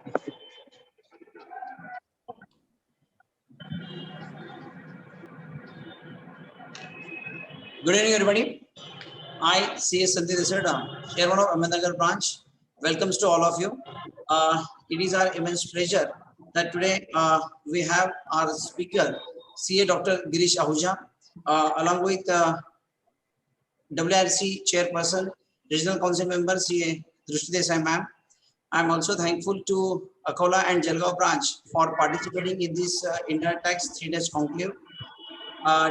Good evening, everybody. I, C.S. Santhi Desai, Chairman of Ahmednagar branch, welcomes to all of you. It is our immense pleasure that today we have our speaker, CA Dr. Girish Ahuja, along with WRC Chairperson, Regional Council Member, CA Drishti Desai ma'am. I am also thankful to Akola and Jalgaon branch for participating in this Intertax 3 days conclave.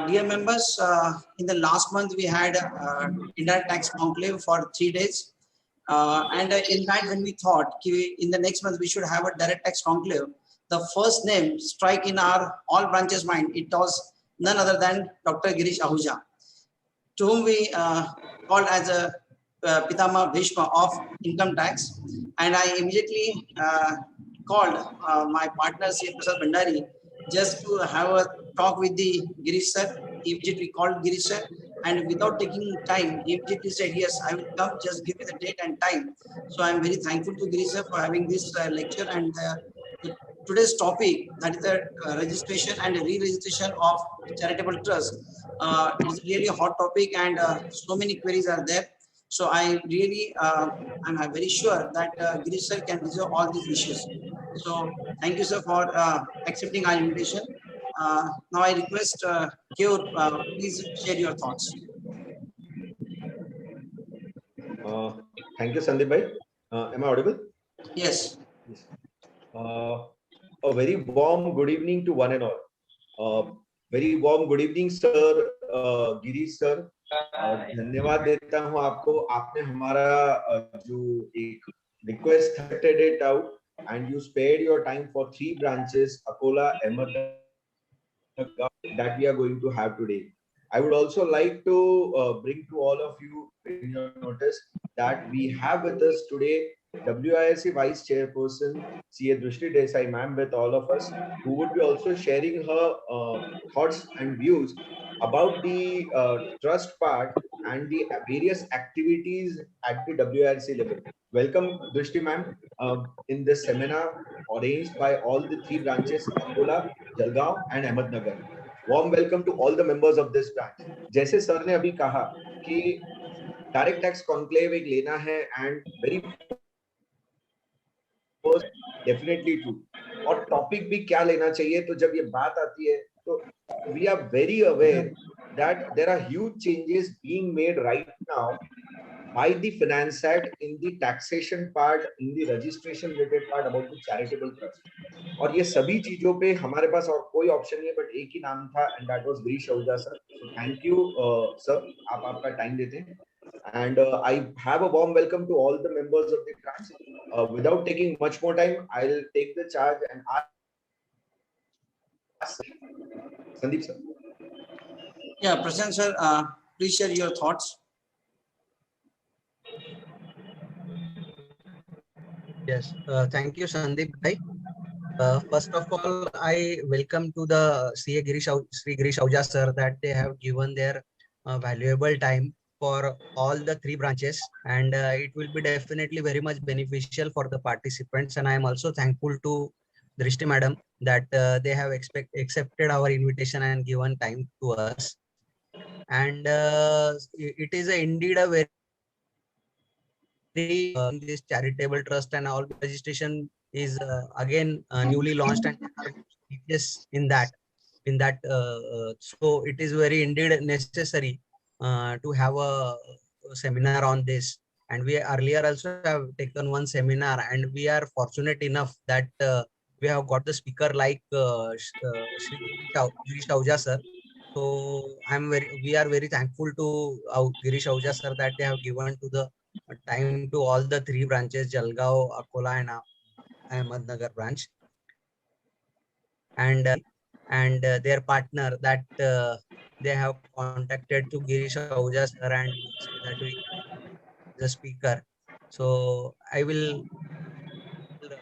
Dear members, in the last month we had indirect tax conclave for 3 days. And in that, when we thought in the next month we should have a direct tax conclave, the first name strike in our all branches mind, it was none other than Dr. Girish Ahuja, to whom we called as a Pitama Bhishma of income tax. And I immediately called my partner, C. Prasad Bhandari, just to have a talk with the Girish sir. He immediately called Girish sir, and without taking time, he immediately said, yes, I will come, just give me the date and time. So I'm very thankful to Girish sir for having this lecture. And today's topic, that is the registration and re-registration of charitable trust, is really a hot topic, and so many queries are there. So I really, I'm very sure that Girish sir can resolve all these issues. So thank you, sir, for accepting our invitation. Now I request Kyor, please share your thoughts. Thank you, Sandeep bhai. Am I audible? Yes. Yes. A very warm good evening to one and all. Very warm good evening, sir, Girish sir. धन्यवाद देता हूँ आपको. आपने हमारा जो एक request accepted it out, and you spared your time for 3 branches, Akola, Ahmednagar, that we are going to have today. I would also like to bring to all of you in your notice that we have with us today WISC Vice Chairperson CA Drishti Desai ma'am with all of us, who would be also sharing her thoughts and views about the trust part and the various activities at the WISC level. Welcome, Drishti ma'am, in this seminar arranged by all the 3 branches, Akola, Jalgaon and Ahmednagar. Warm welcome to all the members of this branch. जैसे sir ने अभी कहा कि direct tax conclave एक लेना है, and very definitely true. और topic भी क्या लेना चाहिए, तो जब ये बात आती है तो we are very aware that there are huge changes being made right now by the Finance Act in the taxation part, in the registration related part about the charitable trust. और ये सभी चीजों पे हमारे पास और कोई ऑप्शन नहीं है, बट एक ही नाम था, and that was Girish Ahuja sir. So thank you sir, आप आपका टाइम देते हैं. And I have a warm welcome to all the members of the branch. Without taking much more time, I'll take the charge and ask Sandeep sir. Yeah, Prashant sir, please share your thoughts. Yes, thank you, Sandeep bhai. First of all, I welcome to the CA Sri Girish Ahuja sir that they have given their valuable time for all the 3 branches, and it will be definitely very much beneficial for the participants. And I am also thankful to Drishti madam that they have accepted our invitation and given time to us. And it is indeed a very this charitable trust and all registration is again newly launched, and yes, in that so it is very indeed necessary to have a seminar on this. And we earlier also have taken one seminar, and we are fortunate enough that we have got the speaker like Shri Girish Ahuja sir. So we are very thankful to Girish Ahuja sir that they have given to the time to all the 3 branches, Jalgaon, Akola and Ahmednagar branch, and their partner that they have contacted to Girish Ahuja sir and that we the speaker. So I will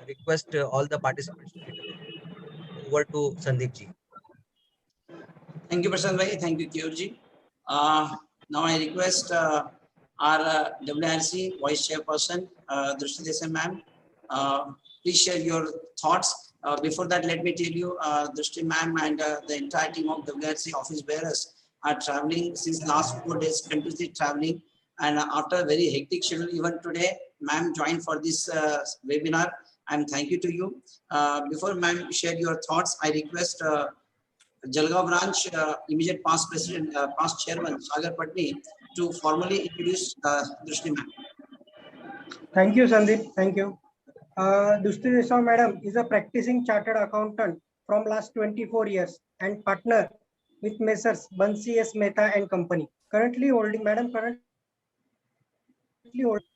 request all the participants to over to Sandeep ji. Thank you, Prashant bhai. Thank you, Kyor ji. Now I request our WRC Vice Chairperson, Drishti Desai ma'am, Please share your thoughts. Before that, let me tell you, Drishti ma'am and the entire team of WRC office bearers are traveling since last 4 days, continuously traveling. And after a very hectic schedule, even today, ma'am joined for this webinar. And thank you to you. Before ma'am share your thoughts, I request Jalgaon branch immediate past president, past chairman Sagar Patni to formally introduce Drishti ma'am. Thank you, Sandeep. Thank you. Dushti Desai Madam is a practicing chartered accountant from last 24 years and partner with Messrs. Bansi S. Mehta and Company. Currently holding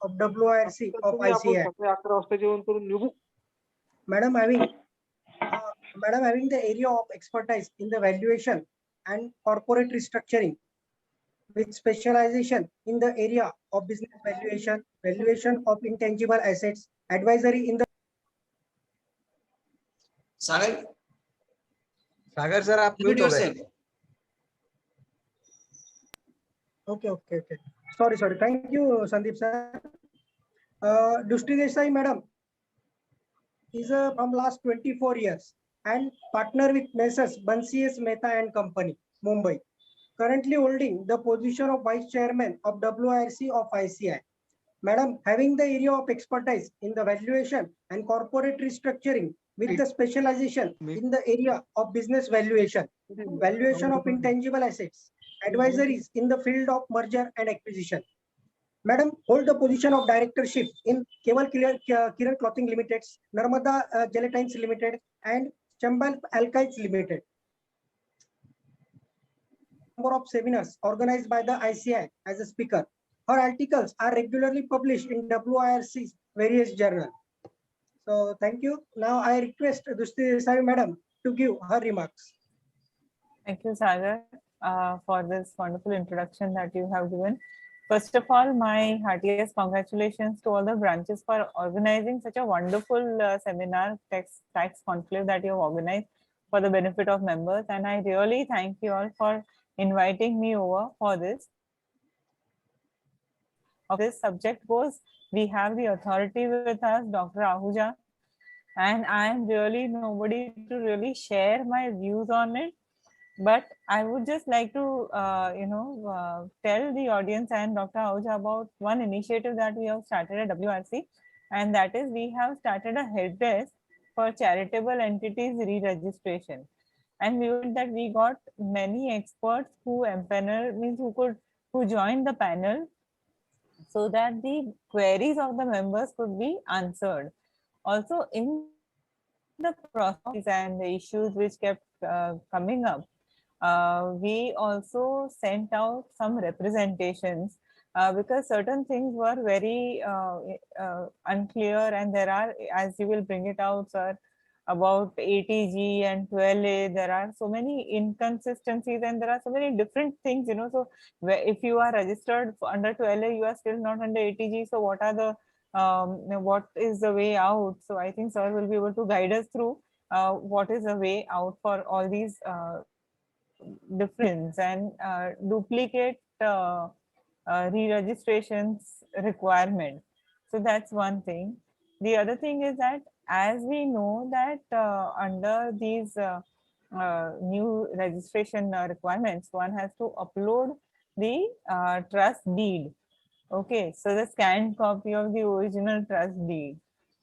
of WIRC of ICI. Madam having the area of expertise in the valuation and corporate restructuring with specialization in the area of business valuation, valuation of intangible assets, advisory in the Sagar, Sagar sir आप mute mute हो गए. yourself. Okay. Sorry. Thank you, Sandeep sir. Dushti Desai Madam is from last 24 years and partner with Messrs. Bansi S. Mehta and Company, Mumbai. Currently holding the position of Vice Chairman of WIRC of ICI. Madam, having the area of expertise in the valuation and corporate restructuring with the specialization in the area of business valuation, valuation of intangible assets, advisories in the field of merger and acquisition. Madam, hold the position of directorship in Keval Kiran Clothing Limited, Narmada Gelatines Limited, and Chambal Alkyds Limited. Number of seminars organized by the ICI as a speaker. Her articles are regularly published in WIRC's various journals. So thank you. Now I request Dushti Desai Madam to give her remarks. Thank you, Sagar, for this wonderful introduction that you have given. First of all, my heartiest congratulations to all the branches for organizing such a wonderful seminar, tax conclave that you have organized for the benefit of members. And I really thank you all for inviting me over for this. Of this subject goes, we have the authority with us, Dr. Ahuja, and I am really nobody to really share my views on it. But I would just like to, tell the audience and Dr. Ahuja about one initiative that we have started at WRC, and that is we have started a help desk for charitable entities re-registration. And we would that we got many experts who who joined the panel so that the queries of the members could be answered. Also, in the process and the issues which kept coming up, we also sent out some representations because certain things were very unclear, and there are, as you will bring it out, sir, about ATG and 12A, there are so many inconsistencies and there are so many different things, so if you are registered under 12A, you are still not under ATG, so what are the what is the way out? So I think sir will be able to guide us through what is the way out for all these difference and duplicate re-registrations requirement. So that's one thing. The other thing is that as we know that under these new registration requirements, one has to upload the trust deed. Okay, so the scanned copy of the original trust deed.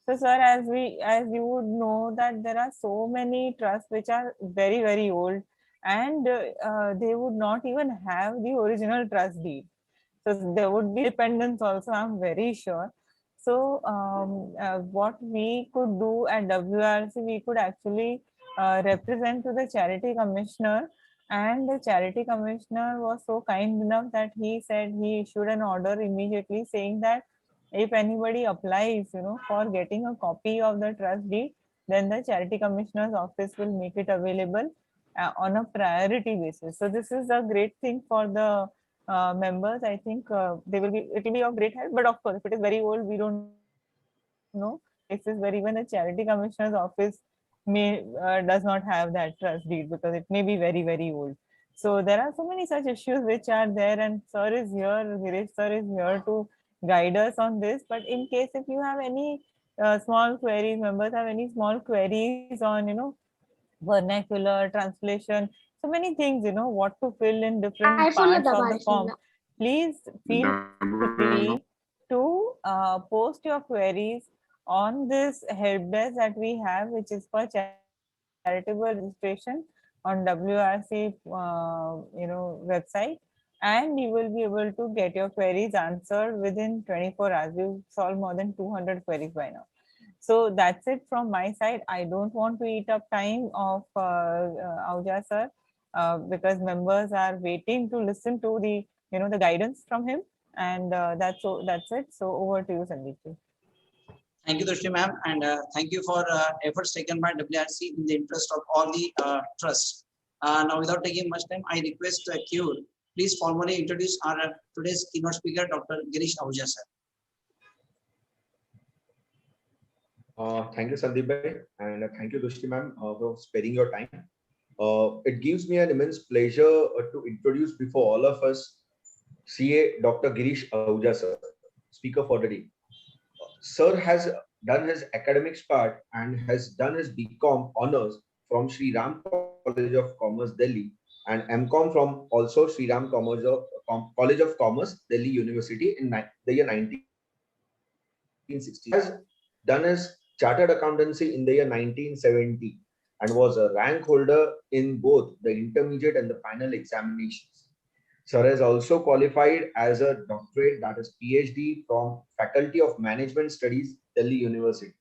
So sir, as you would know that there are so many trusts which are very, very old, and they would not even have the original trust deed. So there would be dependence also, I'm very sure. So what we could do at WRC, we could actually represent to the charity commissioner, and the charity commissioner was so kind enough that he said he issued an order immediately saying that if anybody applies, for getting a copy of the trust deed, then the charity commissioner's office will make it available on a priority basis. So this is a great thing for the members. I think it will be of great help. But of course, if it is very old, we don't know. It is where even the charity commissioner's office does not have that trust deed because it may be very, very old. So there are so many such issues which are there, and sir is here, Girish sir is here to guide us on this. But in case if you have any small queries, members have any small queries on, vernacular, translation, so many things, what to fill in different parts of the form, please feel free to post your queries on this help desk that we have, which is for charitable registration on WRC, website, and you will be able to get your queries answered within 24 hours. We've solved more than 200 queries by now. So that's it from my side. I don't want to eat up time of Ahuja sir, because members are waiting to listen to the guidance from him, and that's it. So over to you, Sandeep ji. Thank you, Drishti ma'am, and thank you for efforts taken by WRC in the interest of all the trusts. Now, without taking much time, I request Q, please formally introduce our today's keynote speaker, Dr. Girish Ahuja sir. Thank you, Sandeep bhai, and thank you, Drishti ma'am, for sparing your time. It gives me an immense pleasure to introduce before all of us CA Dr. Girish Ahuja sir, speaker for the day. Sir has done his academics part and has done his BCom honors from Sri Ram College of Commerce, Delhi, and MCom from also Sri Ram College of Commerce, Delhi University in the year 1960. He has done his chartered accountancy in the year 1970 and was a rank holder in both the intermediate and the final examinations. Sir has also qualified as a doctorate, that is PhD, from Faculty of Management Studies, Delhi University.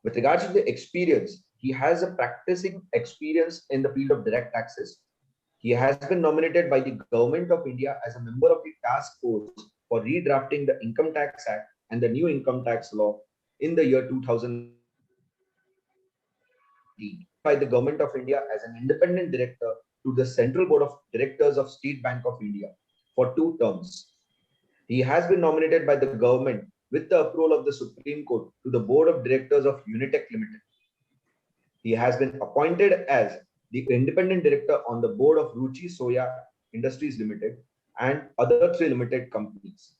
With regards to the experience, he has a practicing experience in the field of direct taxes. He has been nominated by the Government of India as a member of the task force for redrafting the Income Tax Act and the new income tax law in the year 2000. By the Government of India as an independent director to the Central Board of Directors of State Bank of India for 2 terms. He has been nominated by the government with the approval of the Supreme Court to the Board of Directors of Unitech Limited. He has been appointed as the independent director on the board of Ruchi Soya Industries Limited and other 3 limited companies.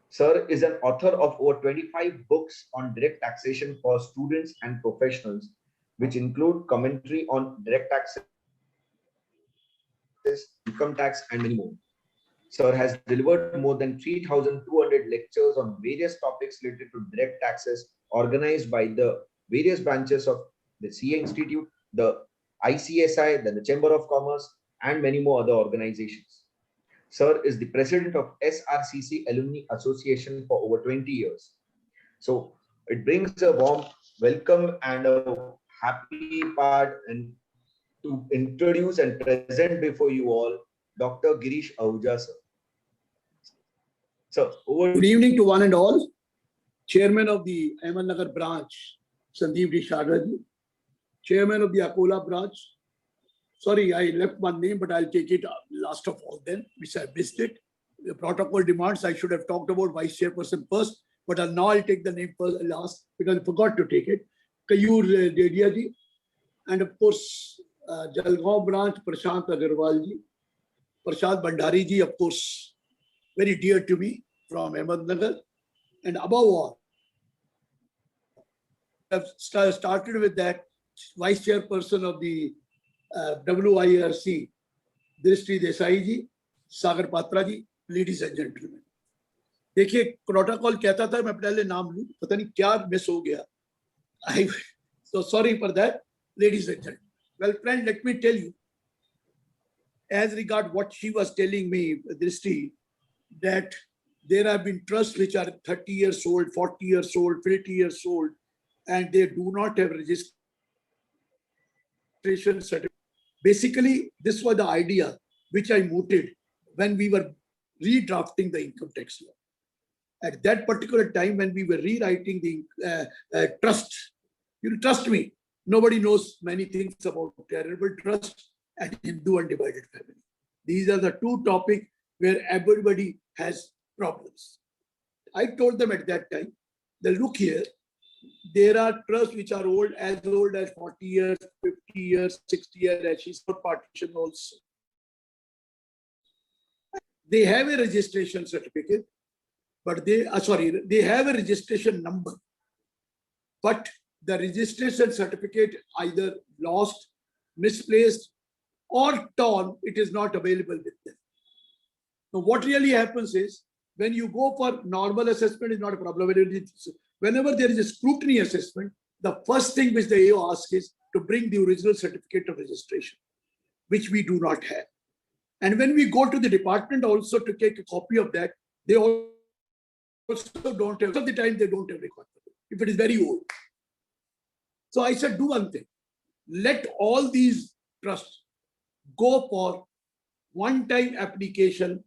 Sir is an author of over 25 books on direct taxation for students and professionals, which include commentary on direct taxes, income tax, and many more. Sir has delivered more than 3,200 lectures on various topics related to direct taxes organized by the various branches of the CA Institute, the ICSI, then the Chamber of Commerce, and many more other organizations. Sir is the president of SRCC Alumni Association for over 20 years. So it brings a warm welcome and a happy part and to introduce and present before you all Dr. Girish Ahuja sir. So good evening to one and all. Chairman of the Ahmednagar branch, Sandeep Rishadaji. Chairman of the Akola branch. Sorry, I left one name, but I'll take it last of all then, which I missed it. The protocol demands I should have talked about Vice Chairperson first, but now I'll take the name first, last because I forgot to take it. Kayur Dedia ji, and of course, Jalgaon branch, Prashant Agarwal ji. Prashant Bhandari ji, of course, very dear to me from Ahmednagar. And above all, I've started with that Vice Chairperson of the WIRC, Drishti Desai ji, Sagar Patra ji, ladies and gentlemen. देखिए protocol कहता था मैं पहले नाम लूं, पता नहीं क्या मिस हो गया. So sorry for that, ladies and gentlemen. Well, friend, let me tell you, as regard what she was telling me, Drishti, that there have been trusts which are 30 years old, 40 years old, 50 years old, and they do not have registration certificate. Basically, this was the idea which I mooted when we were redrafting the income tax law. At that particular time, when we were rewriting the trust, you trust me, nobody knows many things about charitable trust and Hindu undivided family. These are the 2 topics where everybody has problems. I told them at that time, that look here, there are trusts which are old as 40 years, 50 years, 60 years, as she's for partition also. They have a registration certificate, but they have a registration number, but the registration certificate either lost, misplaced, or torn, it is not available with them. Now, what really happens is when you go for normal assessment, is not a problem. Whenever there is a scrutiny assessment, the first thing which the AO asks is to bring the original certificate of registration, which we do not have. And when we go to the department also to take a copy of that, they also don't have, most of the time they don't have record if it is very old. So I said, do one thing. Let all these trusts go for one-time application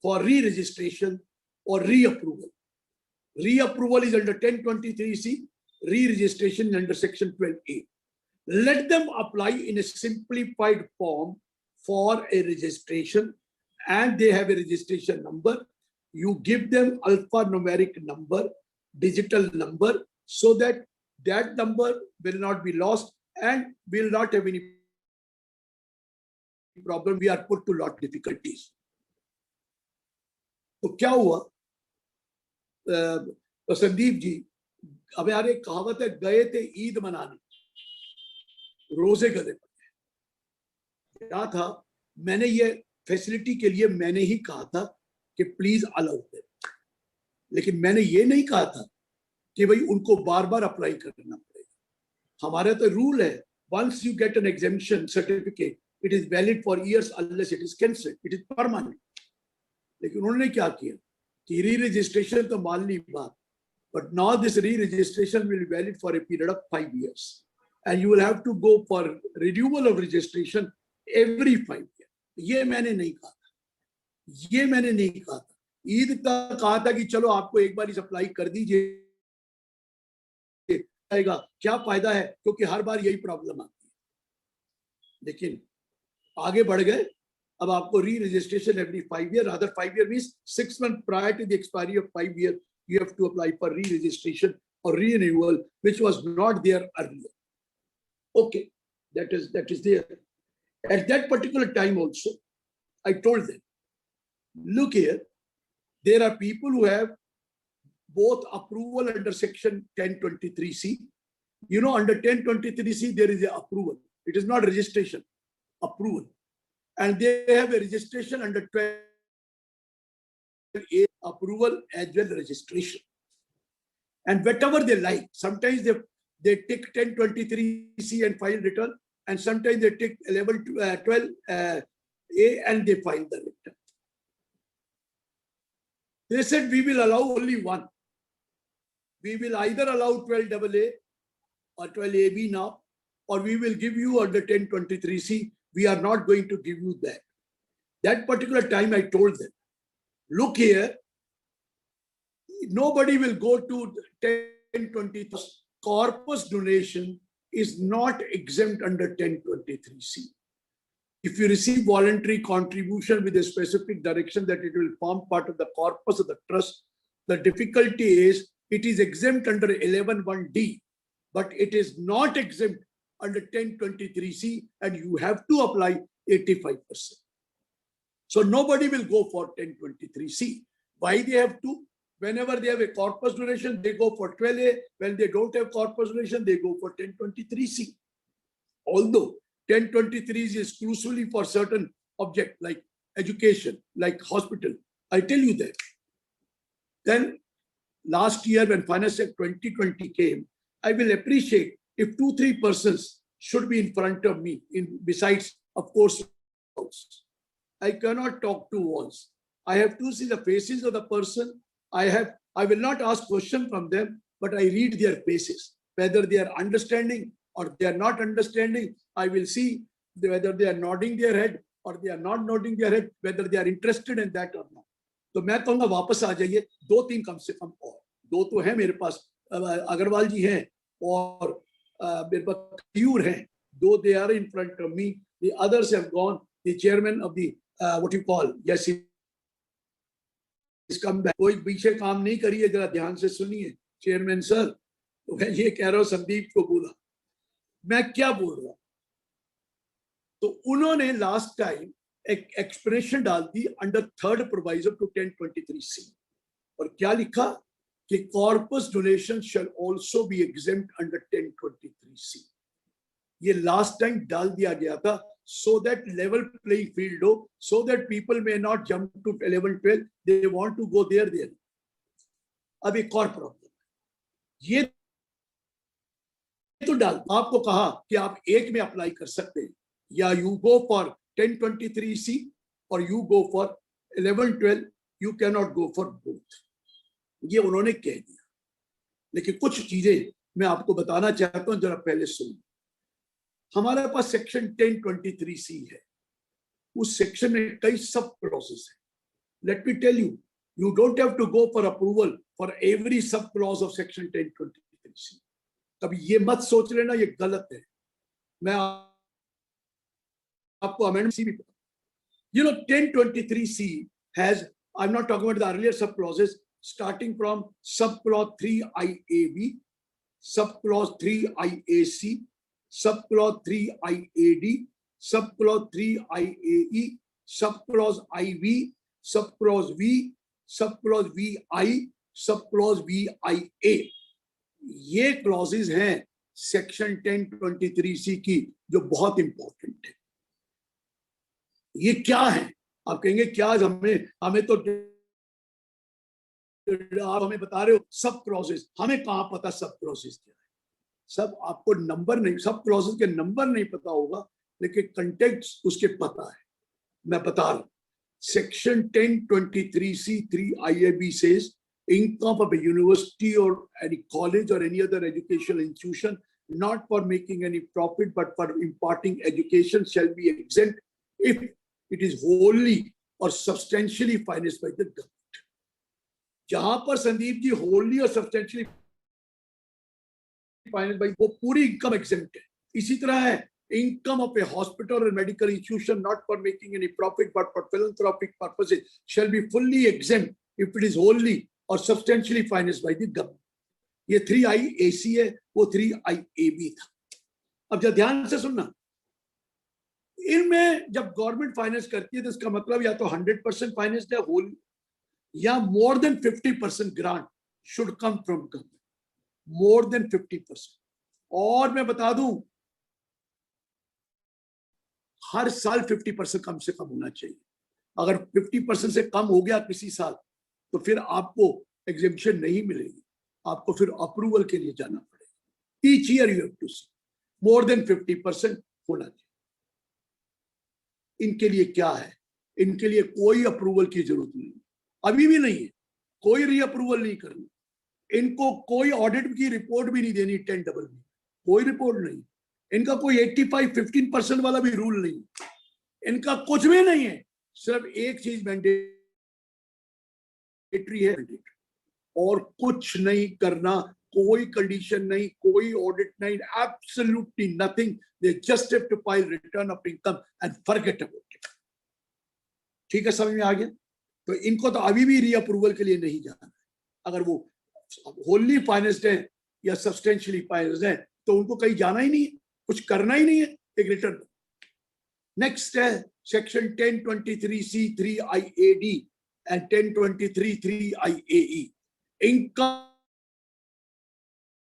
for re-registration or re-approval. Re-approval is under 1023C, re-registration under section 12A. Let them apply in a simplified form for a registration, and they have a registration number. You give them alphanumeric number, digital number, so that that number will not be lost and will not have any problem. We are put to a lot of difficulties. तो क्या हुआ, तो संदीप जी, अब यार एक कहावत है, गए थे ईद मनाने, रोजे गले पड़े। क्या था, मैंने ये फैसिलिटी के लिए मैंने ही कहा था कि प्लीज अलाउ दे, लेकिन मैंने ये नहीं कहा था कि भाई उनको बार बार अप्लाई करना पड़ेगा। हमारा तो रूल है, once you get an exemption certificate, it is valid for years unless it is cancelled, it is permanent. लेकिन उन्होंने क्या किया कि री-रजिस्ट्रेशन तो मान ली बात, but now this re-registration will be valid for a period of 5 years, and you will have to go for renewal of registration every 5 years. ये मैंने नहीं कहा था, ये मैंने नहीं कहा था। ईद तक कहा था कि चलो आपको एक बार इस अप्लाई कर दीजिए, क्या फायदा है, क्योंकि हर बार यही प्रॉब्लम आती है। लेकिन आगे बढ़ गए, अब आपको re-registration every 5 years, rather 5 years means 6 months prior to the expiry of 5 years, you have to apply for re-registration or renewal, which was not there earlier. Okay, that is there. At that particular time also, I told them, look here, there are people who have both approval under section 1023C. You know, under 1023C, there is a approval. It is not registration, approval. And they have a registration under 12A, approval as well registration. And whatever they like, sometimes they take 1023C and file return, and sometimes they take 12A and they file the return. They said, we will allow only one. We will either allow 12AA or 12AB now, or we will give you under 1023C. We are not going to give you that. That particular time I told them, look here, nobody will go to 1023. Corpus donation is not exempt under 1023C. If you receive voluntary contribution with a specific direction that it will form part of the corpus of the trust, the difficulty is it is exempt under 11(1)(d), but it is not exempt under 1023C, and you have to apply 85%. So nobody will go for 1023C. Why they have to? Whenever they have a corpus donation, they go for 12A. When they don't have corpus donation, they go for 1023C. Although 1023 is exclusively for certain objects like education, like hospital. I tell you that. Then last year when Finance Act 2020 came, I will appreciate if 2-3 persons should be in front of me, besides, of course, walls. I cannot talk to walls. I have to see the faces of the person. I will not ask questions from them, but I read their faces, whether they are understanding or they are not understanding. I will see whether they are nodding their head or they are not nodding their head, whether they are interested in that or not. तो मैं कहूँगा वापस आ जाइए, 2-3 कम से कम और 2 तो हैं मेरे पास, अग्रवाल जी हैं और मेरे पास Kaur हैं, 2 they are in front of me. The others have gone. The chairman of the what you call, yes, he's come back. कोई पीछे काम नहीं करिए, जरा ध्यान से सुनिए चेयरमैन सर। तो मैं ये कह रहा हूँ संदीप को बोला, मैं क्या बोल रहा हूँ। तो उन्होंने लास्ट टाइम एक एक्सप्रेशन डाल the under 3rd प्रोवाइजर to 1023C, और क्या लिखा, कि corpus donation shell also be exempt under 1023C। ये लास्ट टाइम डाल दिया गया था so that level playing field हो, so that people may not jump to 11, 12, they want to go there. अब एक और प्रॉब्लम, ये तो डाल आपको कहा कि आप एक में अप्लाई कर सकते हैं, या यू गो फॉर 1023C और you go for 11, 12, you can not go for both. ये उन्होंने कह दिया, लेकिन कुछ चीजें मैं आपको बताना चाहता हूं, जरा पहले सुन। हमारे पास सेक्शन 1023C है, उस सेक्शन में कई सब क्लॉजेस है। Let me tell you, you don't have to go for approval for every sub clause of section 1023C। कभी ये मत सोच लेना ये गलत है। मैं आपको अमेंडमेंट भी बता, you know 1023C has, I'm not talking about the earlier sub clauses, starting from sub clause 3IAB, sub clause 3IAC, sub clause 3IAD, sub clause 3IAE, sub clause IV, sub clause V, sub clause VI, sub clause VIA। ये clauses हैं section 1023C की जो बहुत important है। ये क्या है? आप कहेंगे क्या, हमें तो आप हमें बता रहे हो सब क्लॉजेज, हमें कहां पता सब क्लॉजेज क्या है। सब आपको नंबर नहीं, सब क्लॉजेज के नंबर नहीं पता होगा, लेकिन कंटेक्स्ट उसके पता है। मैं बता रहा हूं, Section 1023C 3IAB says income of a university or any college or any other educational institution not for making any profit but for imparting education shall be exempt if it is wholly or substantially financed by the government। जहां पर Sandeep ji wholly और substantially financed by, वो पूरी income exempt है। इसी तरह है income of a hospital or medical institution not for making any profit but for philanthropic purposes shall be fully exempt if it is wholly or substantially financed by the government। ये 3IAC है, वो 3IAB था। अब जब ध्यान से सुनना, इनमें जब गवर्नमेंट फाइनेंस करती है तो इसका मतलब या तो 100% फाइनेंस्ड है होल, या मोर than 50% grant should come from government, more than 50%। और मैं बता दूं, हर साल 50% कम से कम होना चाहिए। अगर 50% से कम हो गया किसी साल तो फिर आपको एग्जेम्पशन नहीं मिलेगी, आपको फिर अप्रूवल के लिए जाना पड़ेगा। Each year you have to see more than 50% होना चाहिए। इनके लिए क्या है? इनके लिए कोई अप्रूवल की जरूरत नहीं, अभी भी नहीं है, कोई री अप्रूवल नहीं करनी, इनको कोई ऑडिट की रिपोर्ट भी नहीं देनी। 10 में कोई रिपोर्ट नहीं, इनका कोई 85-15% वाला भी रूल नहीं, इनका कुछ भी नहीं है। सिर्फ एक चीज मैंडेटरी है, और कुछ नहीं करना, कोई कंडीशन नहीं, कोई ऑडिट नहीं, absolutely nothing. They just have to file return of income and forget about it. ठीक है, समझ में आ गया? तो इनको तो अभी भी री अप्रूवल के लिए नहीं जाना है। अगर वो होली फाइनेंस्ड है या सब्सटेंशियली फाइनेंस्ड है तो उनको कहीं जाना ही नहीं है, कुछ करना ही नहीं है, एक रिटर्न। नेक्स्ट है section 1023C 3IAD and 1023 3IAE। Income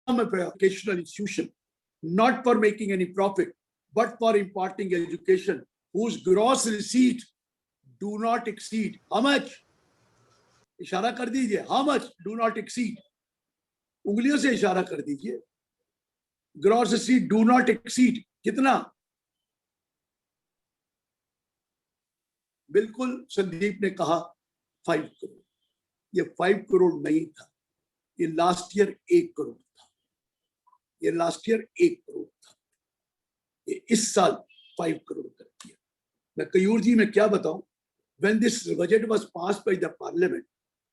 of educational institution not for making any profit but for imparting education whose gross receipt do not exceed how much? इशारा कर दीजिए, how much do not exceed, उंगलियों से इशारा कर दीजिए। Gross receipt do not exceed कितना? बिल्कुल संदीप ने कहा 5 करोड़। ये 5 करोड़ नहीं था, ये लास्ट ईयर 1 करोड़ था, ये लास्ट ईयर 1 करोड़ था, ये इस साल 5 करोड़ कर दिया। मैं कयूर जी में क्या बताऊं, when this budget was passed by the parliament,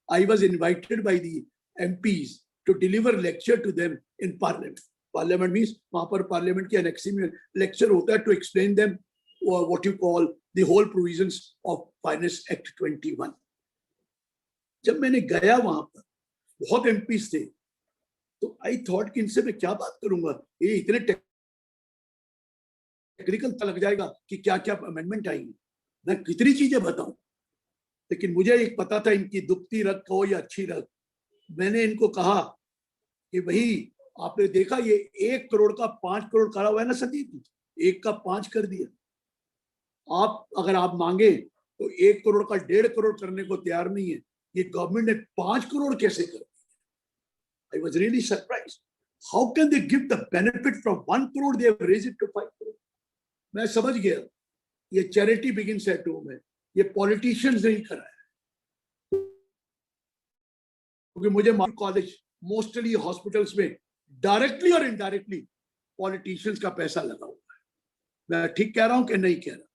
I was invited by the MPs to deliver lecture to them in parliament। Parliament means वहां पर पार्लियामेंट की एनेक्सी में लेक्चर होता है to explain them what you call the whole provisions of finance act 21। जब मैंने गया वहां पर, बहुत एमपीस थे, तो आई थॉट कि इनसे मैं क्या बात करूंगा, ये इतने टेक्निकल लग जाएगा कि क्या क्या अमेंडमेंट आएंगे, मैं कितनी चीजें बताऊं। लेकिन मुझे एक पता था, इनकी दुखती रग हो या अच्छी रग, मैंने इनको कहा कि भाई आपने देखा ये 1 करोड़ का 5 करोड़ करा हुआ है ना संदीप, 1 का 5 कर दिया। आप अगर आप मांगे तो 1 करोड़ का 1.5 करोड़ करने को तैयार नहीं है, ये गवर्नमेंट ने 5 करोड़ कैसे कर दिया? I was really surprise. How can they give the benefit from 1 crore they have raised it to 5 crore. मैं समझ गया ये चैरिटी बिगिंस एट होम है, ये पॉलिटिशियंस नहीं करा है। क्योंकि मुझे कॉलेज मोस्टली हॉस्पिटल्स में डायरेक्टली और इनडायरेक्टली पॉलिटिशियंस का पैसा लगा हुआ है। मैं ठीक कह रहा हूं कि नहीं कह रहा?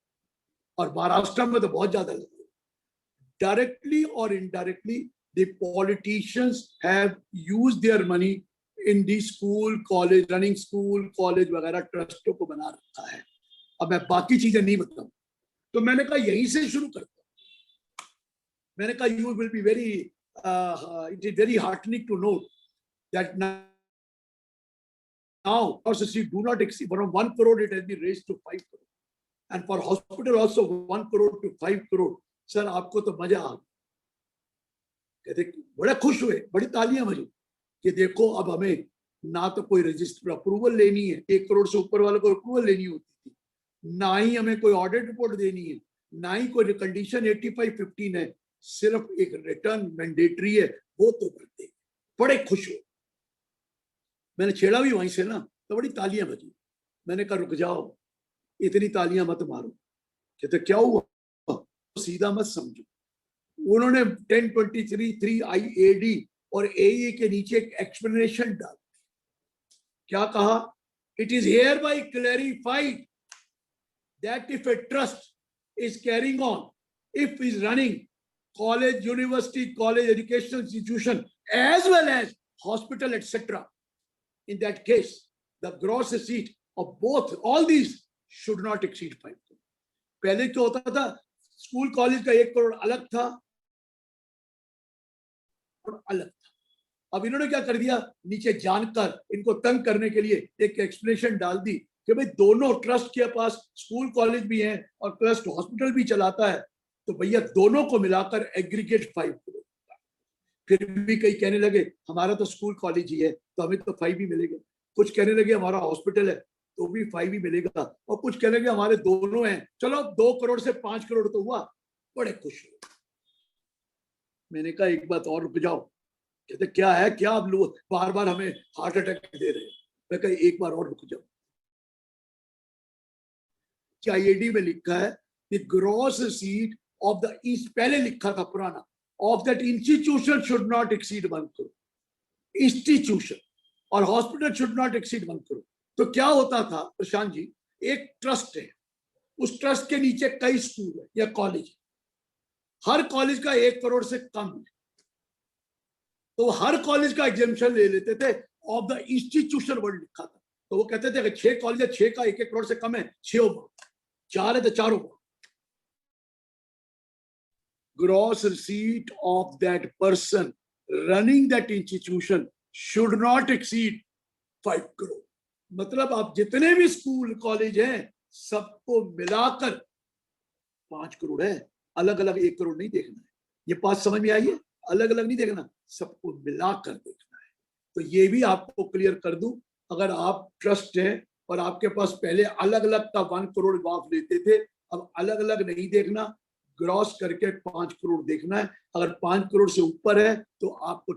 और महाराष्ट्र में तो बहुत ज्यादा लगा हुआ है। डायरेक्टली और indirectly the politicians have used their money in the school college, running school college वगैरह ट्रस्टों को बना रखा है। अब मैं बाकी चीजें नहीं बताऊं, तो मैंने कहा यहीं से शुरू करता हूं। मैंने कहा you will be very it is very heartening to note that now do not exceed from 1 crore, it has been raised to 5 crore, and for hospital also 1 crore to 5 crore. Sir आपको तो मजा आ, कहते बड़े खुश हुए, बड़ी तालियां बजी कि देखो अब हमें ना तो कोई रजिस्टर अप्रूवल लेनी है, 1 करोड़ से ऊपर वालों को अप्रूवल लेनी होती थी, ना ही हमें कोई ऑडिट रिपोर्ट देनी है, ना ही कोई कंडीशन 85-15 है, सिर्फ एक रिटर्न मैंडेटरी है, वो तो भरते। बड़े खुश हो। मैंने छेड़ा भी वहीं से ना, तो बड़ी तालियां बजी। मैंने कहा रुक जाओ, इतनी तालियां मत मारो। कहते क्या हुआ? सीधा मत समझो। उन्होंने 1023 IAD और AE के नीचे एक एक्सप्लेनेशन डाल, क्या कहा? It is hereby clarified that if a trust is carrying on, if is running college, university, college, educational institution, as well as hospital, etc., in that case, the gross receipt of both, all these should not exceed 5 crore. पहले क्या होता था, school college का 1 करोड़ अलग था और अलग था। अब इन्होंने क्या कर दिया, नीचे जानकर इनको तंग करने के लिए एक एक्सप्लेनेशन डाल दी कि भाई दोनों ट्रस्ट के पास स्कूल कॉलेज भी है और ट्रस्ट हॉस्पिटल भी चलाता है, तो भैया दोनों को मिलाकर एग्रीगेट 5 करोड़। फिर भी कई कहने लगे हमारा तो स्कूल कॉलेज ही है तो हमें तो 5 ही मिलेगा, कुछ कहने लगे हमारा हॉस्पिटल है तो भी 5 ही मिलेगा, और कुछ कहने लगे हमारे दोनों हैं, चलो 2 करोड़ से 5 करोड़ तो हुआ। बड़े खुश हुए। मैंने कहा एक बात और रुक जाओ। कहते क्या है, क्या आप लोग बार बार हमें हार्ट अटैक दे रहे हैं? मैं कहा एक बार और रुक जाओ। IAD में लिखा है the gross receipt of the east, पहले लिखा था पुराना, of that institution should not exceed 1 crore. Institution और hospital should not exceed 1 crore. तो क्या होता था प्रशांत जी, एक ट्रस्ट है, उस ट्रस्ट के नीचे कई स्कूल है या कॉलेज, हर कॉलेज का 1 करोड़ से कम है, तो हर कॉलेज का एग्जेम्पशन ले लेते थे। ऑफ द इंस्टीट्यूशन वर्ड लिखा था, तो वो कहते थे कि 6 कॉलेज है, 6 का 1-1 करोड़ से कम है, 6 4 है तो 4 gross receipt of that person running that institution should not exceed 5 crore. मतलब आप जितने भी स्कूल कॉलेज हैं सबको मिलाकर 5 करोड़ है, अलग अलग 1 करोड़ नहीं देखना है। ये बात समझ में आई है? अलग अलग नहीं देखना, सबको मिलाकर देखना है। तो ये भी आपको क्लियर कर दूं, अगर आप ट्रस्ट हैं और आपके पास पहले अलग अलग का 1 करोड़ वाफ लेते थे, अब अलग अलग नहीं देखना, ग्रॉस करके 5 करोड़ देखना है। अगर 5 करोड़ से ऊपर है तो आपको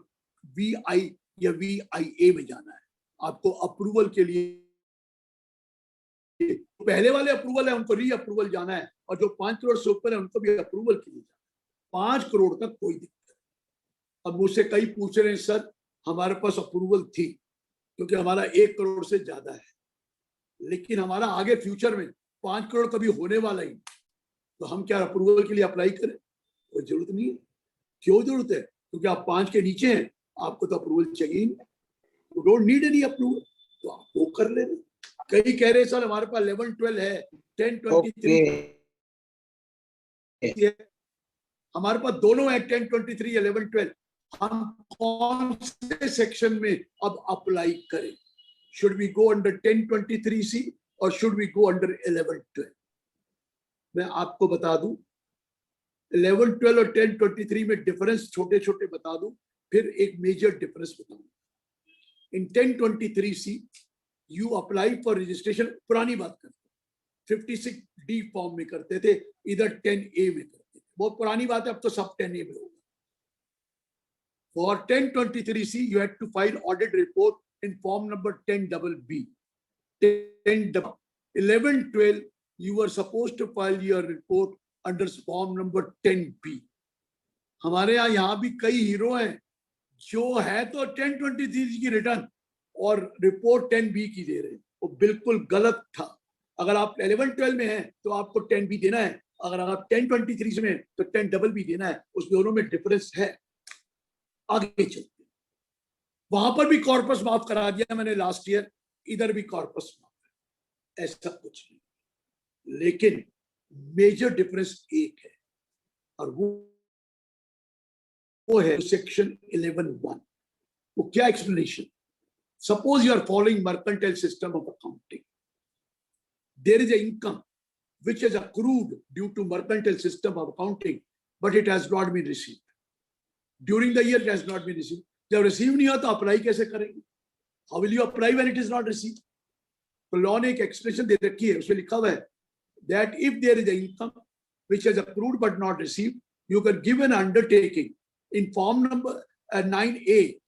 VI या VIA में जाना है, आपको अप्रूवल के लिए। पहले वाले अप्रूवल है उनको री अप्रूवल जाना है, और जो 5 करोड़ से ऊपर है उनको भी अप्रूवल के लिए जाना है। 5 करोड़ तक कोई दिक्कत नहीं। अब मुझसे कई पूछ रहे हैं सर हमारे पास अप्रूवल थी क्योंकि हमारा 1 करोड़ से ज्यादा है, लेकिन हमारा आगे फ्यूचर में 5 करोड़ कभी होने वाला ही, तो हम क्या अप्रूवल के लिए अप्लाई करें? कोई जरूरत नहीं है। क्यों जरूरत है? क्योंकि आप 5 के नीचे हैं, आपको तो अप्रूवल चाहिए नहीं, you don't need any approval, तो आप वो कर लेना। कई कह रहे सर हमारे पास 11-12 है, 10-23 हमारे पास दोनों है, 10-23 11-12। हम कौन से सेक्शन में अब अप्लाई करें? Should we go under 1023C और शुड वी गो अंडर 11-12? मैं आपको बता दूं 11-12 और 10-23 में डिफरेंस छोटे छोटे बता दूं। फिर एक मेजर डिफरेंस बताऊंगा। इन 1023C you apply for registration, पुरानी बात करते 56D फॉर्म में करते थे, इधर 10A में करते थे, बहुत पुरानी बात है, अब तो सब 10A में होगा। For 1023C, you had to file audit report in form number 10BB. 1112, you were supposed to file your report under form number 10B. हमारे यहाँ भी कई हीरो हैं जो है तो 1023 की रिटर्न और रिपोर्ट 10B की दे रहे हैं, वो बिल्कुल गलत था। अगर आप 1112 में हैं तो आपको 10B देना है, अगर आप 1023 में हैं तो 10BB देना है, उस दोनों में डिफरेंस है। आगे चलते, वहां पर भी कॉर्पस माफ करा दिया मैंने लास्ट ईयर, इधर भी कॉर्पस माफ, ऐसा कुछ नहीं, लेकिन मेजर डिफरेंस एक है और वो है सेक्शन 11(1). वो क्या explanation? Suppose you are following mercantile system of accounting, there is a income which is accrued due to mercantile system of accounting, but it has not been received. During the year it has not been received. जब receive नहीं हुआ तो apply कैसे करेंगे? How will you apply when it is not received? तो law ने एक expression दे रखी है, उसमें लिखा हुआ है that if there is an income which is accrued but not received, you can give an undertaking in form number 9A,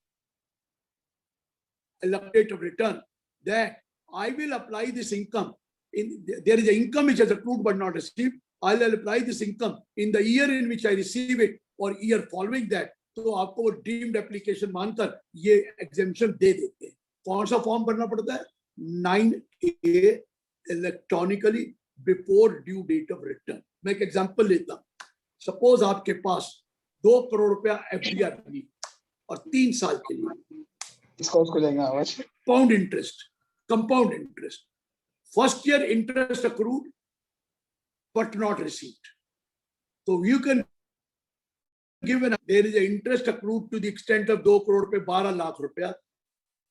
allocate of return, that I will apply this income. There is an income which is accrued but not received. I will apply this income in the year in which I receive it or year following that. तो आपको वो deemed application मानकर ये exemption दे देते हैं। कौन सा form भरना पड़ता है? 9A electronically before due date of return. मैं एक एग्जांपल लेता हूँ। सपोज आपके पास 2 करोड़ रुपया FDR बनी और 3 साल के लिए इसको लेंगे आवाज pound interest, compound interest, first year interest accrued but not received. So you can give an, there is an interest accrued to the extent of 2 crore पे 12 lakh रुपया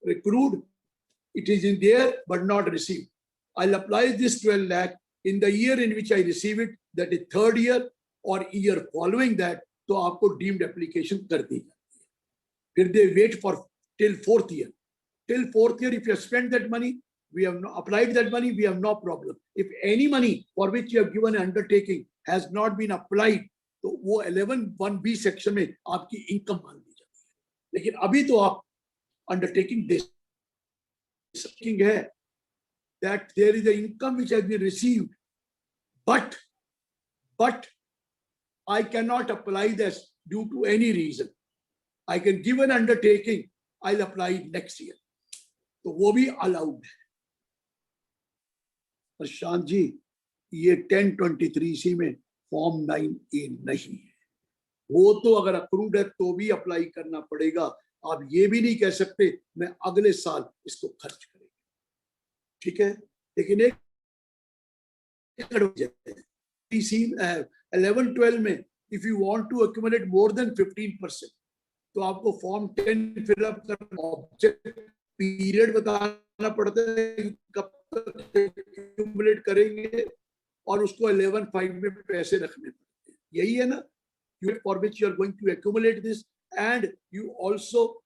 accrued, it is in there but not received. I'll apply this 12 lakh in the year in which I receive it, that is 3rd year or year following that, तो आपको deemed application कर दी जाती है। फिर they wait for till 4th year. Till 4th year, if you have spent that money, we have not applied that money, we have no problem. If any money for which you have given an undertaking has not been applied, तो वो 11(1)B section में आपकी income मान ली जाती है। लेकिन अभी तो आप अंडरटेकिंग दे सकिंग है that there is an income which has been received, but I cannot apply this due to any reason. I can give an undertaking, I'll apply it next year. तो वो भी अलाउड है। प्रशांत जी, ये 1023C में form 9A नहीं है। वो तो अगर अप्रूव्ड है तो भी अप्लाई करना पड़ेगा। आप ये भी नहीं कह सकते मैं अगले साल इसको खर्च करेंगे, ठीक है। लेकिन एक 11-12 में if you want to accumulate more than 15%, तो आपको फॉर्म 10 फिलअप कर ऑब्जेक्ट पीरियड बताना पड़ता है कब तक एक्यूमुलेट करेंगे और उसको 11(5) में पैसे रखने पड़ते हैं। यही है ना, for which you are going to accumulate this, and you also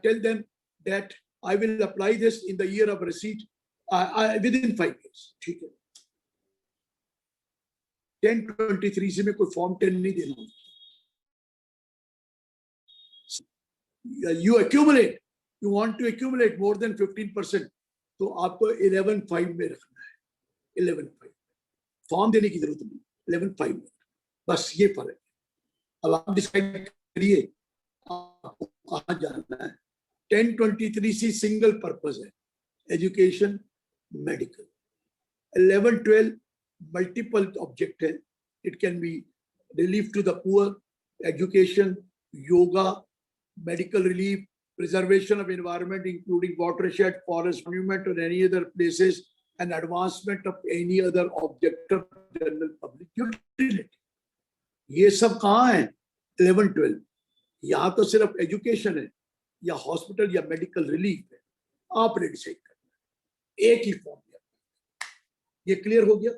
tell them that I will apply this in the year of receipt within 5 years, ठीक है। 1023C में कोई फॉर्म 10 नहीं देना। You accumulate, you want to accumulate more than 15%, तो आपको 11(5) में रखना है। 11(5) फॉर्म देने की जरूरत नहीं, 11(5) में, बस ये फर्क है। अब आप डिसाइड करिए आपको कहाँ जाना है। 1023C सिंगल पर्पस है, एजुकेशन, मेडिकल। 11-12 मल्टीपल ऑब्जेक्ट है। It can be relief to the poor, education, yoga, medical relief, preservation of environment including watershed, forest, monument or any other places, and advancement of any other object of general public utility. ये सब कहाँ है? 11-12। यहाँ तो सिर्फ education है या hospital या मेडिकल रिलीफ है, आपने डिसाइड करना है। एक ही फॉर्म दिया। ये क्लियर हो गया?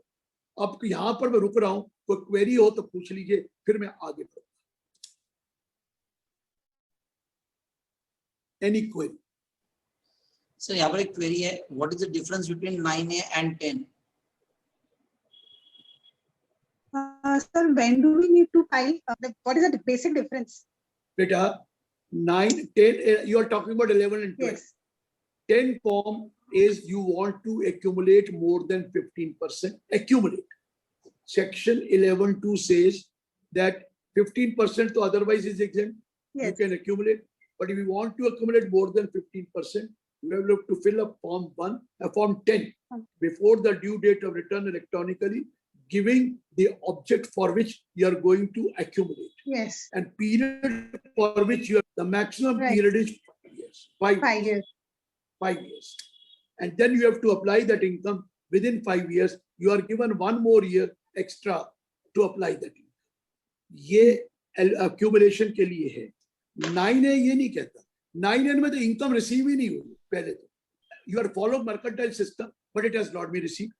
अब यहाँ पर मैं रुक रहा हूँ, कोई क्वेरी हो तो पूछ लीजिए, फिर मैं आगे बढ़ूँ। Any query? So यहाँ पर एक query है, what is the difference between 9A and 10? Sir, when do we need to file? Like, what is the basic difference? Beta, 9, 10, you are talking about 11 and 12. Yes. 10 form is you want to accumulate more than 15%. Accumulate. Section 11(2) says that 15% to otherwise is exempt. Yes. You can accumulate. But if you want to accumulate more than 15%, you have to fill up Form 1, Form 10 before the due date of return electronically, giving the object for which you are going to accumulate. Yes. And period for which you are, the maximum Right. period is 5 years. 5 years. 5 years. And then you have to apply that income within 5 years. You are given 1 more year extra to apply that income. ये accumulation के लिए है. 9A ये नहीं कहता. 9A में तो income receive ही नहीं हुई पहले तो. You are follow mercantile system, but it has not been received.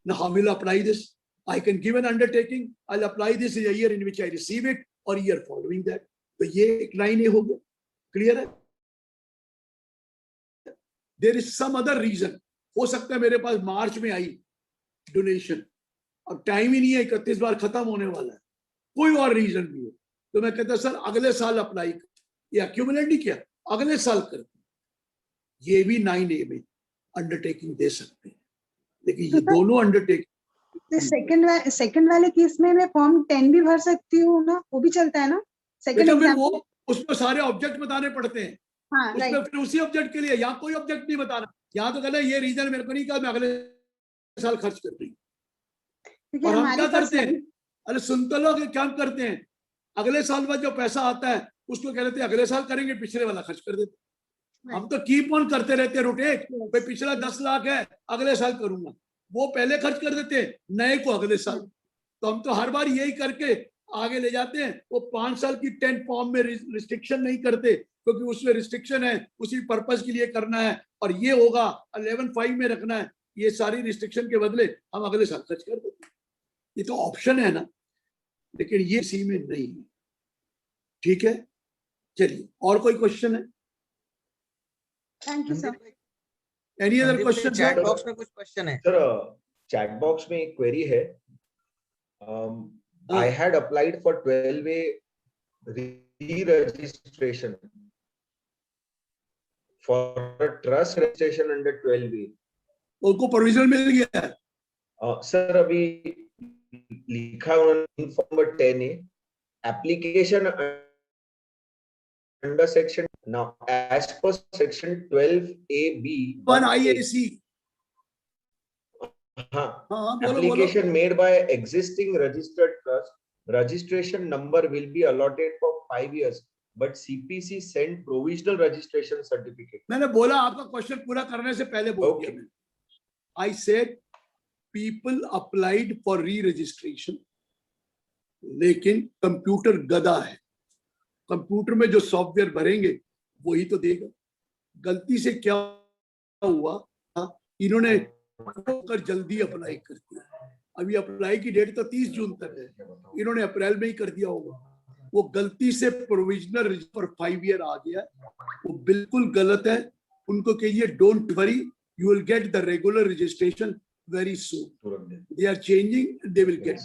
Now how will I apply this? I can give an undertaking. I'll apply this in a year in which I receive it or year following that. तो ये एक 9A हो गया. Clear है? There is some other reason. हो सकता है मेरे पास मार्च में आई डोनेशन, अब टाइम ही नहीं है, 31 बार खत्म होने वाला है, कोई और रीजन भी हो, तो मैं कहता सर अगले साल अप्लाई कर, ये अक्यूमुलेट नहीं किया, अगले साल कर, ये भी 9A में अंडरटेकिंग दे सकते हैं, लेकिन ये दोनों अंडरटेकिंग सेकंड वाले केस में मैं फॉर्म 10 भी भर सकती हूँ ना, वो भी चलता है ना? सेकंड एग्जाम वो उसमें सारे ऑब्जेक्ट बताने पड़ते हैं. हाँ, उसमें फिर उसी ऑब्जेक्ट के लिए यहाँ कोई ऑब्जेक्ट नहीं बताना, यहाँ तो कहना ये रीजन मेरे को नहीं कहा, मैं अगले साल खर्च कर रही हूँ. और हम क्या करते हैं, अरे सुन तो लोग क्या करते हैं, अगले साल बाद जो पैसा आता है उसको कह देते हैं अगले साल करेंगे, पिछले वाला खर्च कर देते. हम तो कीप ऑन करते रहते हैं रोटेट, भाई पिछला 10 लाख है अगले साल करूंगा, वो पहले खर्च कर देते हैं, नए को अगले साल. तो हम तो हर बार यही करके आगे ले जाते हैं. वो 5 साल की 10 फॉर्म में रिस्ट्रिक्शन नहीं करते, क्योंकि उसमें रिस्ट्रिक्शन है, उसी पर्पस के लिए करना है, और ये होगा 11(5) में रखना है, ये सारी रिस्ट्रिक्शन के बदले हम अगले साल खर्च कर देते हैं. ये तो ऑप्शन है ना, लेकिन ये इसी में नहीं है. ठीक है, चलिए और कोई क्वेश्चन है? Thank you sir. Any other question? Chat box में कुछ क्वेश्चन है सर. चैट बॉक्स में एक क्वेरी है. I had applied for 12A re-registration for a trust registration under 12A. उनको प्रोविजन मिल गया है? सर अभी लिखा उन्होंने form 10A application under section, now as per section 12AB 1 IAC. application made by existing registered trust, registration number will be allotted for 5 years, but CPC sent provisional registration certificate. मैंने बोला आपका question पूरा करने से पहले बोल दिया मैंने. I said people applied for re-registration, लेकिन कंप्यूटर गधा है, कंप्यूटर में जो सॉफ्टवेयर भरेंगे वही तो देगा. गलती से क्या हुआ, इन्होंने कर जल्दी अप्लाई कर दिया. अभी अप्लाई की डेट तो 30 जून तक है, इन्होंने अप्रैल में ही कर दिया होगा. वो गलती से प्रोविजनल पर 5 ईयर आ गया, वो बिल्कुल गलत है. उनको कहिए don't worry, you will get the regular registration very soon. They are changing, they will get.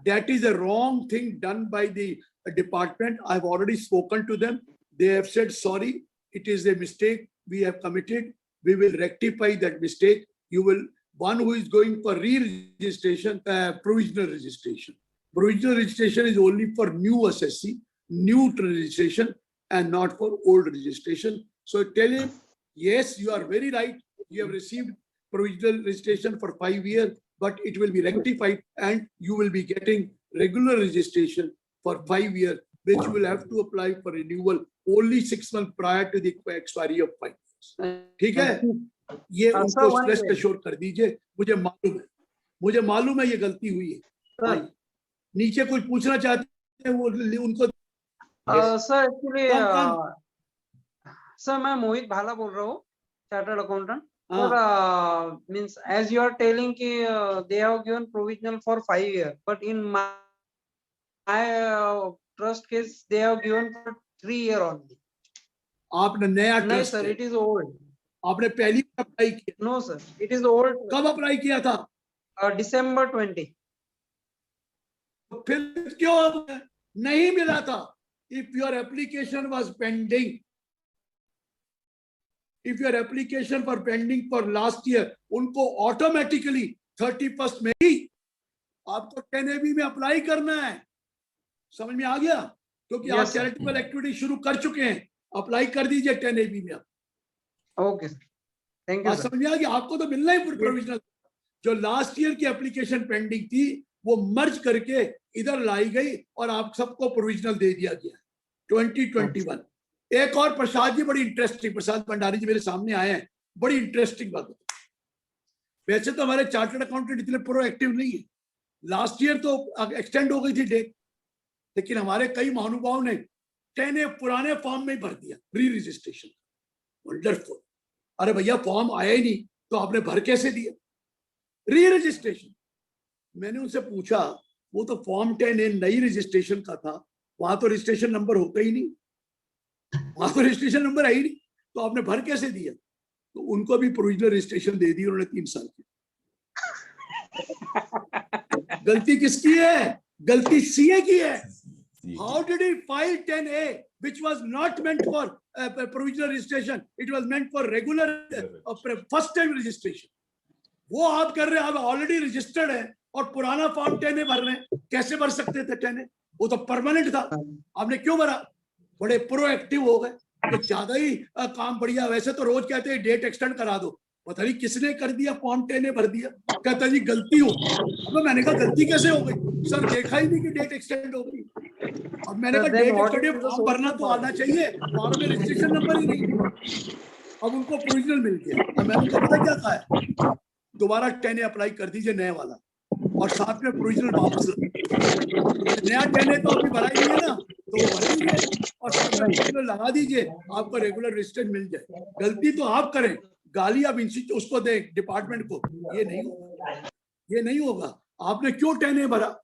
That is a wrong thing done by the department. I have already spoken to them. They have said sorry, it is a mistake we have committed. We will rectify that mistake. You will, one who is going for re-registration, provisional registration. Provisional registration is only for new assessee, new registration, and not for old registration. So tell him, yes, you are very right. You have received provisional registration for 5 years, but it will be rectified and you will be getting regular registration for 5 years, which you will have to apply for renewal only 6 months prior to the expiry of 5 years. ठीक है? ये उनको stress assure कर दीजिए. मुझे मालूम है ये गलती हुई है. नीचे कुछ पूछना चाहते हैं वो उनको. सर एक्चुअली सर मैं मोहित भाला बोल रहा हूँ, chartered accountant. Means as you are telling ki they have given provisional for 5 years, but in my trust case they have given for 3 years only. आपने नया नहीं ट्रस्ट सर, है, it is old. आपने पहली बार अप्लाई किया, No sir, it is old. कब apply किया था? December 20. तो फिर क्यों नहीं मिला था? If your application was pending, if your application for pending for last year, उनको automatically 31st में ही आपको 10AB में अप्लाई करना है। समझ में आ गया? क्योंकि आप Yes, sir. चैरिटेबल एक्टिविटी शुरू कर चुके हैं, अप्लाई कर दीजिए 10AB में। Okay sir. Thank you बात sir. समझ में आ गई? आपको तो मिलना ही प्रोविजनल। जो लास्ट ईयर की एप्लीकेशन पेंडिंग थी वो मर्ज करके इधर लाई गई और आप सबको प्रोविजनल दे दिया गया 2021। एक और प्रसाद जी, बड़ी इंटरेस्टिंग, प्रसाद भंडारी जी मेरे सामने आए हैं, बड़ी इंटरेस्टिंग बात। वैसे तो हमारे चार्टर्ड अकाउंटेंट इतने प्रोएक्टिव नहीं है, लास्ट ईयर तो एक्सटेंड हो गई थी डेट, लेकिन हमारे कई महानुभावों ने 10A पुराने फॉर्म में ही भर दिया, री रजिस्ट्रेशन। वंडरफुल। अरे भैया फॉर्म आया ही नहीं तो आपने भर कैसे दिया? री रजिस्ट्रेशन। मैंने उनसे पूछा, वो तो फॉर्म 10A नई रजिस्ट्रेशन का था, वहां तो रजिस्ट्रेशन नंबर होता ही नहीं, वहां तो रजिस्ट्रेशन नंबर है ही नहीं, तो आपने भर कैसे दिया? तो उनको भी प्रोविजनल रजिस्ट्रेशन दे दी उन्होंने 3 साल की। गलती किसकी है? गलती सीए की है। How did he file 10A, which was not meant for provisional registration? It was meant for regular first time registration. वो आप कर रहे हैं, आप ऑलरेडी रजिस्टर्ड है और पुराना फॉर्म 10A भर रहे हैं। कैसे भर सकते थे 10A? वो तो परमानेंट था, आपने क्यों भरा? बड़े प्रोएक्टिव हो गए, तो ज्यादा ही काम बढ़िया। वैसे तो रोज कहते हैं डेट एक्सटेंड करा दो, पता नहीं किसने कर दिया, फॉर्म 10A भर दिया, कहता जी गलती हो। तो मैंने कहा गलती कैसे हो गई सर? देखा ही नहीं कि डेट एक्सटेंड हो गई। और मैंने कहा डेट एक्सटेंड फॉर्म भरना तो आना चाहिए, फॉर्म में रजिस्ट्रेशन नंबर ही नहीं। अब उनको प्रोविजनल मिल गया, अब मैंने उनको पता क्या कहा है, दोबारा 10A अप्लाई कर दीजिए नया वाला, और साथ में प्रोविजनल वापस नया 10A तो अभी भरा ही नहीं है ना, तो वो भर दीजिए और साथ में प्रोविजनल लगा दीजिए, आपको रेगुलर रजिस्ट्रेशन मिल जाए। गलती तो आप करें, गाली आप इंस्टीट्यूट उसको दें, डिपार्टमेंट को, ये नहीं होगा, ये नहीं होगा। आपने क्यों 10A भरा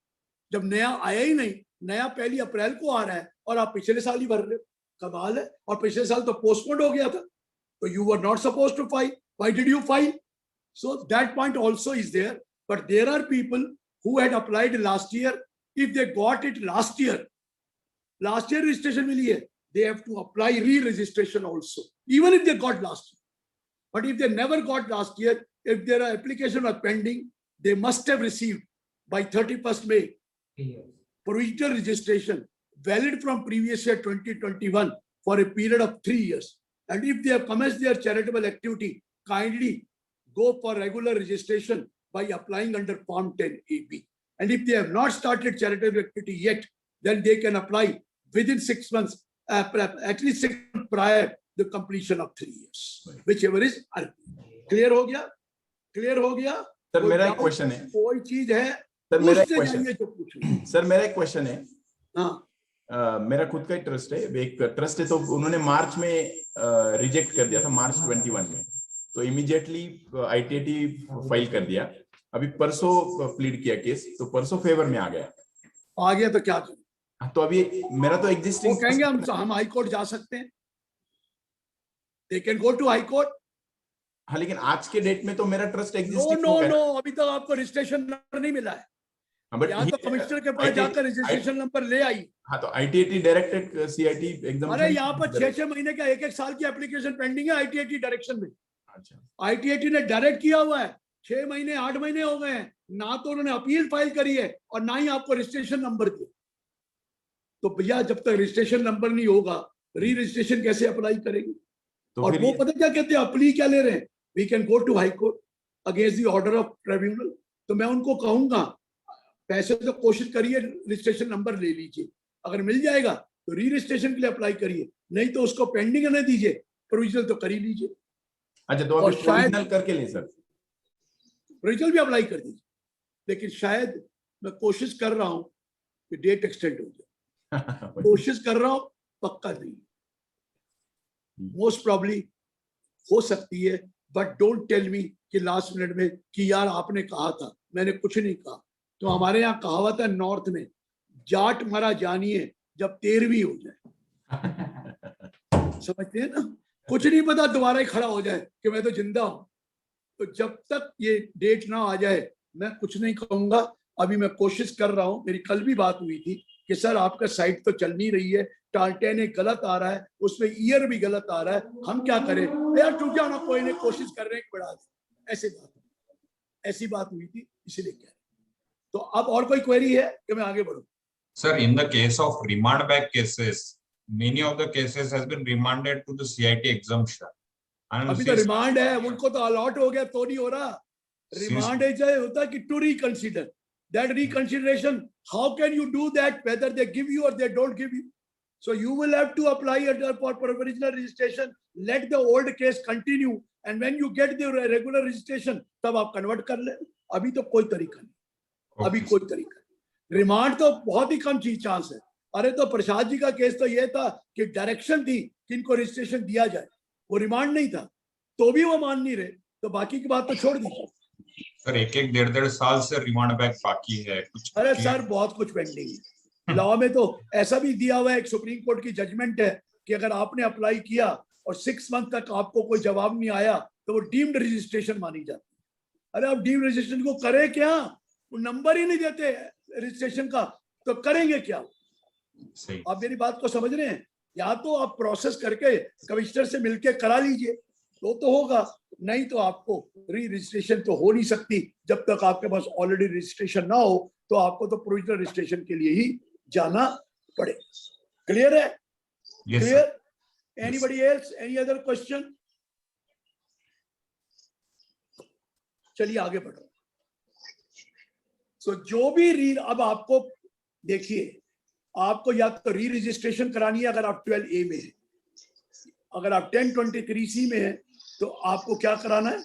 जब नया आया ही नहीं? नया 1 अप्रैल को आ रहा है और आप पिछले साल ही भर रहे हो, कमाल है। और पिछले साल तो पोस्टपोन हो गया था, तो you were not supposed to file, why did you file? So that point also is there, but there are people who had applied last year. If they got it last year registration मिली है, they have to apply re-registration also, even if they got last year. But if they never got last year, if their application was pending, they must have received by 31st May provisional registration valid from previous year 2021 for a period of 3 years. And if they have commenced their charitable activity, kindly go for regular registration by applying under Form 10AB. And if they have not started charitable activity yet, then they can apply within 6 months, at least 6 months prior the completion of 3 years, whichever is clear हो गया? Clear हो गया? Sir मेरा एक question है, कोई चीज है सर मेरा एक क्वेश्चन, सर मेरा एक क्वेश्चन है। हाँ, मेरा खुद का ही ट्रस्ट है, एक ट्रस्ट है, तो उन्होंने मार्च में रिजेक्ट कर दिया था, मार्च 21 में, तो इमीडिएटली ITAT फाइल कर दिया। अभी परसों प्लीड किया केस, तो परसों फेवर में आ गया तो क्या करें? तो अभी मेरा तो एग्जिस्टिंग, वो कहेंगे हम हाई कोर्ट जा सकते हैं, they can go to high court. हाँ, लेकिन आज के डेट में तो मेरा trust no existing no no, अभी तक आपको रजिस्ट्रेशन नंबर नहीं मिला है, या तो कमिश्नर के पास जाकर रजिस्ट्रेशन नंबर ले आई। हाँ, तो ITAT डायरेक्टेड CIT एग्जाम। अरे यहाँ पर 6-6 महीने का 1-1 साल की एप्लीकेशन पेंडिंग है ITAT डायरेक्शन में। अच्छा, ITAT ने डायरेक्ट किया हुआ है, 6 महीने 8 महीने हो गए हैं, ना तो उन्होंने अपील फाइल करी है और ना ही आपको रजिस्ट्रेशन नंबर दिया। तो भैया जब तक रजिस्ट्रेशन नंबर नहीं होगा, री रजिस्ट्रेशन कैसे अप्लाई करेंगे? तो और वो पता क्या कहते हैं, अपील क्या ले रहे हैं, we can go to high court against the order of tribunal. तो मैं उनको कहूंगा पैसे तो कोशिश करिए, रजिस्ट्रेशन नंबर ले लीजिए, अगर मिल जाएगा तो री रजिस्ट्रेशन के लिए अप्लाई करिए, नहीं तो उसको पेंडिंग रहने दीजिए, प्रोविजनल तो कर ही लीजिए। अच्छा, तो अभी प्रोविजनल करके ले सर, प्रोविजनल भी अप्लाई कर दीजिए, लेकिन शायद मैं कोशिश कर रहा हूं कि डेट एक्सटेंड हो जाए। कोशिश कर रहा हूं, पक्का नहीं, मोस्ट प्रॉब्ली हो सकती है, बट डोंट टेल मी कि लास्ट मिनट में कि यार आपने कहा था, मैंने कुछ नहीं कहा। तो हमारे यहाँ कहावत है नॉर्थ में, जाट मरा जानिए जब 13वीं हो जाए। समझते हैं ना, कुछ नहीं पता दोबारा ही खड़ा हो जाए कि मैं तो जिंदा हूं। तो जब तक ये डेट ना आ जाए मैं कुछ नहीं कहूंगा। अभी मैं कोशिश कर रहा हूं, मेरी कल भी बात हुई थी कि सर आपका साइट तो चल नहीं रही है, टाल्टेन एक गलत आ रहा है, उसमें ईयर भी गलत आ रहा है, हम क्या करें यार, टूट जाना, कोई नहीं, कोशिश कर रहे हैं कि बढ़ा दें। ऐसी बात हुई थी, इसीलिए कह रहे। तो अब और कोई क्वेरी है कि मैं आगे बढ़ूं? Sir, in the case of remand back cases, many of the cases has been remanded to the CIT exemption. And अभी तो रिमांड है, उनको तो अलॉट हो गया तो नहीं हो रहा। रिमांड ऐसा होता है कि to reconsider, that reconsideration, how can you do that whether they give you और they don't give you? So you will have to apply for provisional registration, let the old case continue, and when you get the regular registration, तब आप convert कर ले। अभी तो कोई तरीका नहीं, अभी कोई तरीका नहीं। रिमांड तो बहुत ही कम चीज चांस है। अरे तो प्रसाद जी का केस तो ये था कि डायरेक्शन थी कि इनको रजिस्ट्रेशन दिया जाए, वो रिमांड नहीं था, तो भी वो मान नहीं रहे, तो बाकी की बात तो छोड़ दीजिए। सर एक डेढ़ साल से रिमांड बैक बाकी है कुछ। अरे सर बहुत कुछ पेंडिंग है। लॉ में तो ऐसा भी दिया हुआ है, एक सुप्रीम कोर्ट की जजमेंट है कि अगर आपने अप्लाई किया और 6 मंथ तक आपको कोई जवाब नहीं आया तो वो डीम्ड रजिस्ट्रेशन मानी जाती है। अरे आप डीम्ड रजिस्ट्रेशन को करें क्या, वो नंबर ही नहीं देते रजिस्ट्रेशन का, तो करेंगे क्या? आप मेरी बात को समझ रहे हैं? या तो आप प्रोसेस करके कमिश्नर से मिलके करा लीजिए तो होगा, नहीं तो आपको री रजिस्ट्रेशन तो हो नहीं सकती जब तक आपके पास ऑलरेडी रजिस्ट्रेशन ना हो, तो आपको तो प्रोविजनल रजिस्ट्रेशन के लिए ही जाना पड़े। क्लियर है? Clear? Anybody else, any other question? चलिए आगे बढ़ो। सो जो भी अब आपको देखिए, आपको या तो री रजिस्ट्रेशन करानी है अगर आप 12A में है, अगर आप 1023C में है तो आपको क्या कराना है?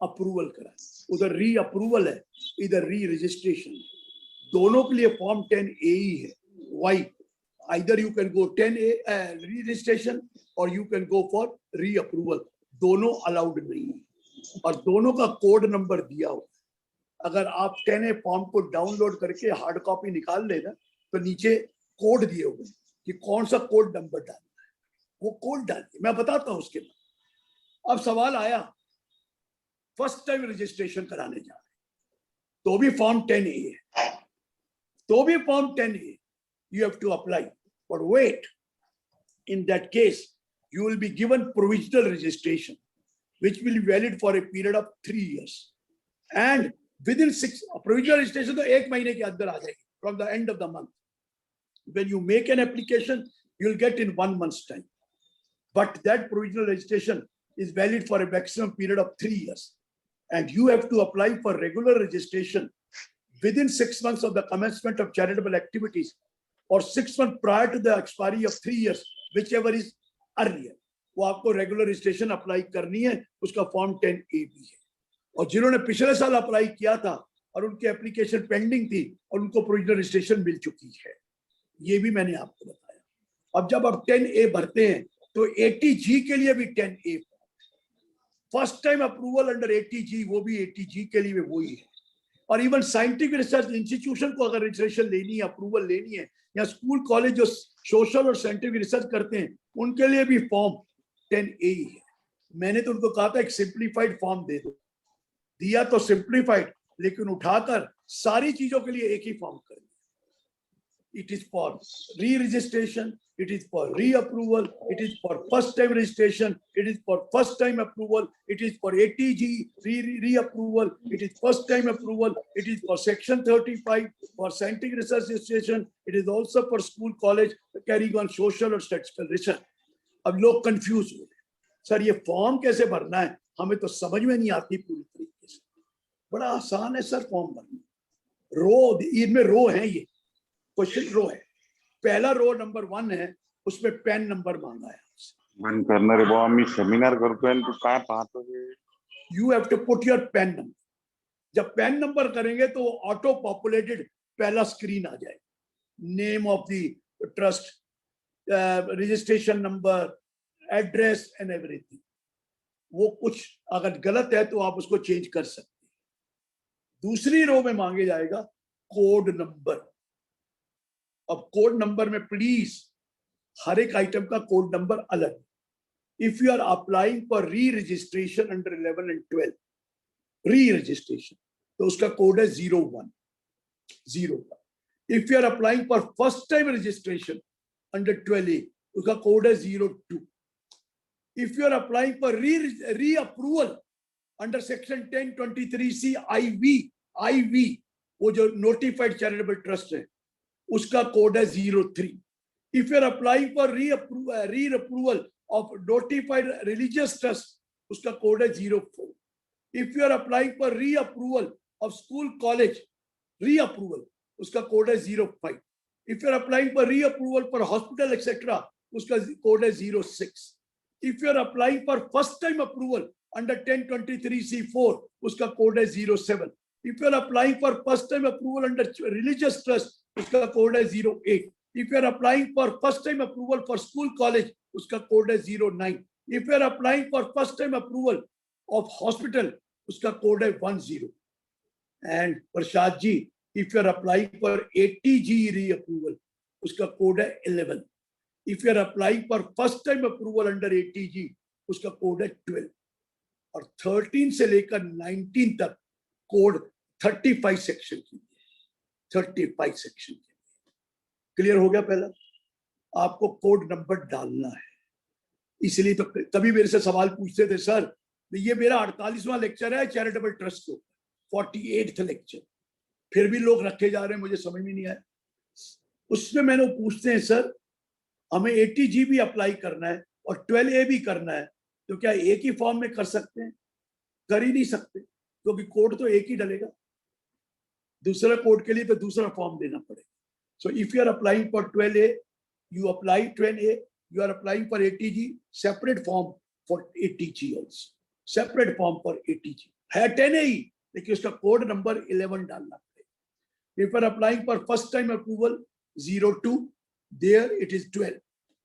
अप्रूवल कराना। उधर री अप्रूवल है, इधर री रजिस्ट्रेशन। दोनों के लिए फॉर्म 10A ही है। Why? Either you can go 10A re registration और you can go for re approval, दोनों अलाउड नहीं है और दोनों का कोड नंबर दिया हुआ है। अगर आप 10A फॉर्म को डाउनलोड करके हार्ड कॉपी निकाल लेना तो नीचे कोड दिए हुए कि कौन सा कोड नंबर डालना है, वो कोड डालिए, मैं बताता हूं उसके बाद। अब सवाल आया फर्स्ट टाइम रजिस्ट्रेशन कराने जा रहे तो भी फॉर्म 10A है, तो भी form 10A, you have to apply, but wait, in that case you will be given provisional registration which will be valid for a period of 3 years, and within 6 provisional registration तो 1 महीने के अंदर आ जाएगी from the end of the month. When you make an application you will get in 1 month's time, but that provisional registration is valid for a maximum period of 3 years, and you have to apply for regular registration within 6 months of the commencement of charitable activities or 6 months prior to the expiry of 3 years, whichever is earlier. वो आपको regular registration apply करनी है, उसका form 10A भी है। और जिन्होंने पिछले साल अप्लाई किया था और उनकी एप्लीकेशन पेंडिंग थी और उनको प्रोविजनल रजिस्ट्रेशन मिल चुकी है, ये भी मैंने आपको बताया। अब जब आप 10A भरते हैं तो 80G के लिए भी 10A, first time approval under 80G, वो भी 80G के लिए वही है। और इवन साइंटिफिक रिसर्च इंस्टीट्यूशन को अगर रजिस्ट्रेशन लेनी है, अप्रूवल लेनी है, या स्कूल कॉलेज जो सोशल और साइंटिफिक रिसर्च करते हैं उनके लिए भी फॉर्म 10A ही है। मैंने तो उनको कहा था एक सिंप्लीफाइड फॉर्म दे दो, दिया तो सिंप्लीफाइड, लेकिन उठाकर सारी चीजों के लिए एक ही फॉर्म कर दिया। It is for re-registration, it is for re-approval, it is for first-time registration, it is for first-time approval, it is for 80G re-approval, it is first-time approval, it is for Section 35 for scientific research registration, it is also for school college carrying on social or statistical research. अब लोग confuse हो रहे, sir ये form कैसे भरना है, हमें तो समझ में नहीं आती पूरी तरीके से। बड़ा आसान है सर फॉर्म भरना, रो, इनमें रो है, ये क्वेश्चन रो है, पहला रो नंबर 1 है, उसमें पेन नंबर मांगा है। मन करणार आहे बाबा, मी सेमिनार करतोय आणि तू काय पाहतो रे? You have to put your PAN number. जब पेन नंबर करेंगे तो ऑटो पॉपुलेटेड पहला स्क्रीन आ जाए, name of the trust, registration number, address and everything. वो कुछ अगर गलत है तो आप उसको चेंज कर सकते हैं। दूसरी रो में मांगे जाएगा कोड नंबर। अब कोड नंबर में प्लीज हर एक आइटम का कोड नंबर अलग। If you are applying for re registration under 11 and 12, री रजिस्ट्रेशन, तो उसका कोड है 01. If you are applying for first time registration under 12A, उसका कोड है 02. If you are applying for re approval under section 1023C IV, वो जो notified charitable trust है, उसका कोड है 03. If you are applying for re approval of notified religious trust, उसका code है 04. If you are applying for re approval of school college reapproval, उसका code है 05. If you are applying for reapproval for hospital etcetera, उसका code है 06. If you are applying for first time approval under 1023C4, उसका code है 07. If you are applying for first time approval under religious trust, उसका code है 08. If you are applying for first time approval for school college, उसका code है 09. If you are applying for first time approval of hospital, उसका code है 10. And Prasad ji, if you are applying for 80G reapproval, उसका code है 11. If you are applying for first time approval under 80G, उसका code है 12. और 13 से लेकर 19 तक कोड 35 सेक्शन के लिए, 35 सेक्शन के लिए. क्लियर हो गया? पहला आपको कोड नंबर डालना है. इसलिए तो कभी मेरे से सवाल पूछते थे, सर ये मेरा 48वां लेक्चर है चैरिटेबल ट्रस्ट को, 48th लेक्चर, फिर भी लोग रखे जा रहे हैं, मुझे समझ में नहीं आया. उसमें मैंने पूछते हैं, सर हमें 80G भी अप्लाई करना है और 12A भी करना है, तो क्या एक ही फॉर्म में कर सकते हैं? कर ही नहीं सकते, क्योंकि कोड तो एक ही डलेगा. दूसरा कोड के लिए तो दूसरा फॉर्म देना पड़ेगा. So if you are applying for 12A, you apply 12A, you are applying for 80G, separate form for 80G also, separate form for 80G. है 10A ही, लेकिन उसका कोड नंबर 11 डालना पड़ेगा. If you are applying for first time approval 02, there it is 12.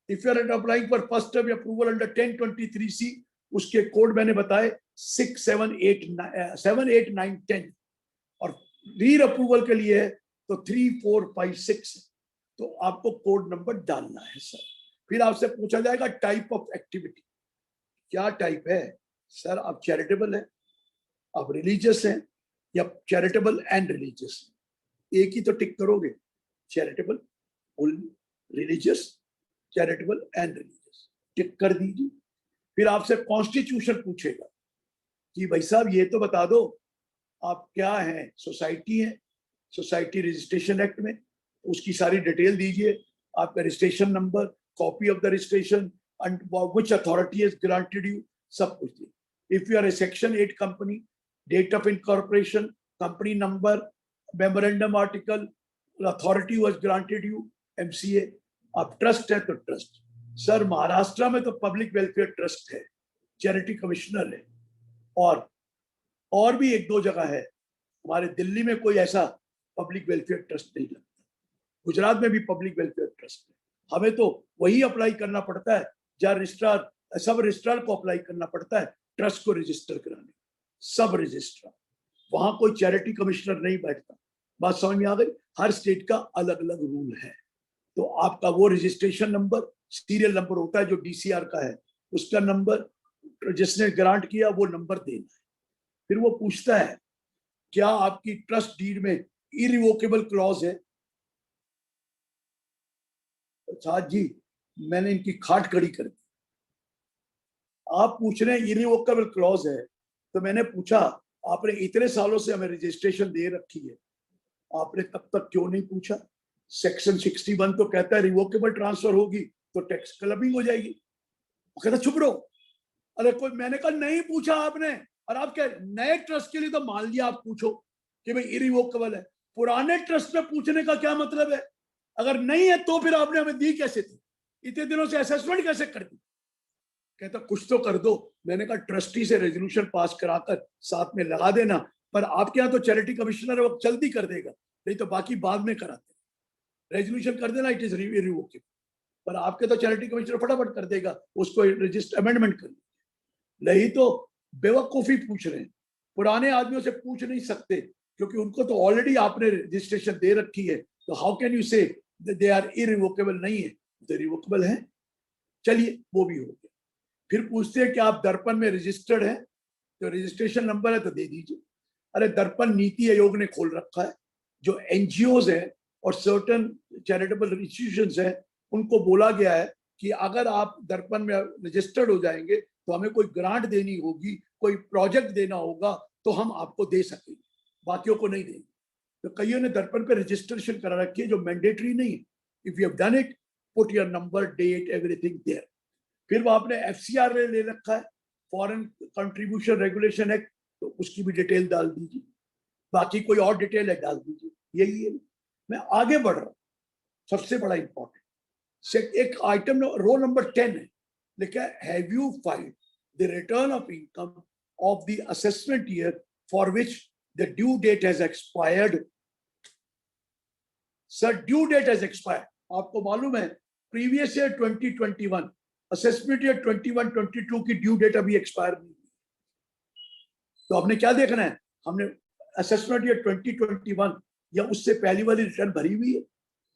If you are applying for first time approval under 1023C, उसके code मैंने बताए 6, 7, 8, 9, 10. और री अप्रूवल के लिए है तो 3, 4, 5, 6. तो आपको कोड नंबर डालना है सर. फिर आपसे पूछा जाएगा टाइप ऑफ एक्टिविटी. क्या टाइप है सर? आप चैरिटेबल है, आप रिलीजियस हैं, या चैरिटेबल एंड रिलीजियस? एक ही तो टिक करोगे, charitable, religious, charitable and religious, tick कर दीजिए. फिर आपसे कॉन्स्टिट्यूशन पूछेगा कि भाई साहब ये तो बता दो आप क्या हैं, सोसाइटी है, सोसाइटी रजिस्ट्रेशन एक्ट में, उसकी सारी डिटेल दीजिए, आपका registration number, copy of the registration and which authority has granted you, सब कुछ दीजिए. If you are a section 8 company, date of incorporation, company number, memorandum article, authority who has granted you, MCA. आप trust है तो trust. Sir Maharashtra में तो public welfare trust है, charity commissioner है, और भी 1-2 जगह है. हमारे दिल्ली में कोई ऐसा पब्लिक वेलफेयर ट्रस्ट नहीं लगता. गुजरात में भी पब्लिक वेलफेयर ट्रस्ट है. हमें तो वही अप्लाई करना पड़ता है जहाँ रजिस्ट्रार, सब रजिस्ट्रार को अप्लाई करना पड़ता है ट्रस्ट को रजिस्टर कराने, सब रजिस्ट्रार. वहां कोई चैरिटी कमिश्नर नहीं बैठता. बात समझ में आ गई? हर स्टेट का अलग अलग रूल है. तो आपका वो रजिस्ट्रेशन नंबर, सीरियल नंबर होता है जो DCR का है, उसका नंबर, जिसने ग्रांट किया वो नंबर देना है. फिर वो पूछता है क्या आपकी ट्रस्ट डीड में इरिवोकेबल क्लॉज है? साथ जी मैंने इनकी खाट खड़ी कर दी. आप पूछ रहे हैं इरिवोकेबल क्लॉज है, तो मैंने पूछा आपने इतने सालों से हमें रजिस्ट्रेशन दे रखी है, आपने तब तक क्यों नहीं पूछा? सेक्शन 61 तो कहता है रिवोकेबल ट्रांसफर होगी तो टैक्स क्लबिंग हो जाएगी. वो कहता चुप रहो. अरे कोई, मैंने कहा नहीं पूछा आपने, और आप क्या नए ट्रस्ट के लिए तो मान लिया आप पूछो कि भाई इरिवोकेबल है, पुराने ट्रस्ट में पूछने का क्या मतलब है? अगर नहीं है तो फिर आपने हमें दी कैसे थी? इतने दिनों से असेसमेंट कैसे कर दी? कहता कुछ तो कर दो. मैंने कहा ट्रस्टी से रेजोल्यूशन पास कराकर साथ में लगा देना, पर आपके यहाँ तो चैरिटी कमिश्नर है, वो जल्दी कर देगा, नहीं तो बाकी बाद में कराते. रेजोल्यूशन कर देना, इट इज इरिवोकेबल. पर आपके तो चैरिटी कमिश्नर फटाफट कर देगा, उसको रजिस्टर अमेंडमेंट कर देगा. नहीं तो बेवकूफी पूछ रहे हैं. पुराने आदमियों से पूछ नहीं सकते क्योंकि उनको तो ऑलरेडी आपने रजिस्ट्रेशन दे रखी है. तो हाउ कैन यू से दे आर इरिवोकेबल? नहीं है. रिवोकेबल है, चलिए वो भी हो गया। फिर पूछते हैं कि आप दर्पण में रजिस्टर्ड हैं, तो रजिस्ट्रेशन नंबर है तो दे दीजिए। अरे दर्पण नीति आयोग ने खोल रखा है, जो एनजीओज है और सर्टन चैरिटेबल इंस्टीट्यूशंस हैं, उनको बोला गया है कि अगर आप दर्पण में रजिस्टर्ड हो जाएंगे तो हमें कोई ग्रांट देनी होगी, कोई प्रोजेक्ट देना होगा, तो हम आपको दे सकेंगे, बाकियों को नहीं देंगे। तो कईयों ने दर्पण पे रजिस्ट्रेशन करा रखी है, जो मैंडेटरी नहीं है। If you have done it, put your number, date, everything there. फिर वो आपने एफसीआर ले रखा है, फॉरेन कंट्रीब्यूशन रेगुलेशन एक्ट, तो उसकी भी डिटेल डाल दीजिए, बाकी कोई और डिटेल है डाल दीजिए। यही है, मैं आगे बढ़ रहा हूँ। सबसे बड़ा इंपॉर्टेंट एक आइटम रो नंबर 10 है, लिखा है have you filed the return of income of the assessment year for which the due date has expired. Sir due date has expired, आपको मालूम है प्रीवियस ईयर 2021 असेसमेंट ईयर 21-22 की ड्यू डेट अभी expire नहीं हुई। तो आपने क्या देखना है, हमने असेसमेंट ईयर 2021 या उससे पहली वाली रिटर्न भरी हुई है।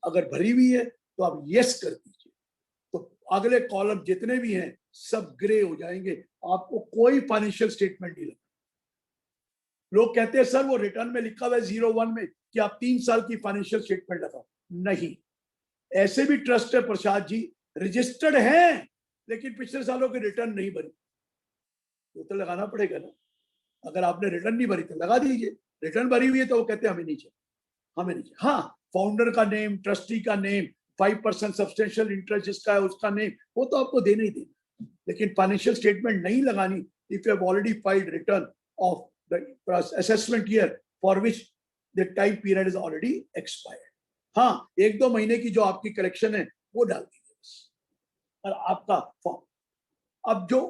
अगर भरी हुई है तो आप यस कर दीजिए, तो अगले कॉलम जितने भी हैं सब ग्रे हो जाएंगे, आपको कोई फाइनेंशियल स्टेटमेंट नहीं लगेगा। लोग कहते हैं सर वो रिटर्न में लिखा हुआ है 01 में कि आप 3 साल की फाइनेंशियल स्टेटमेंट लगाओ। नहीं, ऐसे भी ट्रस्ट है प्रसाद जी, रजिस्टर्ड हैं लेकिन पिछले सालों की रिटर्न नहीं भरी, तो लगाना पड़ेगा ना। अगर आपने रिटर्न नहीं भरी तो लगा दीजिए, रिटर्न भरी हुई है तो वो कहते हैं हमें नहीं चाहिए, हमें नहीं चाहिए। हाँ, फाउंडर का नेम, ट्रस्टी का नेम, 5% सब्सटेंशियल इंटरेस्ट जिसका है उसका नेम, वो तो आपको देना ही देना, लेकिन फाइनेंशियल स्टेटमेंट नहीं लगानी if you have already filed return of the assessment year for which the time period is already expired. हाँ, 1-2 महीने की जो आपकी कलेक्शन है वो डाल दीजिए और आपका फॉर्म। अब जो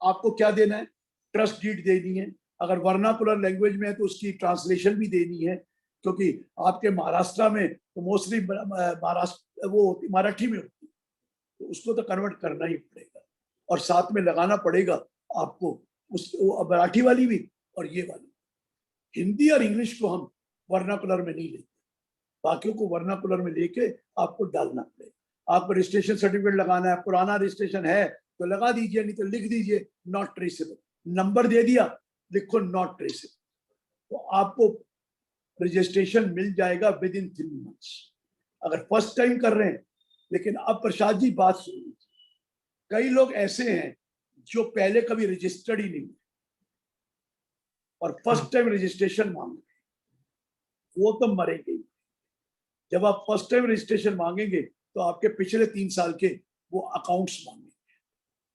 आपको क्या देना है, ट्रस्ट डीड देनी है, अगर वर्नाकुलर लैंग्वेज में है तो उसकी ट्रांसलेशन भी देनी है, क्योंकि आपके महाराष्ट्र में तो मोस्टली महाराष्ट्र वो मराठी में होती है, तो उसको तो कन्वर्ट करना ही पड़ेगा और साथ में लगाना पड़ेगा आपको उस मराठी वाली भी और ये वाली। हिंदी और इंग्लिश को हम वर्नाकुलर में नहीं लेते, बाकियों को वर्नाकुलर में लेके आपको डालना पड़ेगा। आपको रजिस्ट्रेशन सर्टिफिकेट लगाना है, पुराना रजिस्ट्रेशन है तो लगा दीजिए, नहीं तो लिख दीजिए नॉट ट्रेसेबल। नंबर दे दिया, लिखो नॉट ट्रेसेबल, तो आपको रजिस्ट्रेशन मिल जाएगा विद इन 3 मंथ्स अगर फर्स्ट टाइम कर रहे हैं। लेकिन अब प्रसाद जी बात सुनिए, कई लोग ऐसे हैं जो पहले कभी रजिस्टर्ड ही नहीं और फर्स्ट टाइम रजिस्ट्रेशन मांग रहे, वो तो मरेंगे। जब आप फर्स्ट टाइम रजिस्ट्रेशन मांगेंगे तो आपके पिछले 3 साल के वो अकाउंट्स मांगेंगे,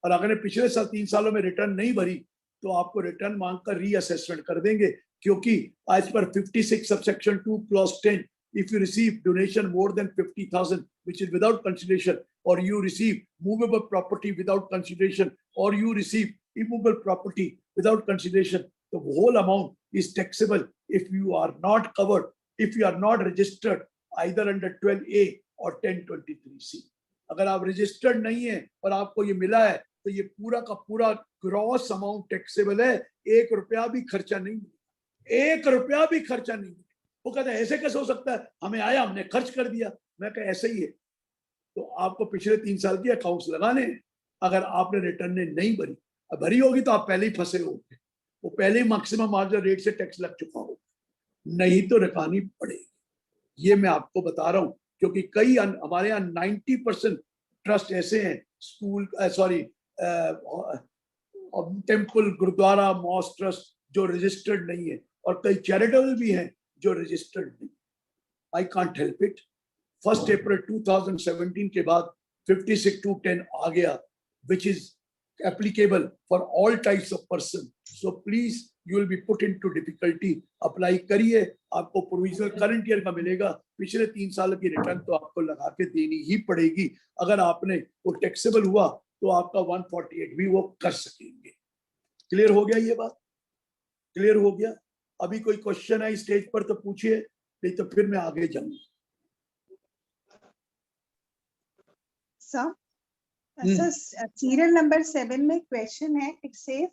और अगर पिछले 3 सालों में रिटर्न नहीं भरी तो आपको रिटर्न मांग कर रीअसेसमेंट कर देंगे, क्योंकि आज पर 56 subsection 2 clause 10 if you receive donation more than 50,000 which is without consideration, or you receive movable property without consideration, or you receive immovable property without consideration, the whole amount is taxable if you are not covered, if you are not registered either under 12A or 1023C. अगर आप registered नहीं है और आपको ये मिला है तो ये पूरा का पूरा ग्रॉस अमाउंट टैक्सेबल है, 1 रुपया भी खर्चा नहीं, 1 रुपया भी खर्चा नहीं। वो कहते हैं ऐसे कैसे हो सकता है, हमें आया हमने खर्च कर दिया। मैं कहा ऐसे ही है। तो आपको पिछले 3 साल के अकाउंट्स लगाने हैं। अगर आपने रिटर्न नहीं भरी, अब भरी होगी तो आप पहले ही फंसे होंगे, वो पहले ही मैक्सिमम मार्जिनल रेट से टैक्स लग चुका होगा, नहीं तो रखानी पड़ेगी। ये मैं आपको बता रहा हूं क्योंकि कई हमारे यहाँ 90% ट्रस्ट ऐसे हैं, school temple, gurdwara, mosque trust जो रजिस्टर्ड नहीं है, और कई चैरिटेबल भी हैं जो रजिस्टर्ड नहीं। I can't help it. 1 अप्रैल 2017 के बाद 56(2)(10 आ गया, which is applicable for all types of person. So please, you will be put into difficulty. Apply करिए, आपको प्रोविजनल करंट ईयर का मिलेगा, पिछले 3 साल की रिटर्न तो आपको लगा के देनी ही पड़ेगी। अगर आपने वो टैक्सेबल हुआ तो आपका 148 भी वो कर सकेंगे। क्लियर हो गया ये बात? क्लियर हो गया? अभी कोई क्वेश्चन है स्टेज पर तो पूछिए, नहीं तो फिर मैं आगे जाऊंगा। सर, सीरियल नंबर 7 में क्वेश्चन है, it says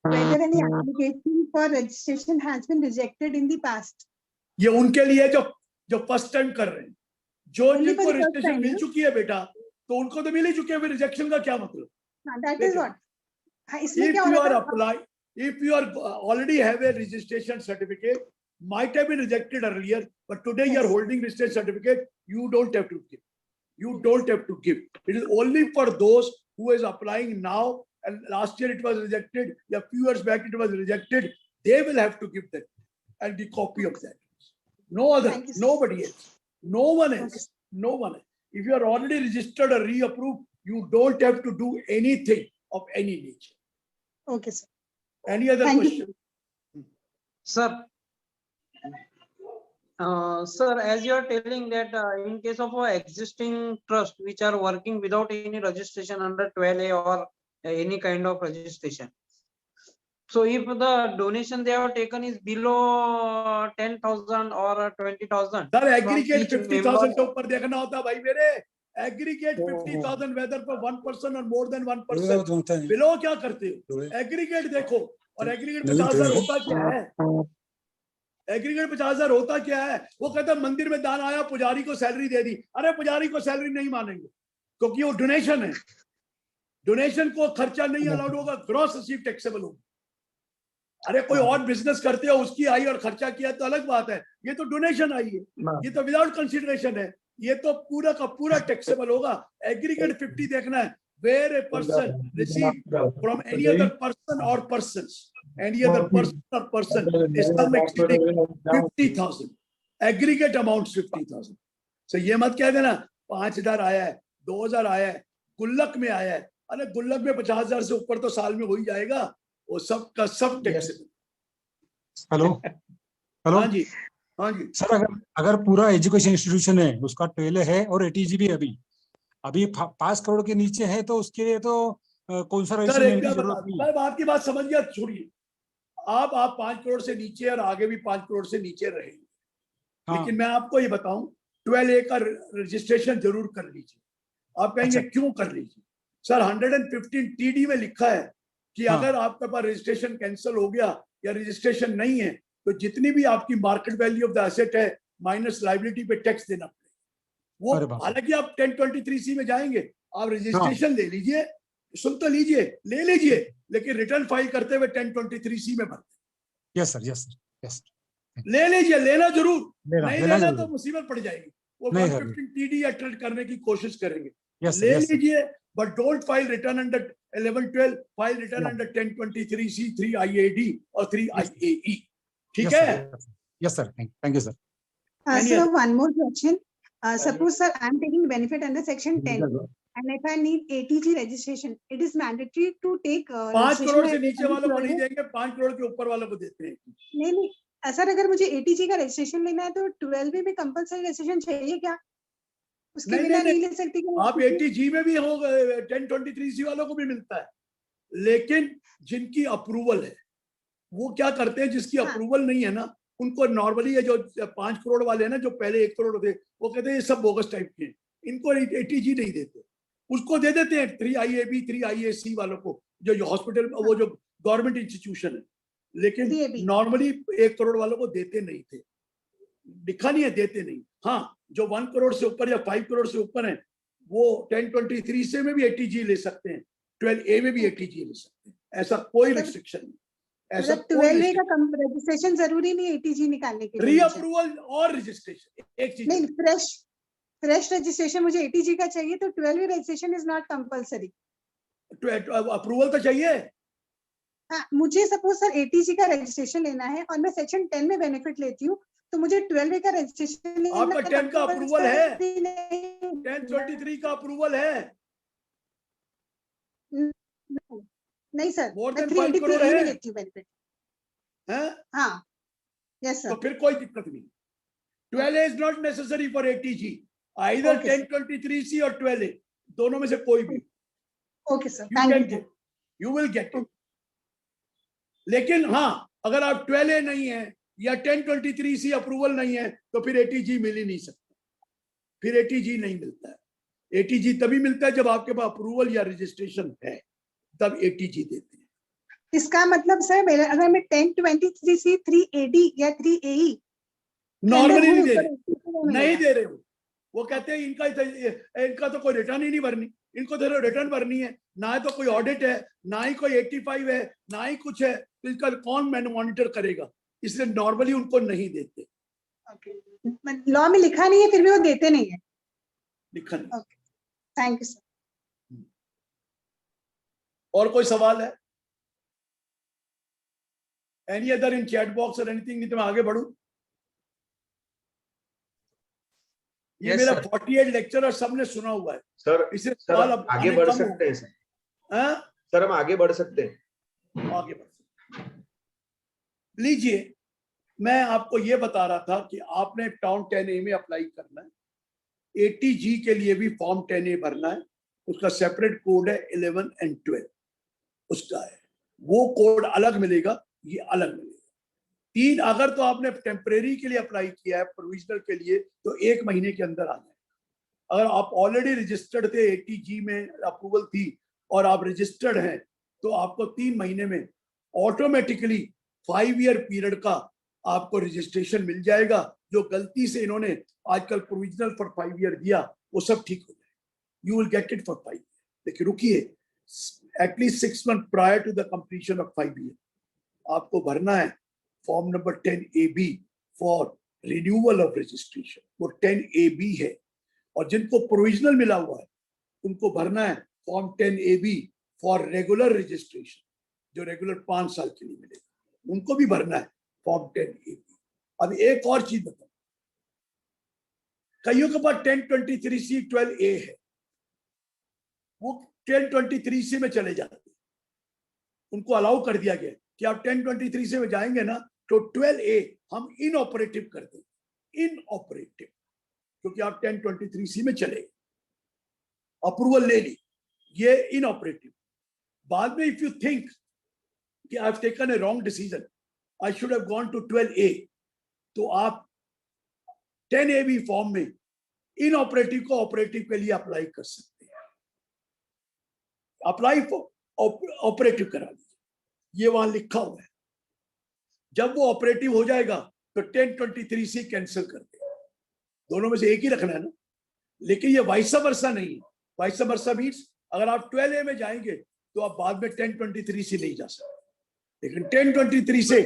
whether any application for registration has been rejected in the past. ये उनके लिए जो फर्स्ट टाइम कर रहे हैं, जो Only जिनको for the first registration time, mill no? चुकी है बेटा, तो उनको तो मिल ही चुकी है, फिर रिजेक्शन का क्या मतलब? That is what. हाँ, इसमें If क्या हो you रहा are था? applying, if you are already have a registration certificate, might have been rejected earlier, but today you are Yes. holding registration certificate, you don't have to give. You don't have to give. It is only for those who is applying now, and last year it was rejected, a few years back it was rejected. They will have to give that and the copy of that. No other, Thank you, sir. nobody else, no one Okay, else, no one else. If you are already registered or reapproved, you don't have to do anything of any nature. Okay, sir. Any other Thank you. question? Sir, sir, as you are telling that in case of existing trust which are working without any registration under 12A or any kind of registration. So if the donation they have taken is below 10,000 or 20,000. Sir, aggregate 50,000 के ऊपर देखना होता भाई मेरे. Aggregate 50,000 whether for one person or more than one person. Below क्या करते हो? Aggregate देखो और aggregate 50,000 होता क्या है? Aggregate 50,000 होता क्या है? वो कहता है मंदिर में दान आया, पुजारी को सैलरी दे दी. अरे पुजारी को सैलरी नहीं मानेंगे क्योंकि वो डोनेशन है. डोनेशन को खर्चा नहीं अलाउड होगा, ग्रॉस रिसीव टैक्सेबल होगा. अरे कोई और बिजनेस करते हो, उसकी आई और खर्चा किया तो अलग बात है. ये तो डोनेशन आई है, ये तो विदाउट कंसिडरेशन है, ये तो पूरा का पूरा टैक्सेबल होगा. एग्रीगेट 50 देखना है. Where a person receive from any other person or persons, any other person or person is sum exceeding 50,000. Aggregate amounts 50,000. So ये मत कह देना 5,000 आया है, 2,000 आया है, गुल्लक में आया है. अरे गुल्लक में 50,000 से ऊपर तो साल में हो ही जाएगा. वो सब का सब टैक्सेबल. Hello hello. हाँ जी, हाँ जी. सर अगर पूरा एजुकेशन इंस्टीट्यूशन है, उसका 12 है और 80G भी अभी 5 करोड़ के नीचे है, तो उसके लिए तो कौन सा रजिस्ट्रेशन की जरूरत नहीं. मैं आपकी बात समझ गया, छोड़िए. आप 5 करोड़ से नीचे और आगे भी 5 करोड़ से नीचे रहेंगे. लेकिन मैं आपको ये बताऊं, 12A का रजिस्ट्रेशन जरूर कर लीजिए. आप कहेंगे क्यों कर लीजिए? सर 115 TD में लिखा है कि अगर आपके पास रजिस्ट्रेशन कैंसिल हो गया या रजिस्ट्रेशन नहीं है, तो जितनी भी आपकी market value of the asset है माइनस लायबिलिटी पे टैक्स देना पड़ेगा. वो हालांकि आप 1023C में जाएंगे, आप रजिस्ट्रेशन ले लीजिए, सुन तो लीजिए, ले लीजिए, लेकिन रिटर्न फाइल करते हुए 1023C में भरते. Yes sir, yes sir, yes. ले लीजिए, लेना जरूर. नहीं लेना तो मुसीबत पड़ जाएगी. वो 115 TD अटेंड करने की कोशिश करेंगे. ले लीजिए, but don't file return under 1112, file return under 1023C, 3IAD or 3IAE. ठीक है? Yes sir, thank you sir. So one more question. Suppose sir, I am taking benefit under section 10, and if I need ATG registration, it is mandatory to take. 5 crore से नीचे वालों को नहीं देंगे, 5 करोड़ के ऊपर वालों को देते हैं. नहीं सर, अगर मुझे ATG का रजिस्ट्रेशन लेना है तो 12B में कंपलसरी रजिस्ट्रेशन चाहिए क्या? उसके बिना नहीं ले सकती. आप 80G में भी होगा, 1023C वालों को भी मिलता है, लेकिन जिनकी अप्रूवल है वो क्या करते हैं, जिसकी अप्रूवल नहीं है ना, उनको नॉर्मली ये जो 5 करोड़ वाले हैं ना, जो पहले 1 करोड़ थे, वो कहते हैं ये सब बोगस टाइप के, इनको 80G नहीं देते. उसको दे देते हैं 3IAB 3IAC वालों को, जो हॉस्पिटल, वो जो गवर्नमेंट इंस्टीट्यूशन है. लेकिन नॉर्मली 1 करोड़ वालों को देते नहीं थे. लिखा नहीं है, देते नहीं. हाँ, जो 1 करोड़ से ऊपर या 5 करोड़ से ऊपर है, वो 1023 से में भी 80G ले सकते हैं, 12A में भी 80G ले सकते हैं. ऐसा कोई रिस्ट्रिक्शन नहीं. ऐसा 12A का रजिस्ट्रेशन जरूरी नहीं 80G निकालने के लिए. रीअप्रूवल और रजिस्ट्रेशन एक चीज नहीं. फ्रेश रजिस्ट्रेशन मुझे 80G का चाहिए, तो 12A registration is not compulsory. Approval तो चाहिए. हाँ, मुझे सपोज सर 80G का रजिस्ट्रेशन लेना है और मैं सेक्शन 10 में बेनिफिट लेती हूँ, तो मुझे 12A का रजिस्ट्रेशन लेना. आपका 10 का अप्रूवल है, 1023 का अप्रूवल है. नहीं सर, मोर देन 5 करोड़ है. लेती हूँ बेनिफिट. हाँ, यस सर. तो फिर कोई दिक्कत नहीं. 12A is not necessary for 80G. Either 1023C और 12A, दोनों में से कोई भी. Okay sir, thank you. You will get it. लेकिन हाँ, अगर आप 12A नहीं है या 1023C अप्रूवल नहीं है, तो फिर 80G मिल ही नहीं सकता. फिर 80G नहीं मिलता है. 80G तभी मिलता है जब आपके पास अप्रूवल या रजिस्ट्रेशन है, तब 80G देते हैं. इसका मतलब सर, मेरा अगर मैं 1023C 3AD या 3AE नॉर्मली नहीं दे रहे हो. वो कहते हैं इनका तो कोई रिटर्न ही नहीं भरनी, इनको तो रिटर्न भरनी है, ना है तो कोई ऑडिट है, ना ही कोई 85 है, ना ही कुछ है, तो इसका कौन मॉनिटर करेगा, इसलिए नॉर्मली उनको नहीं देते। लॉ में लिखा नहीं है फिर भी वो देते नहीं है, लिखा नहीं। Thank you sir. और कोई सवाल है? Any other in chat box और एनीथिंग? नहीं तो मैं आगे बढ़ूं। ये मेरा 48 लेक्चर और सबने सुना हुआ है सर। इसे सर आगे बढ़ सकते हैं सर? सर हम आगे बढ़ सकते हैं? आगे बढ़ सकते हैं। लीजिए, मैं आपको ये बता रहा था कि आपने फॉर्म 10A में अप्लाई करना है, ATG के लिए भी फॉर्म 10A भरना है, उसका सेपरेट कोड है 11 और 12 उसका है, वो कोड अलग मिलेगा, ये अलग मिलेगा। 3 अगर तो आपने टेम्परेरी के लिए अप्लाई किया है, प्रोविजनल के लिए, तो 1 महीने के अंदर आ जाएगा। अगर आप ऑलरेडी रजिस्टर्ड थे, ATG में अप्रूवल थी और आप रजिस्टर्ड हैं, तो आपको 3 महीने में ऑटोमेटिकली 5 ईयर पीरियड का आपको रजिस्ट्रेशन मिल जाएगा। जो गलती से इन्होंने आजकल प्रोविजनल फॉर 5 ईयर दिया, वो सब ठीक हो जाएगा, you will get it for 5 year. लेकिन रुकिए, at least 6 month prior to the completion of 5 year आपको भरना है form number 10AB for renewal of registration. वो 10AB है, और जिनको प्रोविजनल मिला हुआ है उनको भरना है form 10AB for regular registration, जो रेगुलर 5 साल के लिए मिलेगा, उनको भी भरना है फॉर्म 10AB। अब एक और चीज बताओ, कईयों के पास 1023C 12A है, वो 1023C में चले जाते हैं, उनको अलाउ कर दिया गया कि आप 1023C में जाएंगे ना, तो 12A हम इनऑपरेटिव कर देंगे, इनऑपरेटिव, क्योंकि आप 1023C में चले, अप्रूवल ले ली, ये इनऑपरेटिव। बाद में इफ यू थिंक कि I have taken a wrong decision, I should have gone to 12A, तो आप 10AB फॉर्म में इनऑपरेटिव को ऑपरेटिव के लिए अप्लाई कर सकते हैं। अप्लाई फॉर ऑपरेटिव करा लीजिए, ये वहां लिखा हुआ है। जब वो ऑपरेटिव हो जाएगा तो 1023C कैंसिल कर देगा, दोनों में से एक ही रखना है ना। लेकिन ये वाइस वर्सा नहीं है। वाइस वर्सा मीन्स अगर आप 12A में जाएंगे तो आप बाद में 1023C नहीं जा सकते, लेकिन 1023 से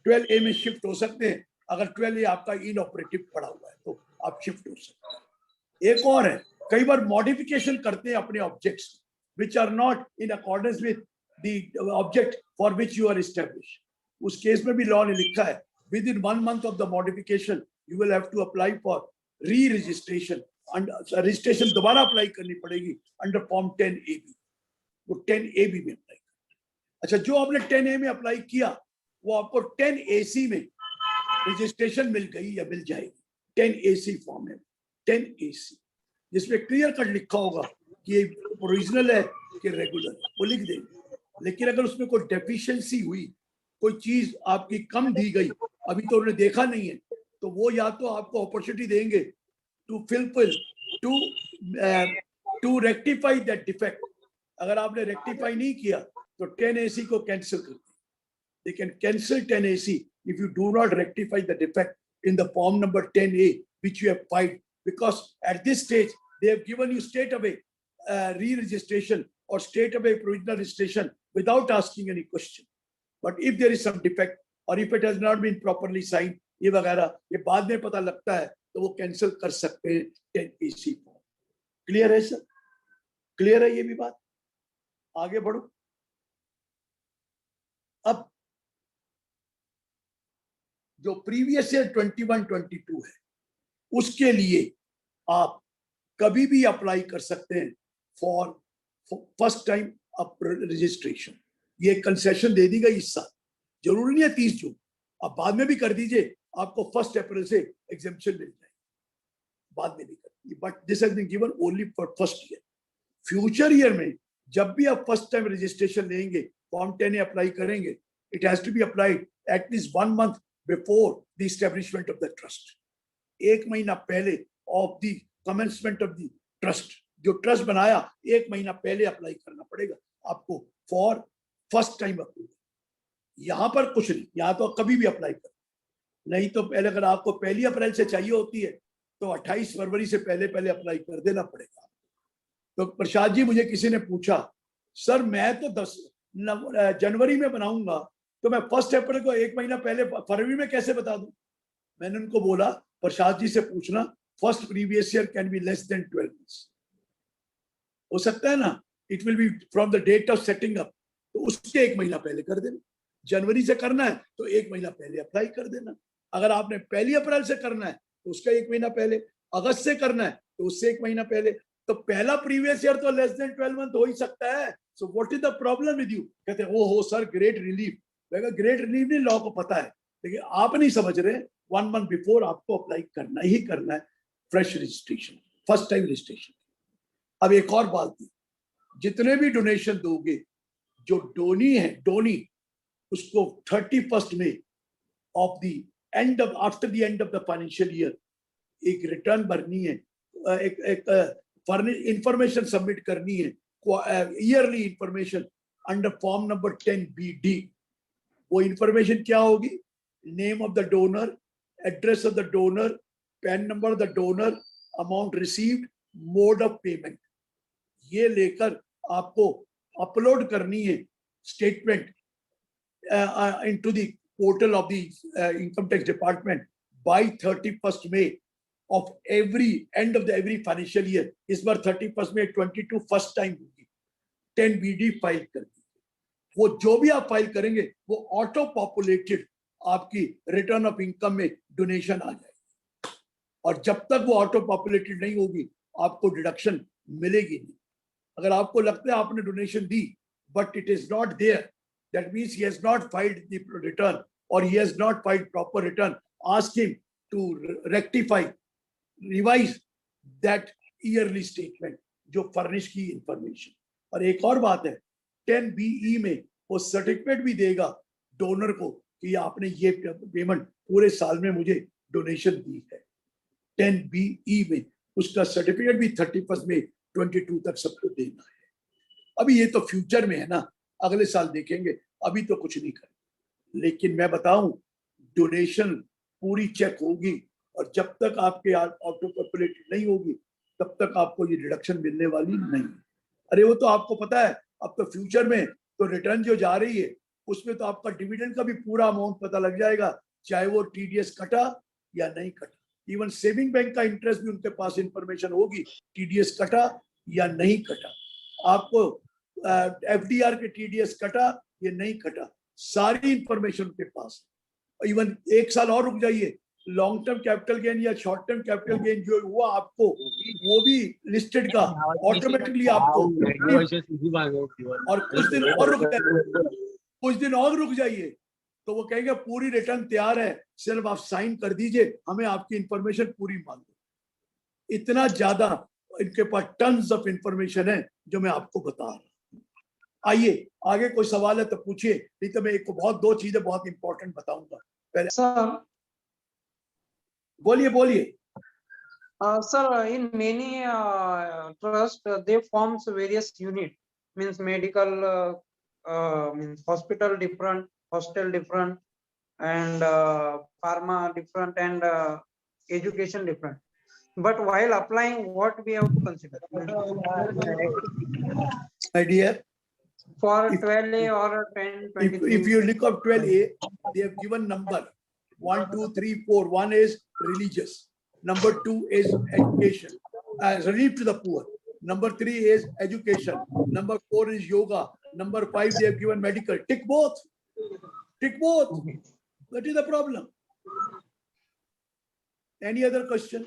12A में शिफ्ट हो सकते हैं। अगर 12A आपका इनऑपरेटिव पड़ा हुआ है तो आप शिफ्ट हो सकते हैं। एक और है, कई बार मॉडिफिकेशन करते हैं अपने objects which are not in accordance with the object for which you are established. उस केस में भी लॉ ने लिखा है within 1 month of the modification you will have to apply for re registration, registration दोबारा apply करनी पड़ेगी under form 10AB। वो 10AB में अप्लाई करना। अच्छा, जो आपने 10A में अप्लाई किया वो आपको 10AC में रजिस्ट्रेशन मिल गई या मिल जाएगी। 10AC फॉर्म है, 10AC, जिसमें क्लियर कट लिखा होगा कि ये प्रोविजनल है कि रेगुलर, वो लिख देंगे। लेकिन अगर उसमें कोई डेफिशिएंसी हुई, कोई चीज आपकी कम दी गई, अभी तो उन्होंने देखा नहीं है, तो वो या तो आपको अपॉर्चुनिटी देंगे to fulfil to rectify that defect. अगर आपने रेक्टिफाई नहीं किया तो 10AC को कैंसिल कर दें। They can cancel 10AC if you do not rectify the defect in the form number 10A which you have filed, because at this stage they have given you straight away re-registration or straight away provisional registration without asking any question. But if there is some defect or if it has not been properly signed, ये वगैरह ये बाद में पता लगता है तो वो कैंसिल कर सकते हैं 10AC फॉर्म। क्लियर है सर? क्लियर है ये भी बात? आगे बढ़ो। अब जो प्रीवियस ईयर 21-22 है, उसके लिए आप कभी भी अप्लाई कर सकते हैं for first time up registration. ये कंसेशन दे दी गई इस साल, जरूरी नहीं है 30 जून, आप बाद में भी कर दीजिए, आपको 1 अप्रैल से एग्जेम्पशन मिल जाएगी, बाद में भी कर दीजिए। But this has been given only for first year. Future year में जब भी आप फर्स्ट टाइम रजिस्ट्रेशन लेंगे, फॉर्म 10A अप्लाई करेंगे, it has to be applied at least 1 month before the establishment of the trust। 1 महीना पहले of the commencement of the trust, जो trust बनाया 1 महीना पहले अप्लाई करना पड़ेगा आपको फॉर फर्स्ट टाइम अप्रूवल। यहां पर कुछ नहीं, यहां तो कभी भी अप्लाई कर, नहीं तो पहले अगर आपको 1 अप्रैल से चाहिए होती है तो 28 फरवरी से पहले पहले अप्लाई कर देना पड़ेगा। तो प्रसाद जी, मुझे किसी ने पूछा सर मैं तो 10 जनवरी में बनाऊंगा, तो मैं 1 अप्रैल को 1 महीना पहले फरवरी में कैसे बता दूं? मैंने उनको बोला प्रसाद जी से पूछना, first previous year can be less than 12 months, हो सकता है ना, it will be from the date of setting up, तो उसके 1 महीना पहले कर देना। जनवरी से करना है तो 1 महीना पहले अप्लाई कर देना। अगर आपने 1 अप्रैल से करना है तो उसका 1 महीना पहले, अगस्त से करना है तो उससे 1 महीना पहले, तो पहला प्रीवियस ईयर तो लेस देन 12 month हो ही सकता है। So what is the problem with you? कहते हैं ओ हो sir great relief. Great relief नहीं, लॉ को पता है, लेकिन आप नहीं समझ रहे। 1 month बिफोर आपको अप्लाई करना ही करना है fresh registration, first time registration. अब एक और बात थी, जितने भी डोनेशन दोगे, जो डोनी है, डोनी उसको 31 May of the end of after the end of the financial year एक रिटर्न भरनी है, एक इंफॉर्मेशन सबमिट करनी है, yearly information under form number 10BD। वो इंफॉर्मेशन क्या होगी? Name of the donor, address of the donor, PAN number of the donor, amount received, mode of payment. ये लेकर आपको अपलोड करनी है statement into the portal of the income tax department by 31st May of every end of the every financial year। इस बार 31st May 22 first time होगी। 10BD file कर दीजिए। वो जो भी आप फाइल करेंगे वो ऑटो पॉपुलेटेड आपकी रिटर्न ऑफ इनकम में डोनेशन आ जाएगी, और जब तक वो ऑटो पॉपुलेटेड नहीं होगी आपको डिडक्शन मिलेगी नहीं। अगर आपको लगता है आपने डोनेशन दी but it is not there, that means he has not filed the return or he has not filed proper return, ask him to rectify, revise that yearly statement जो फर्निश की इंफॉर्मेशन। और एक और बात है, 10BE में वो certificate भी देगा डोनर को कि आपने ये पेमेंट पूरे साल में मुझे डोनेशन दी है। 10BE में उसका सर्टिफिकेट भी 31 मई 22 तक सबको देना है। अभी ये तो फ्यूचर में है ना, अगले साल देखेंगे, अभी तो कुछ नहीं करेंगे। लेकिन मैं बताऊं, डोनेशन पूरी चेक होगी, और जब तक आपके ऑटो पॉपुलेटेड नहीं होगी तब तक आपको ये डिडक्शन मिलने वाली नहीं। अरे वो तो आपको पता है, अब तो फ्यूचर में तो रिटर्न जो जा रही है उसमें तो आपका डिविडेंड का भी पूरा अमाउंट पता लग जाएगा, चाहे वो TDS कटा या नहीं कटा। इवन सेविंग बैंक का इंटरेस्ट भी उनके पास इंफॉर्मेशन होगी, TDS कटा या नहीं कटा। आपको FDR के TDS कटा ये नहीं कटा, सारी इंफॉर्मेशन उनके पास। इवन 1 साल और रुक जाइए, लॉन्ग टर्म कैपिटल गेन या शॉर्ट टर्म कैपिटल गेन जो हुआ आपको, वो भी लिस्टेड का ऑटोमेटिकली आपको। और कुछ दिन और रुक जाइए तो वो कहेंगे पूरी रिटर्न तैयार है, सिर्फ आप साइन कर दीजिए, हमें आपकी इंफॉर्मेशन पूरी मांग दो। इतना ज्यादा इनके पास टन्स ऑफ इंफॉर्मेशन है जो मैं आपको बता रहा हूँ। आइए आगे कोई सवाल है तो पूछिए, नहीं तो मैं एक बहुत 2 चीजें बहुत इंपॉर्टेंट बताऊंगा। पहले सर बोलिए। Sir, in many trust they forms various unit, means medical, means hospital different, hostel different, and pharma different, and education different. But while applying, what we have to consider? My dear, for 12A or 1023. If you look up 12A, they have given number 1, 2, 3, 4. One is religious. Number 2 is education, relief to the poor. Number 3 is education. Number 4 is yoga. Number 5 they have given medical. Tick both. Tick both. That is the problem. Any other question?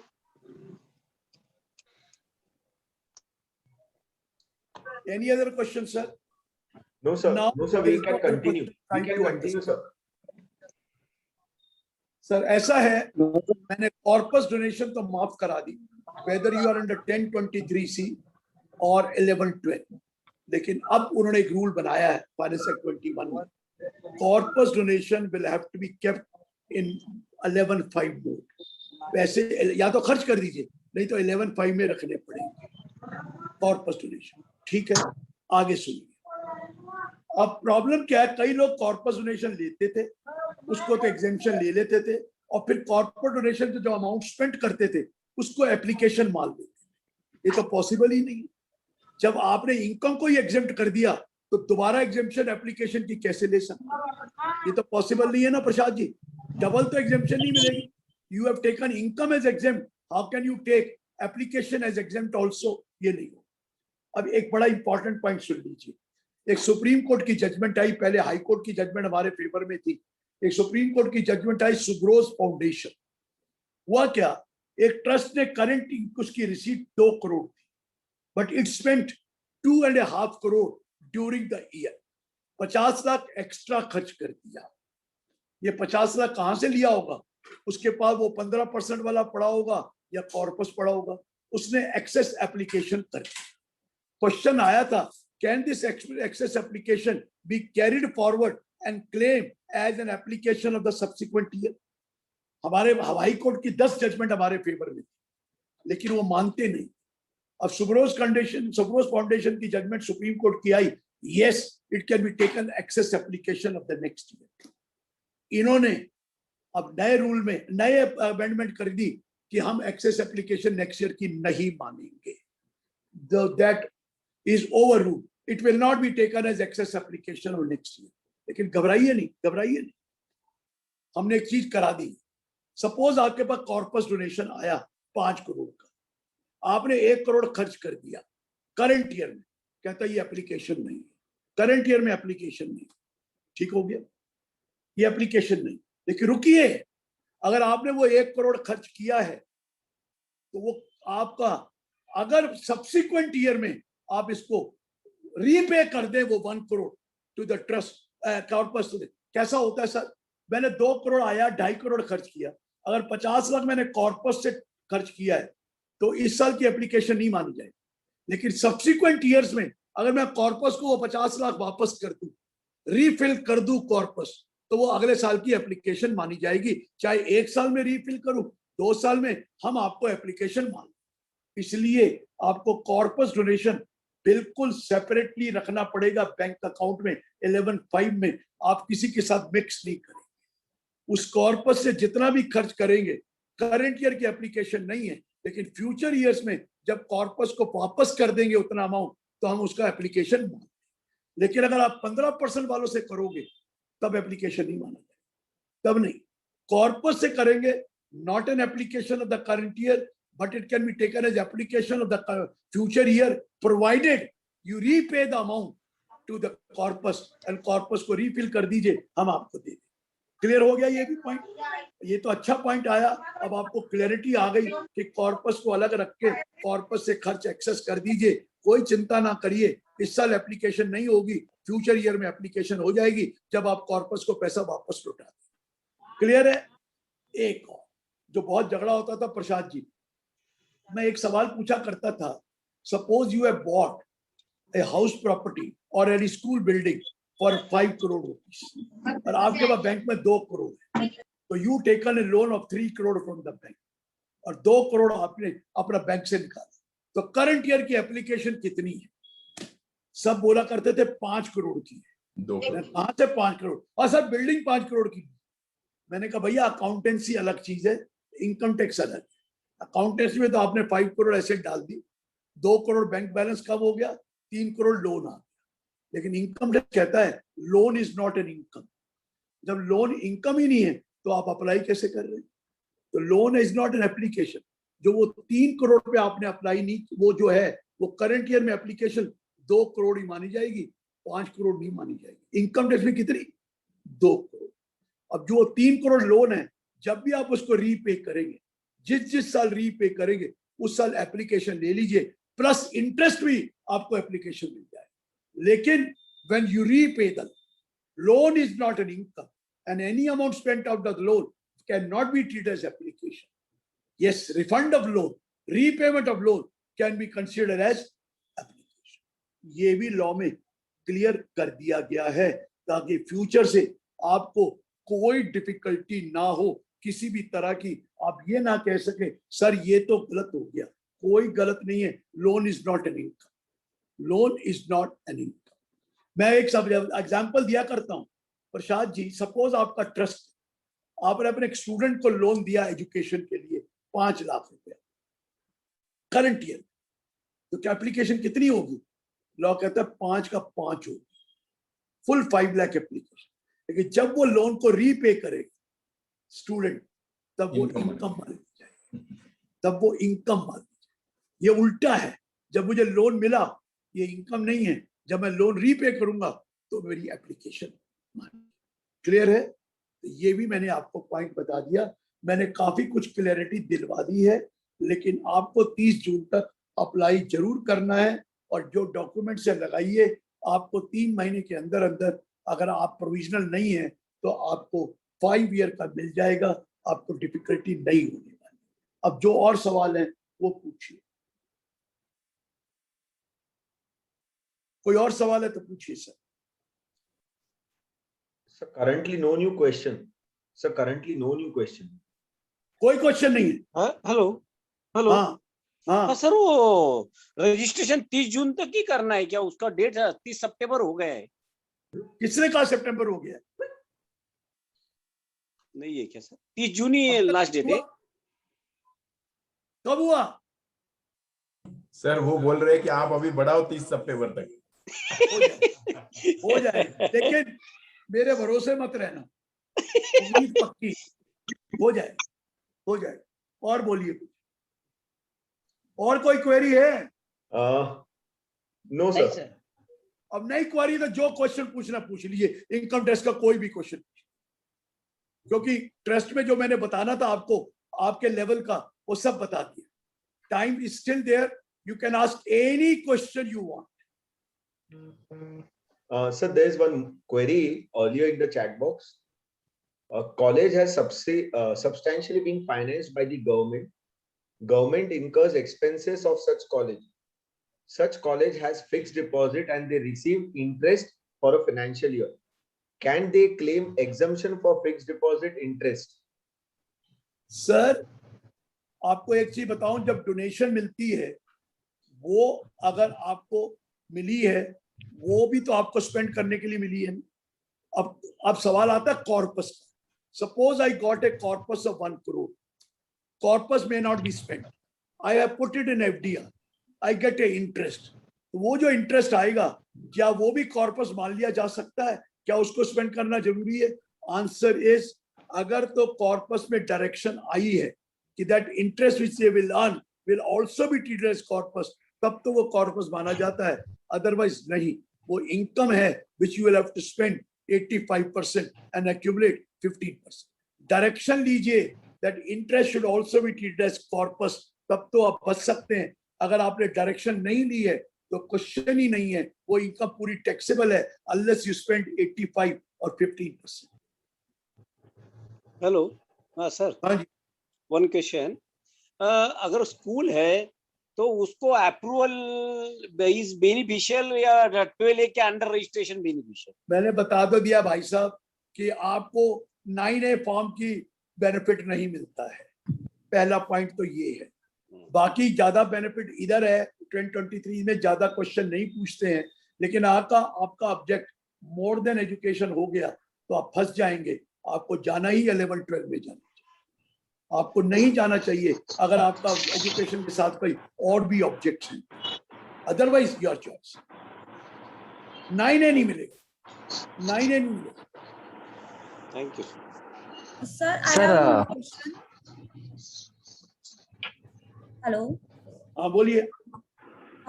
Any other question, sir? No, sir. Now, no, sir. We can continue. We can continue, sir. Sir ऐसा है, मैंने corpus donation तो माफ करा दी, whether you are under 1023C और 1112, लेकिन अब उन्होंने एक रूल बनाया है फाइनेंस एक्ट 21 में, corpus donation will have to be kept in 11.5 mode. पैसे या तो खर्च कर दीजिए, नहीं तो 11.5 में रखने पड़ेंगे कॉर्पस डोनेशन। ठीक है, आगे सुनिए। अब प्रॉब्लम क्या है, कई लोग कॉर्पस डोनेशन लेते थे, उसको तो एग्जेम्पशन ले लेते थे, और फिर कॉर्पोरेट डोनेशन जो अमाउंट स्पेंड करते थे उसको एप्लीकेशन मान लेते हैं। ये तो पॉसिबल ही नहीं। जब आपने इनकम को ही एग्जेम्प्ट कर दिया तो दोबारा एग्जेम्पशन एप्लीकेशन की कैसे ले सकते? ये तो पॉसिबल नहीं है ना प्रसाद जी, डबल तो एग्जेम्पशन नहीं मिलेगी। You have taken income as exempt, how can you take application as exempt also? ये नहीं हो। अब एक बड़ा इंपॉर्टेंट पॉइंट सुन लीजिए। एक सुप्रीम कोर्ट की जजमेंट आई, पहले हाई कोर्ट की जजमेंट हमारे फेवर में थी, एक सुप्रीम कोर्ट की जजमेंट आई सुब्रोज फाउंडेशन। हुआ क्या, एक ट्रस्ट ने करंट उसकी रिसीट 2 करोड़ थी, but it spent 2.5 crore during the year. 50 lakh extra खर्च कर दिया। ये 50 लाख कहां से लिया होगा? उसके पास वो 15% वाला पड़ा होगा या कॉर्पस पड़ा होगा, उसने एक्सेस एप्लीकेशन कर दी। क्वेश्चन आया था, can this excess application be carried forward and claim as an application of the subsequent year? हमारे हाई कोर्ट की 10 जजमेंट हमारे फेवर में थी, लेकिन वो मानते नहीं। अब सुब्रोज फाउंडेशन की जजमेंट सुप्रीम कोर्ट की आई, yes it can be taken excess application of the next year. इन्होंने अब नए रूल में नए अमेंडमेंट कर दी कि हम एक्सेस एप्लीकेशन नेक्स्ट ईयर की नहीं मानेंगे। That is over rule, it will not be taken as excess application of next year. लेकिन घबराइए नहीं, घबराइए नहीं, हमने एक चीज करा दी। सपोज आपके पास कॉर्पस डोनेशन आया 5 करोड़ का, आपने 1 करोड़ खर्च कर दिया करंट ईयर में, कहता ये एप्लीकेशन नहीं है, करंट ईयर में एप्लीकेशन नहीं, ठीक हो गया, ये एप्लीकेशन नहीं। लेकिन रुकिए, अगर आपने वो 1 करोड़ खर्च किया है तो वो आपका, अगर सब्सिक्वेंट ईयर में आप इसको रीपे कर दे वो 1 crore to the trust corpus, कैसा होता है सर? मैंने 2 करोड़ आया, 2.5 करोड़ खर्च किया, अगर 50 लाख मैंने कॉर्पस से खर्च किया है तो इस साल की एप्लीकेशन नहीं मानी जाएगी। लेकिन सब्सिक्वेंट ईयर्स में अगर मैं कॉर्पस को वो 50 लाख वापस कर दूं, रीफिल कर दूं कॉर्पस, तो वो अगले साल की एप्लीकेशन मानी जाएगी। चाहे 1 साल में रीफिल करूं, 2 साल में, हम आपको एप्लीकेशन मान। इसलिए आपको कॉर्पस डोनेशन बिल्कुल सेपरेटली रखना पड़ेगा बैंक अकाउंट में 11(5) में। आप किसी के साथ मिक्स नहीं करेंगे। उस कॉर्पस से जितना भी खर्च करेंगे, करंट ईयर की एप्लीकेशन नहीं है, लेकिन फ्यूचर ईयर्स में जब कॉर्पस को वापस कर देंगे उतना अमाउंट, तो हम उसका एप्लीकेशन मान। लेकिन अगर आप 15% वालों से करोगे तब एप्लीकेशन नहीं माना जाएगा, तब नहीं। कॉर्पस से करेंगे, not an application of the current year, but it can be taken as application of the future year, provided you repay the amount to the corpus and corpus को refill कर दीजिए, हम आपको दे दें। क्लियर हो गया ये भी पॉइंट? ये तो अच्छा पॉइंट आया। अब आपको क्लैरिटी आ गई कि कॉर्पस को अलग रख के कॉर्पस से खर्च एक्सेस कर दीजिए, कोई चिंता ना करिए। इस साल एप्लीकेशन नहीं होगी, फ्यूचर ईयर में एप्लीकेशन हो जाएगी जब आप कॉर्पस को पैसा वापस लौटा दें। क्लियर है? एक और जो बहुत झगड़ा होता था प्रसाद जी, मैं एक सवाल पूछा करता था, suppose you have bought a house property और any school building for 5 crore rupees और आपके पास बैंक में 2 करोड़ है, तो you taken a loan of 3 crore from the bank और 2 करोड़ आपने अपना बैंक से निकाला, तो करंट ईयर की एप्लीकेशन कितनी है? सब बोला करते थे 5 करोड़ की है। कहां से 5 करोड़? और सर बिल्डिंग 5 करोड़ की। मैंने कहा भैया अकाउंटेंसी अलग चीज है, इनकम टैक्स अलग। अकाउंटेंसी में तो आपने 5 करोड़ एसेट डाल दी, 2 करोड़ बैंक बैलेंस कब हो गया? 3 करोड़ लोन आ गया। लेकिन इनकम टैक्स कहता है loan is not an income. जब लोन इनकम ही नहीं है तो आप अप्लाई कैसे कर रहे हैं? तो loan is not an application. जो वो 3 करोड़ पे आपने अप्लाई नहीं, वो जो है वो करंट ईयर में एप्लीकेशन 2 करोड़ ही मानी जाएगी, 5 करोड़ नहीं मानी जाएगी। इनकम टैक्स में कितनी? 2 करोड़। अब जो 3 करोड़ लोन है, जब भी आप उसको रीपे करेंगे, जिस साल रीपे करेंगे उस साल एप्लीकेशन ले लीजिए, प्लस इंटरेस्ट भी आपको एप्लीकेशन मिल जाए। लेकिन when you repay the loan is not an income and any amount spent out the loan can not be treated as application. Yes, refund of loan, repayment of loan can be considered as application. ये भी law में clear कर दिया गया है ताकि future से आपको कोई डिफिकल्टी ना हो, किसी भी तरह की आप ये ना कह सके सर ये तो गलत हो गया। कोई गलत नहीं है। Loan is not an income, loan is not an income. मैं एक सब एग्जांपल दिया करता हूं प्रसाद जी। सपोज आपका ट्रस्ट, आपने अपने एक स्टूडेंट को लोन दिया एजुकेशन के लिए 5 लाख रुपया, करंट ईयर। तो क्या एप्लीकेशन कितनी होगी? लॉ कहता है 5 का 5 होगी, फुल 5 लाख एप्लीकेशन। लेकिन जब वो लोन को रीपे करेगा स्टूडेंट, तब वो इनकम मान ली जाएगी, तब वो इनकम मान ली जाएगी। ये उल्टा है, जब मुझे लोन मिला ये इनकम नहीं है, जब मैं लोन रीपे करूंगा तो मेरी एप्लीकेशन मान। क्लियर है? तो ये भी मैंने आपको पॉइंट बता दिया, मैंने काफी कुछ क्लैरिटी दिलवा दी है, लेकिन आपको 30 जून तक अप्लाई जरूर करना है। और जो डॉक्यूमेंट से लगाइए, आपको 3 महीने के अंदर अंदर, अगर आप प्रोविजनल नहीं है तो आपको 5 ईयर का मिल जाएगा, आपको डिफिकल्टी नहीं होने वाली। अब जो और सवाल है वो पूछिए, कोई और सवाल है तो पूछिए sir. Sir, currently no new question. Sir, currently no new question. कोई क्वेश्चन नहीं है। Hello hello. हाँ हाँ सर, वो रजिस्ट्रेशन 30 जून तक ही करना है क्या? उसका डेट 30 सितंबर हो गया है। किसने कहा सितंबर हो गया? नहीं है क्या सर? 30 जून ही लास्ट डेट है। कब हुआ? सर वो बोल रहे हैं कि आप अभी बढ़ाओ 30 सितंबर तक। हो जाए, लेकिन मेरे भरोसे मत रहना, उम्मीद पक्की, हो जाए हो जाए। और बोलिए, और कोई क्वेरी है? No sir. अब नहीं क्वेरी तो जो क्वेश्चन पूछना पूछ लीजिए, इनकम टैक्स का कोई भी क्वेश्चन, क्योंकि ट्रस्ट में जो मैंने बताना था आपको, आपके लेवल का, वो सब बता दिया। Time is still there, you can ask any question you want. Sir, there is one query earlier in the chat box. College has substantially been financed by the government. Government incurs expenses of such college. Such college has fixed deposit and they receive interest for a financial year. Can they claim exemption for fixed deposit interest? Sir, आपको एक चीज बताऊं, जब donation मिलती है, वो अगर आपको मिली है, वो भी तो आपको स्पेंड करने के लिए मिली है। अब सवाल आता है कॉर्पस का। Suppose I got a corpus of 1 crore. Corpus may not be spent. I have put it in FDR. I get a interest. वो जो इंटरेस्ट आएगा, क्या वो भी कॉर्पस मान लिया जा सकता है? क्या उसको स्पेंड करना जरूरी है? आंसर इज, अगर तो कॉर्पस में डायरेक्शन आई है कि that interest which they will earn will also be treated as corpus, तब तो वो कॉर्पस माना जाता है, अदरवाइज नहीं। वो इनकम है which you will have to spend 85% and accumulate 15%. Direction लीजिए that interest should also be treated as corpus, तब तो आप बच सकते हैं। अगर आपने डायरेक्शन नहीं ली है तो क्वेश्चन ही नहीं है, वो इनकम पूरी टैक्सेबल है unless you spend 85 और 15%। हेलो। हाँ सर। हाँ जी। वन क्वेश्चन, अगर स्कूल है तो उसको अप्रूवल इज बेनिफिशियल या 12A के अंडर रजिस्ट्रेशन बेनिफिशियल? मैंने बता तो दिया भाई साहब कि आपको 9A फॉर्म की बेनिफिट नहीं मिलता है, पहला पॉइंट तो ये है। बाकी ज्यादा बेनिफिट इधर है, 2023 में ज्यादा क्वेश्चन नहीं पूछते हैं, लेकिन आपका ऑब्जेक्ट मोर देन एजुकेशन हो गया तो आप फंस जाएंगे। आपको जाना ही 11-12 में जाना चाहिए, आपको नहीं जाना चाहिए अगर आपका एजुकेशन के साथ कोई और भी ऑब्जेक्ट है, अदरवाइज योर चॉइस। 9A नहीं मिलेगा, 9A नहीं मिलेगा। Thank you sir. I have one question. Hello. हाँ बोलिए।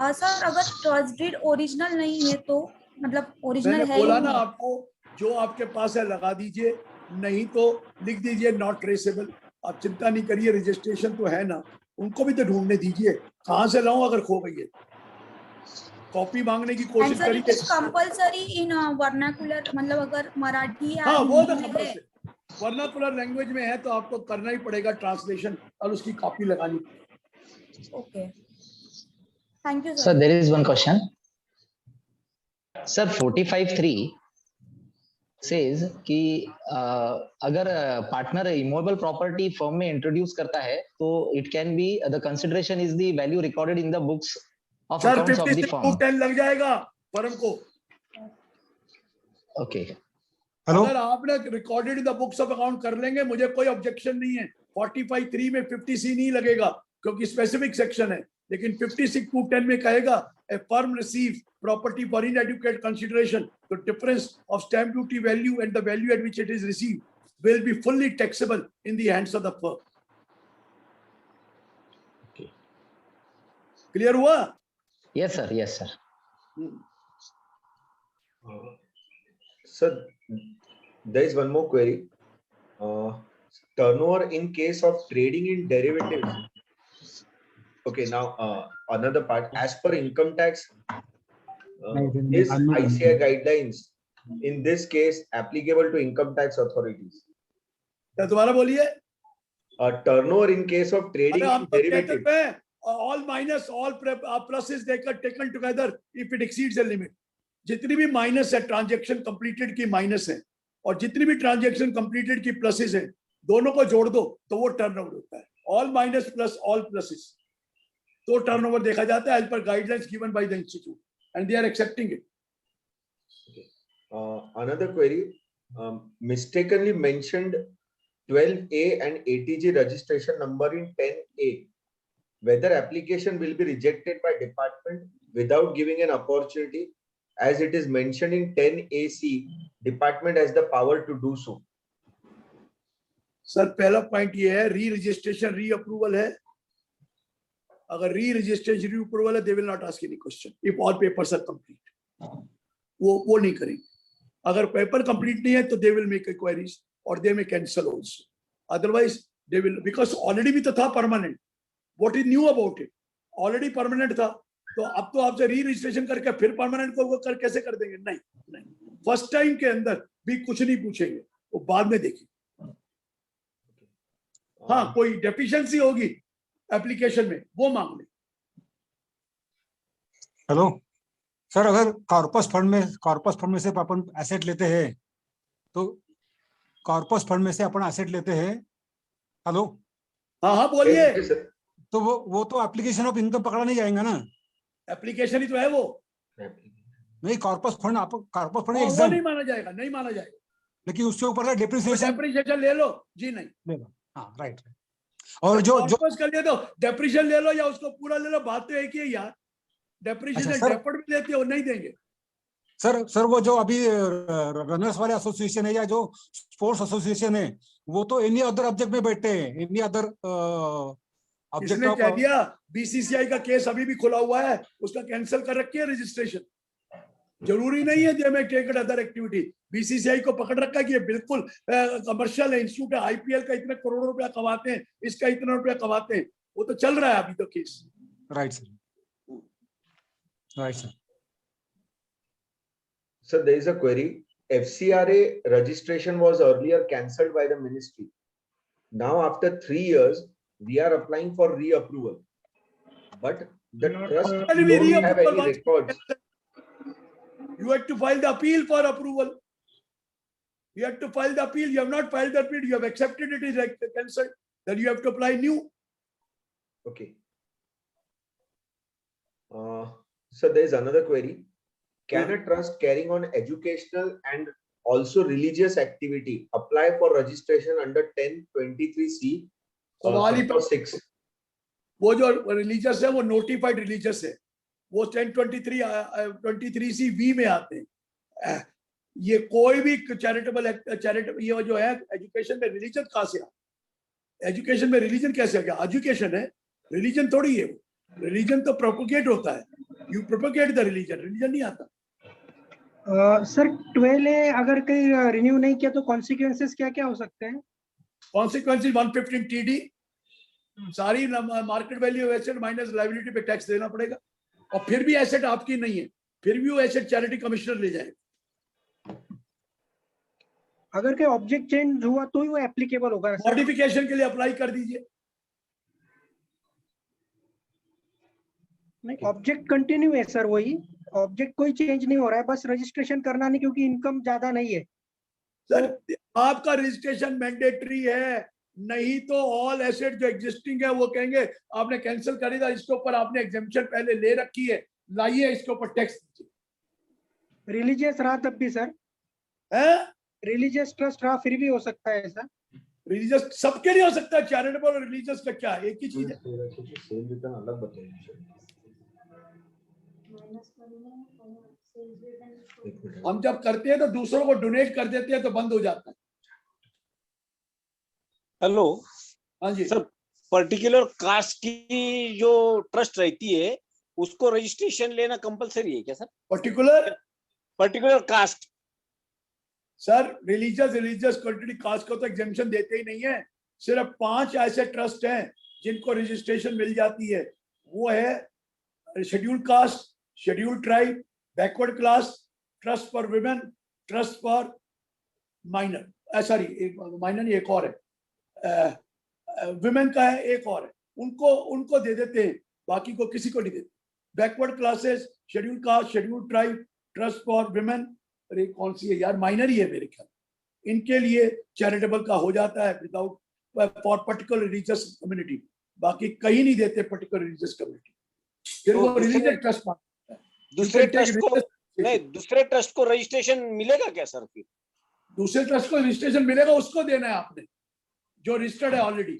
सर, अगर ट्रस्ट डीड ओरिजिनल नहीं है तो मतलब ओरिजिनल मैंने है बोला ही ना नहीं। आपको, जो आपके पास है लगा दीजिए, नहीं तो लिख दीजिए नॉट ट्रेसेबल। आप चिंता नहीं करिए, रजिस्ट्रेशन तो है ना, उनको भी तो ढूंढने दीजिए। कहाँ से लाऊं अगर खो गई है? कॉपी मांगने की कोशिश And sir, it करिए। is compulsory in vernacular, मतलब अगर मराठी या हाँ वो तो हिंदी में है। वर्नाकुलर लैंग्वेज में है तो आपको करना ही पड़ेगा ट्रांसलेशन और उसकी कॉपी लगानी पड़ेगी। Okay, thank you sir. There is one question sir. 45(3) says कि अगर पार्टनर इमूवेबल प्रॉपर्टी फर्म में इंट्रोड्यूस करता है तो it can be the consideration is the value recorded in the books of accounts of the firm. 10 लग जाएगा firm को। Okay. अगर आपने recorded in the books of account कर लेंगे, मुझे कोई ऑब्जेक्शन नहीं है। 45(3) में 50C नहीं लगेगा क्योंकि स्पेसिफिक सेक्शन है, लेकिन 56(2)(10) में कहेगा a firm receives property for inadequate consideration, the difference of stamp duty value and the value at which it is received will be fully taxable in the hands of the firm. Clear हुआ? Yes, sir. Yes, sir. Sir, there is one more query. Turnover in case of trading in derivatives. Okay, now another part. As per income tax, is ICAI guidelines in this case applicable to income tax authorities? दोबारा बोलिए. Turnover in case of trading in derivatives. All minus, all pluses taken together if it exceeds the limit. जितनी भी minus है transaction completed की minus है और जितनी भी ट्रांजैक्शन कंप्लीटेड की प्लसेस है, दोनों को जोड़ दो तो वो टर्नओवर होता है. All minus plus all pluses, तो टर्नओवर देखा जाता है as per guidelines given by the institute and they are accepting it. Another query, mistakenly mentioned 12A and ATG registration number in 10A. Whether application will be rejected by department without giving an opportunity, as it is mentioned in 10AC, department has the power to do so. Sir पहला point ये है, री registration re approval है. अगर री registration re approval है, they will not ask any question if all papers are complete. वो नहीं करेंगे. अगर पेपर कंप्लीट नहीं है तो दे विल मेक क्वेरीज और they may cancel also. Otherwise they will, because already भी तो था permanent. What is new about it? Already permanent था, तो अब तो आपसे री रजिस्ट्रेशन करके फिर परमानेंट को कर कैसे कर देंगे? नहीं, फर्स्ट टाइम के अंदर भी कुछ नहीं पूछेंगे, वो बाद में देखेंगे. हाँ, कोई डेफिशिएंसी होगी एप्लीकेशन में वो मांग ले. हेलो सर, अगर कॉर्पस फंड में से अपन एसेट लेते हैं तो कॉर्पस फंड में से अपन एसेट लेते हैं. हेलो, हाँ बोलिए. तो वो तो एप्लीकेशन ऑफ इनकम पकड़ा नहीं जाएगा ना? एप्लीकेशन ही तो है वो. नहीं, कॉर्पस फंड एग्जाम नहीं माना जाएगा, नहीं माना जाएगा. लेकिन उसके ऊपर का डेप्रिसिएशन ले लो जी. नहीं ले लो. हाँ, राइट. और जो कर लिया तो डेप्रिसिएशन ले लो या उसको पूरा ले लो, बात तो एक ही है यार. डेप्रिसिएशन डेफर्ड भी लेते हो, नहीं देंगे. सर वो जो अभी रनर्स वाले एसोसिएशन है या जो स्पोर्ट्स एसोसिएशन है, वो तो एनी अदर ऑब्जेक्ट में बैठते हैं. Any other object. इसने कह दिया बीसीसीआई का केस अभी भी खुला हुआ है, उसका कैंसिल कर रखी है रजिस्ट्रेशन. जरूरी नहीं है दे में टेक अदर एक्टिविटी. बीसीसीआई को पकड़ रखा है कि ये बिल्कुल कमर्शियल है, इंस्टीट्यूट है, आईपीएल का इतने करोड़ों रुपया कमाते हैं, इसका इतना रुपया कमाते हैं. वो तो चल रहा है अभी तो case. Right sir. Right, sir. So there is a query. FCRA registration was earlier cancelled by the ministry. Now after 3 years, we are applying for reapproval. But the trust don't have any records. You have to file the appeal for approval. You have to file the appeal. You have not filed the appeal. You have accepted it is cancelled. Then you have to apply new. Okay. So there is another query. Can a trust carrying on educational and also religious activity apply for registration under 1023C? सवाल ही 6. वो जो religious है वो notified religious है, वो 1023C V में आते हैं. ये कोई भी चैरिटेबल ये जो है एजुकेशन में रिलीजन कहाँ से आ? एजुकेशन में रिलीजन कैसे आ गया? एजुकेशन है, रिलीजन थोड़ी है. रिलीजन तो प्रोपोगेट होता है. यू प्रोपोगेट द रिलीजन नहीं आता. सर 12A अगर कहीं रिन्यू नहीं किया तो कॉन्सिक्वेंसेस क्या क्या हो सकते हैं? कॉन्सिक्वेंसेस 115 TD, सारी market value asset minus liability पे टैक्स देना पड़ेगा. और फिर भी एसेट आपकी नहीं है, फिर भी वो एसेट चैरिटी कमिश्नर ले जाएगा. अगर कोई ऑब्जेक्ट चेंज हुआ तो ही वो एप्लीकेबल होगा. मॉडिफिकेशन के लिए अप्लाई कर दीजिए. नहीं, ऑब्जेक्ट कंटिन्यू है सर, वही ऑब्जेक्ट कोई चेंज नहीं हो रहा है, बस रजिस्ट्रेशन करना नहीं क्योंकि इनकम ज्यादा नहीं है. सर आपका रजिस्ट्रेशन मैंडेटरी है, नहीं तो ऑल एसेट जो एग्जिस्टिंग है वो कहेंगे आपने कैंसिल कर दिया, इसके ऊपर आपने एग्जेम्पशन पहले ले रखी है, लाइए इसके ऊपर टैक्स दीजिए. रिलीजियस रहा तब भी सर, रिलीजियस ट्रस्ट रहा फिर भी हो सकता है ऐसा. रिलीजियस सबके लिए हो सकता है, चैरिटेबल और रिलीजियस का क्या एक ही चीज है। सेल रिटर्न अलग बताइए। हम जब करते हैं तो दूसरों को डोनेट कर देते हैं तो बंद हो जाता है। हेलो, हाँ जी सर, पर्टिकुलर कास्ट की जो ट्रस्ट रहती है उसको रजिस्ट्रेशन लेना कंपलसरी है क्या sir? Particular caste sir, religious quality caste को तो एग्जेम्पशन देते ही नहीं है। सिर्फ 5 ऐसे ट्रस्ट हैं जिनको रजिस्ट्रेशन मिल जाती है। वो है scheduled caste, scheduled tribe, backward class, trust for women, trust for minor, sorry एक माइनर नहीं, एक और है विमेन का है, एक और है, उनको दे देते हैं, बाकी को किसी को नहीं देते। Backward classes, scheduled caste, scheduled tribe, trust for women, अरे कौन सी है यार, माइनर ही है मेरे ख्याल, इनके लिए चैरिटेबल का हो जाता है without for particular religious community, बाकी कहीं नहीं देते पर्टिकुलर रिलीजियस कम्युनिटी। फिर वो रिलीजियस ट्रस्ट मांगता है। दूसरे ट्रस्ट को रजिस्ट्रेशन मिलेगा क्या सर? फिर दूसरे ट्रस्ट को रजिस्ट्रेशन मिलेगा, उसको देना है आपने जो रजिस्टर्ड है already.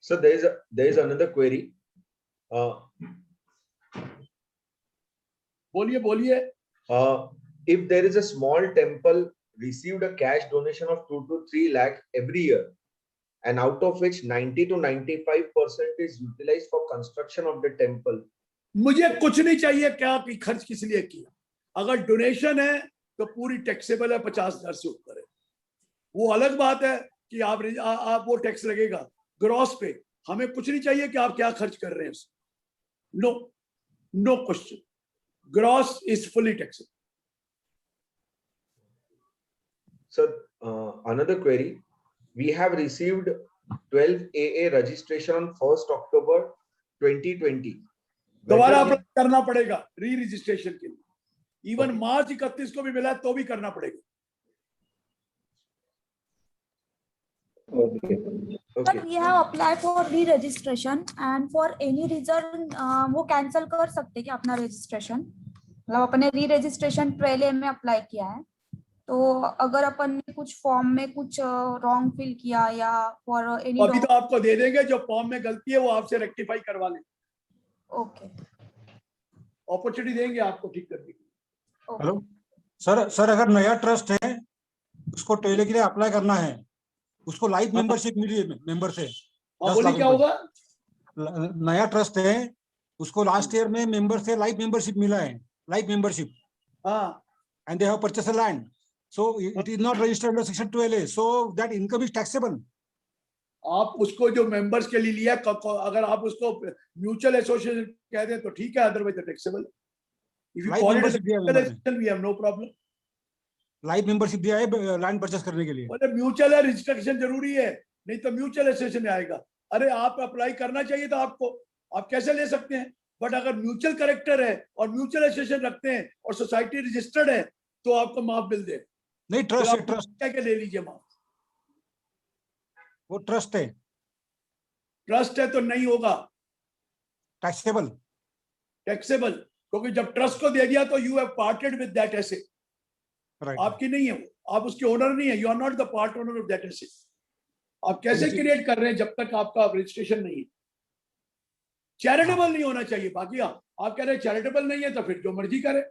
So there is another query. बोलिए। If there is a small temple received a cash donation of 2 to 3 lakh every year, and out of which 90 to 95% is utilized for construction of the temple. मुझे कुछ नहीं चाहिए क्या कि खर्च किस लिए किया। अगर डोनेशन है तो पूरी टैक्सेबल है, 50,000 से ऊपर है। वो अलग बात है कि आप वो टैक्स लगेगा ग्रॉस पे। हमें कुछ नहीं चाहिए कि आप क्या खर्च कर रहे हैं उसमें। No question, gross is fully taxable. So another query, we have received 12 AA registration on 1st October 2020. दोबारा अप्लाई करना पड़ेगा री रजिस्ट्रेशन के लिए। इवन मार्च 31 को भी मिला तो भी करना पड़ेगा। But we have applied for re-registration and for any reason वो कैंसिल कर सकते क्या अपना रजिस्ट्रेशन? मतलब अपने री-रजिस्ट्रेशन 12A में अप्लाई किया है, तो अगर अपन ने कुछ फॉर्म में कुछ रॉन्ग फिल किया या फॉर एनी, अभी तो आपको दे देंगे, जो फॉर्म में गलती है वो आपसे रेक्टिफाई करवा लें। ओके, अपॉर्चुनिटी देंगे आपको ठीक करने की। हेलो सर, अगर नया ट्रस्ट है उसको टेले के लिए अप्लाई करना है, उसको लाइफ मेंबरशिप मिली है मेंबर से। बोलिए क्या होगा? नया ट्रस्ट है उसको लास्ट ईयर में मेंबर से लाइफ मेंबरशिप मिला है, life membership, and they have purchased a land, so it is not registered under section 12A, so that income is taxable. आप उसको जो मेंबर्स के लिए लिया, अगर आप उसको म्यूचुअल एसोसिएशन कह दें तो ठीक है, otherwise taxable. If you call it association we have no problem. Life membership दिया है लैंड परचेस करने के लिए। मतलब म्यूचुअल है, रजिस्ट्रेशन जरूरी है, नहीं तो म्यूचुअल एसोसिएशन में आएगा। अरे आप अप्लाई करना चाहिए था आपको, आप कैसे ले सकते हैं? बट अगर म्यूचुअल कैरेक्टर है और म्यूचुअल एसोसिएशन रखते हैं और सोसाइटी रजिस्टर्ड है तो आपको माफ मिल दे। नहीं, ट्रस्ट है, ट्रस्ट क्या ले लीजिए माफ। वो ट्रस्ट है, ट्रस्ट है तो नहीं होगा टैक्सेबल, क्योंकि जब ट्रस्ट को दे दिया तो you have parted with that asset. आपकी नहीं है वो, आप उसके ओनर नहीं है, you are not the part owner of that asset. आप कैसे क्रिएट कर रहे हैं जब तक आपका रजिस्ट्रेशन नहीं है? चैरिटेबल नहीं होना चाहिए। बाकी आप कह रहे हैं चैरिटेबल नहीं है तो फिर जो मर्जी करे,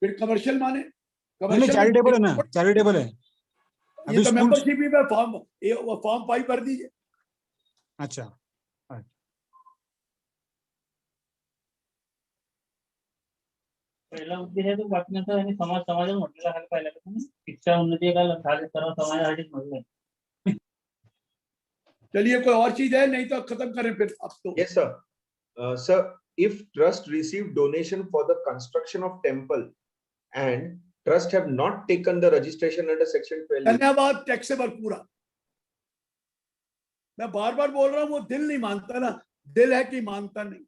फिर कमर्शियल माने। चैरिटेबल है ना, चैरिटेबल है। ये तो मेंबरशिप भी फॉर्म 5 भर दीजिए। अच्छा, पहिला उद्देश आहे तो बातम्याचा आणि समाजाला म्हटलेला आहे पहिल्यापासून शिक्षा उन्नती का झाले सर्व समाजासाठीच म्हटलंय। चलिए कोई और चीज है, नहीं तो खत्म करें फिर अब तो। Yes sir. Sir, if trust received donation for the construction of temple and trust have not taken the registration under section 12, धन्यवाद, टैक्सेबल पूरा। मैं बार बार बोल रहा हूँ, वो दिल नहीं मानता ना, दिल है कि मानता नहीं।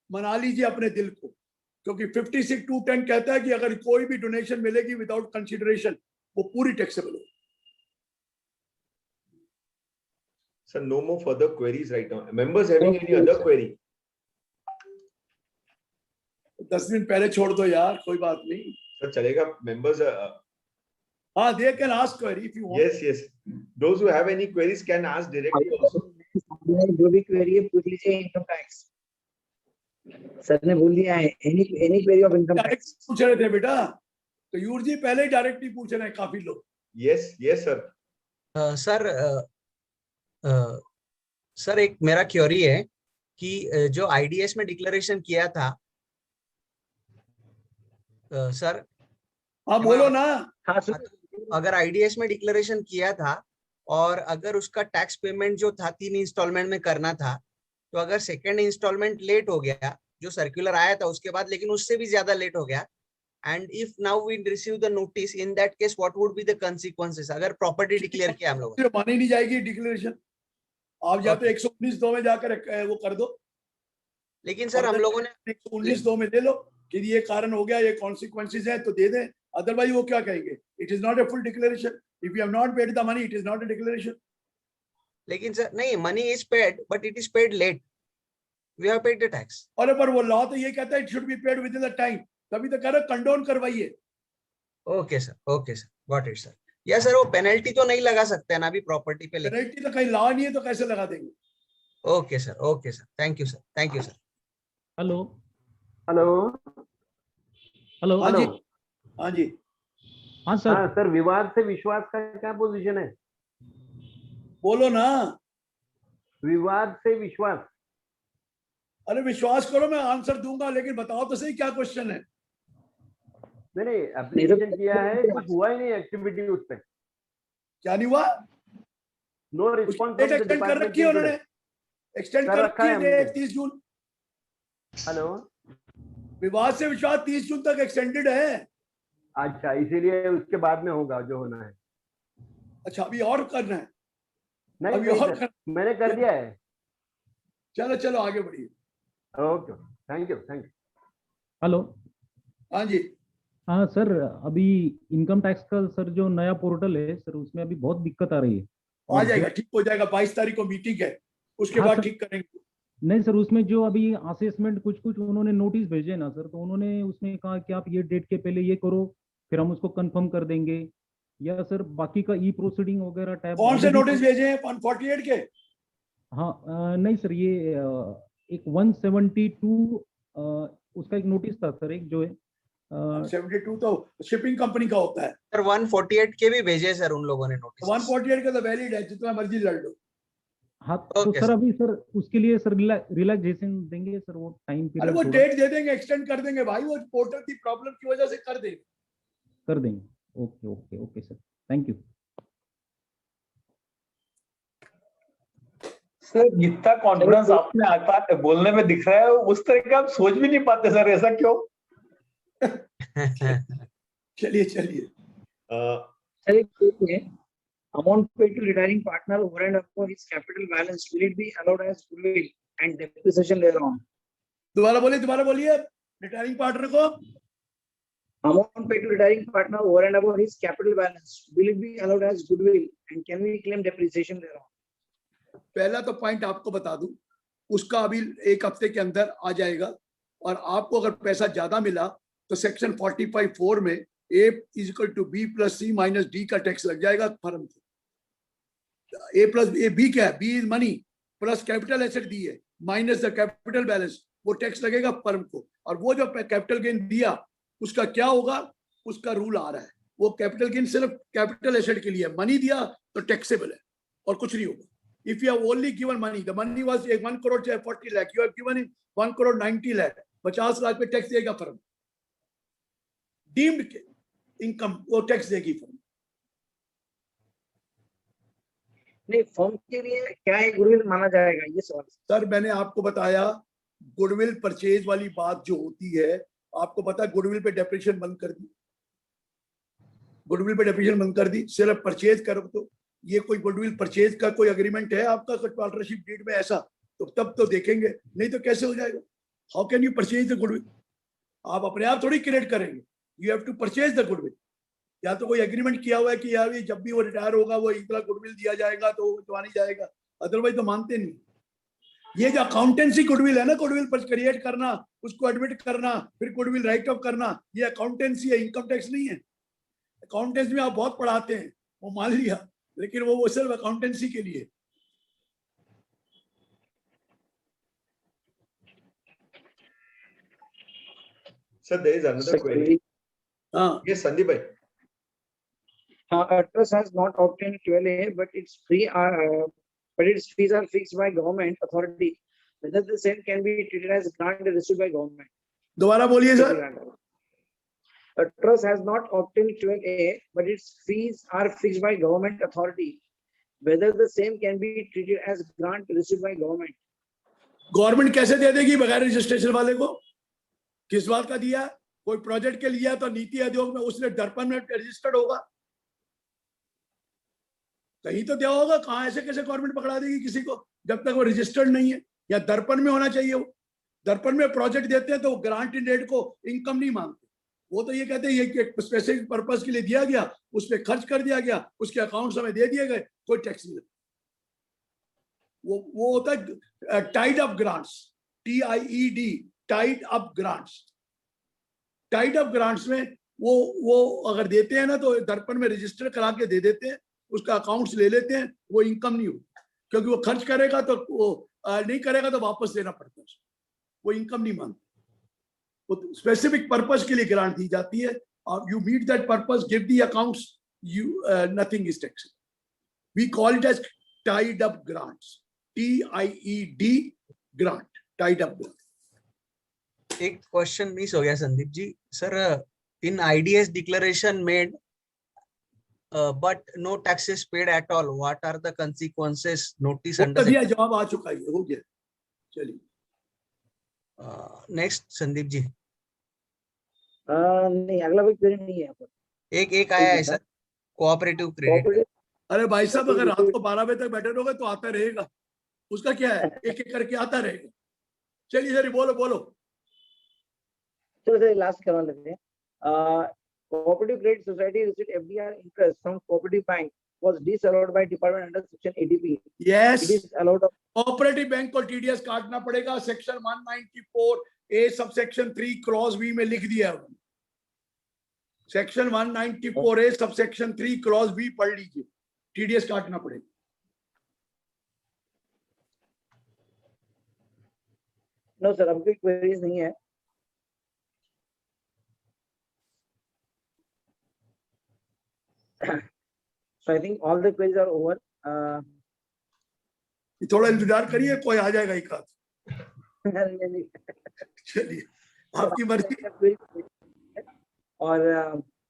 मना लीजिए अपने दिल को, क्योंकि 56(2)(10) कहता है कि अगर कोई भी डोनेशन मिलेगी विदाउट कंसिडरेशन वो पूरी टैक्सेबल हो। Sir, no more further queries right now. Members having any other query? 10 दिन पहले छोड़ दो यार, कोई बात नहीं। सर चलेगा। members They can ask query if you want. Yes, yes. Those who have any queries can ask directly also. जो भी क्वेरी है पूछ लीजिए इनकम टैक्स। सर ने बोल दिया है any query of income tax पूछ रहे थे बेटा, तो यूर जी पहले ही डायरेक्टली पूछ रहे हैं काफी लोग। Yes, yes sir. सर एक मेरा क्वेरी है कि जो आईडीएस में डिक्लेरेशन किया था सर। हाँ बोलो ना। अगर आईडीएस में डिक्लेरेशन किया था और अगर उसका टैक्स पेमेंट जो था 3 इंस्टॉलमेंट में करना था, तो अगर सेकेंड इंस्टॉलमेंट लेट हो गया जो सर्कुलर आया था उसके बाद, लेकिन उससे भी ज्यादा लेट हो गया, and if now we receive the notice, in that case what would be the consequences? अगर प्रॉपर्टी डिक्लेयर किया हम लोग, मानी नहीं जाएगी डिक्लेरेशन। आप जाते 119(2) में जाकर वो कर दो। लेकिन सर हम लोगों ने 119(2) में ले लो कि ये कारण हो गया, ये कॉन्सिक्वेंसेस है तो दे दें, अदरवाइज वो क्या कहेंगे, it is not a full declaration. If you have not paid the money it is not a declaration. लेकिन सर नहीं, money is paid but it is paid late, we have paid the tax. अरे पर वो law तो ये कहता है it should be paid within the time, तभी तो कह रहे कंडोन करवाइए। Okay sir, got it sir. या सर वो पेनल्टी तो नहीं लगा सकते ना अभी प्रॉपर्टी पे? पेनल्टी तो कहीं लॉ नहीं है तो कैसे लगा देंगे? Okay sir, thank you sir. Hello हाँ जी हाँ सर। सर विवाद से विश्वास का क्या पोजीशन है? बोलो ना। विवाद से विश्वास। अरे विश्वास करो, मैं आंसर दूंगा, लेकिन बताओ तो सही क्या क्वेश्चन है। नहीं एप्लीकेशन किया है, कुछ हुआ ही नहीं एक्टिविटी उस पे। क्या नहीं हुआ? No response. एक्सटेंड कर रखी है उन्होंने, एक्सटेंड कर रखी है 30 जून। हेलो, विवाद से विश्वास 30 जून तक एक्सटेंडेड है। अच्छा, इसीलिए उसके बाद में होगा जो होना है। अच्छा, अभी और करना है? नहीं, अभी और मैंने कर दिया है। चलो आगे बढ़िए। Okay, thank you. हेलो। हाँ जी। हाँ सर, अभी इनकम टैक्स का सर जो नया पोर्टल है सर, उसमें अभी बहुत दिक्कत आ रही है। आ जाएगा, ठीक हो जाएगा। 22 तारीख को मीटिंग है, उसके बाद ठीक करेंगे। नहीं सर, उसमें जो अभी असेसमेंट कुछ उन्होंने नोटिस भेजे ना सर, तो उन्होंने उसमें कहा कि आप ये डेट के पहले ये करो, फिर हम उसको कंफर्म कर देंगे। या सर बाकी का ई प्रोसीडिंग वगैरह टैब। कौन से नोटिस भेजे हैं? 148 के? हाँ नहीं सर, ये एक 172 उसका एक नोटिस था सर, एक जो है 72 तो शिपिंग कंपनी का होता है सर। 148 के भी भेजे सर उन लोगों ने नोटिस। 148 का तो वैलिड है, जितना मर्जी लड़ लो। हाँ तो सर अभी सर उसके लिए सर रिलैक्सेशन देंगे सर, वो टाइम पीरियड। अरे वो डेट दे देंगे, एक्सटेंड कर देंगे भाई, वो पोर्टल की प्रॉब्लम की वजह से कर देंगे। Okay sir, thank you sir. जितना कॉन्फिडेंस आपने आता है बोलने में दिख रहा है, उस तरह का आप सोच भी नहीं पाते सर, ऐसा क्यों? चलिए सर एक क्वेश्चन है, amount paid to retiring partner over and above his capital balance, will it be allowed as goodwill and depreciation later on? दोबारा बोलिए। रिटायरिंग पार्टनर को amount paid to retiring partner over and above his capital balance, will it be allowed as goodwill and can we claim depreciation later on? पहला तो point आपको बता दूं, उसका अभी 1 हफ्ते के अंदर आ जाएगा, और आपको अगर पैसा ज्यादा मिला तो सेक्शन 45(4) में A = B + C - D का टैक्स लग जाएगा फर्म को। B क्या है? B is money plus capital asset दी है माइनस द कैपिटल बैलेंस, वो टैक्स लगेगा फर्म को। और वो जो कैपिटल गेन दिया उसका क्या होगा, उसका रूल आ रहा है, वो कैपिटल गेन सिर्फ कैपिटल एसेट के लिए, मनी दिया तो टैक्सेबल है और कुछ नहीं होगा। If you have only given money, the money was 1 crore 40 lakh, you have given him 1 crore 90 lakh, 50 lakh पे टैक्स देगा फर्म। डीम्ड इनकम वो टैक्स देगी फर्म। नहीं, फर्म के लिए क्या है गुडविल माना जाएगा, ये सवाल। सर मैंने आपको बताया, गुडविल परचेज वाली बात जो होती है, आपको पता है गुडविल पे डेप्रिसिएशन बंद कर दी, सिर्फ परचेज करो। तो ये कोई गुडविल परचेज का कोई एग्रीमेंट है आपका पार्टनरशिप डीड में ऐसा, तो तब तो देखेंगे, नहीं तो कैसे हो जाएगा? How can you purchase the goodwill? आप अपने आप थोड़ी क्रिएट करेंगे, you have to purchase the goodwill. या तो कोई एग्रीमेंट किया हुआ है कि यार जब भी वो रिटायर होगा वो इतना गुडविल दिया जाएगा तो वो नहीं जाएगा, अदरवाइज तो मानते नहीं। ये जो अकाउंटेंसी गुडविल है ना, गुडविल पर क्रिएट करना, उसको एडमिट करना, फिर गुडविल राइट ऑफ करना, ये अकाउंटेंसी है, इनकम टैक्स नहीं है। अकाउंटेंसी में आप बहुत पढ़ाते हैं, वो मान लिया, लेकिन वो सिर्फ अकाउंटेंसी के लिए। Sir, there is another query. Yes, Sandeep bhai. A trust has not obtained 12A, but its fees are fixed by government authority. Whether the same can be treated as grant received by government. दोबारा बोलिए sir. A trust has not obtained 12A, but its fees are fixed by government authority. Whether the same can be treated as grant received by government. Government कैसे दे देगी बगैर registration वाले को? किस बात का दिया? कोई प्रोजेक्ट के लिया तो नीति आयोग में उसने दर्पण में रजिस्टर्ड होगा, कहीं तो दिया होगा। कहाँ ऐसे कैसे गवर्नमेंट पकड़ा देगी किसी को जब तक वो रजिस्टर्ड नहीं है? या दर्पण में होना चाहिए। वो दर्पन में प्रोजेक्ट देते हैं तो ग्रांट इन डेट को इनकम नहीं मांगते, वो तो ये कहते हैं ये एक स्पेसिफिक पर्पस के लिए दिया गया, उस पर खर्च कर दिया गया, उसके अकाउंट हमें दे दिए गए, कोई टैक्स नहीं। वो होता है Tide up grants, TIED, Tide up grants. Tide up grants में वो अगर देते हैं ना तो दर्पण में रजिस्टर करा के दे देते हैं, उसका अकाउंट्स ले लेते हैं, वो इनकम नहीं होती, क्योंकि वो खर्च करेगा तो वो नहीं करेगा तो वापस देना पड़ता है, वो इनकम नहीं मांगते। वो स्पेसिफिक पर्पस के लिए ग्रांट दी जाती है और you meet that purpose, give the accounts, you nothing is tax. We call it as tied up grants, TIED grant, tied up grant. एक क्वेश्चन मिस हो गया Sandeep ji. Sir, in IDS declaration made but no taxes paid at all, what are the consequences? Notice under दिया, जवाब आ चुका है, हो गया। चलिए नेक्स्ट संदीप जी। नहीं, अगला कोई क्वेरी नहीं है यहाँ पर। एक आया है सर, कोऑपरेटिव क्रेडिट। अरे भाई साहब, अगर रात को 12 बजे तक बैठे रहोगे तो आता रहेगा, उसका क्या है, एक एक करके आता रहेगा। चलिए सर, बोलो। चलो सर, लास्ट करवा लेते हैं। Cooperative Credit Society received FDR interest from Cooperative Bank was disallowed by department under section 80P. Yes. It is allowed. Cooperative bank को TDS काटना पड़ेगा, section 194A subsection 3 clause B में लिख दिया है। Section 194A subsection 3 clause B पढ़ लीजिए, TDS काटना पड़ेगा। नो सर, अब कोई क्वेरीज नहीं है। So I think all the queries are over. थोड़ा इंतजार करिए, कोई आ जाएगा एक आध। चलिए, आपकी मर्जी। और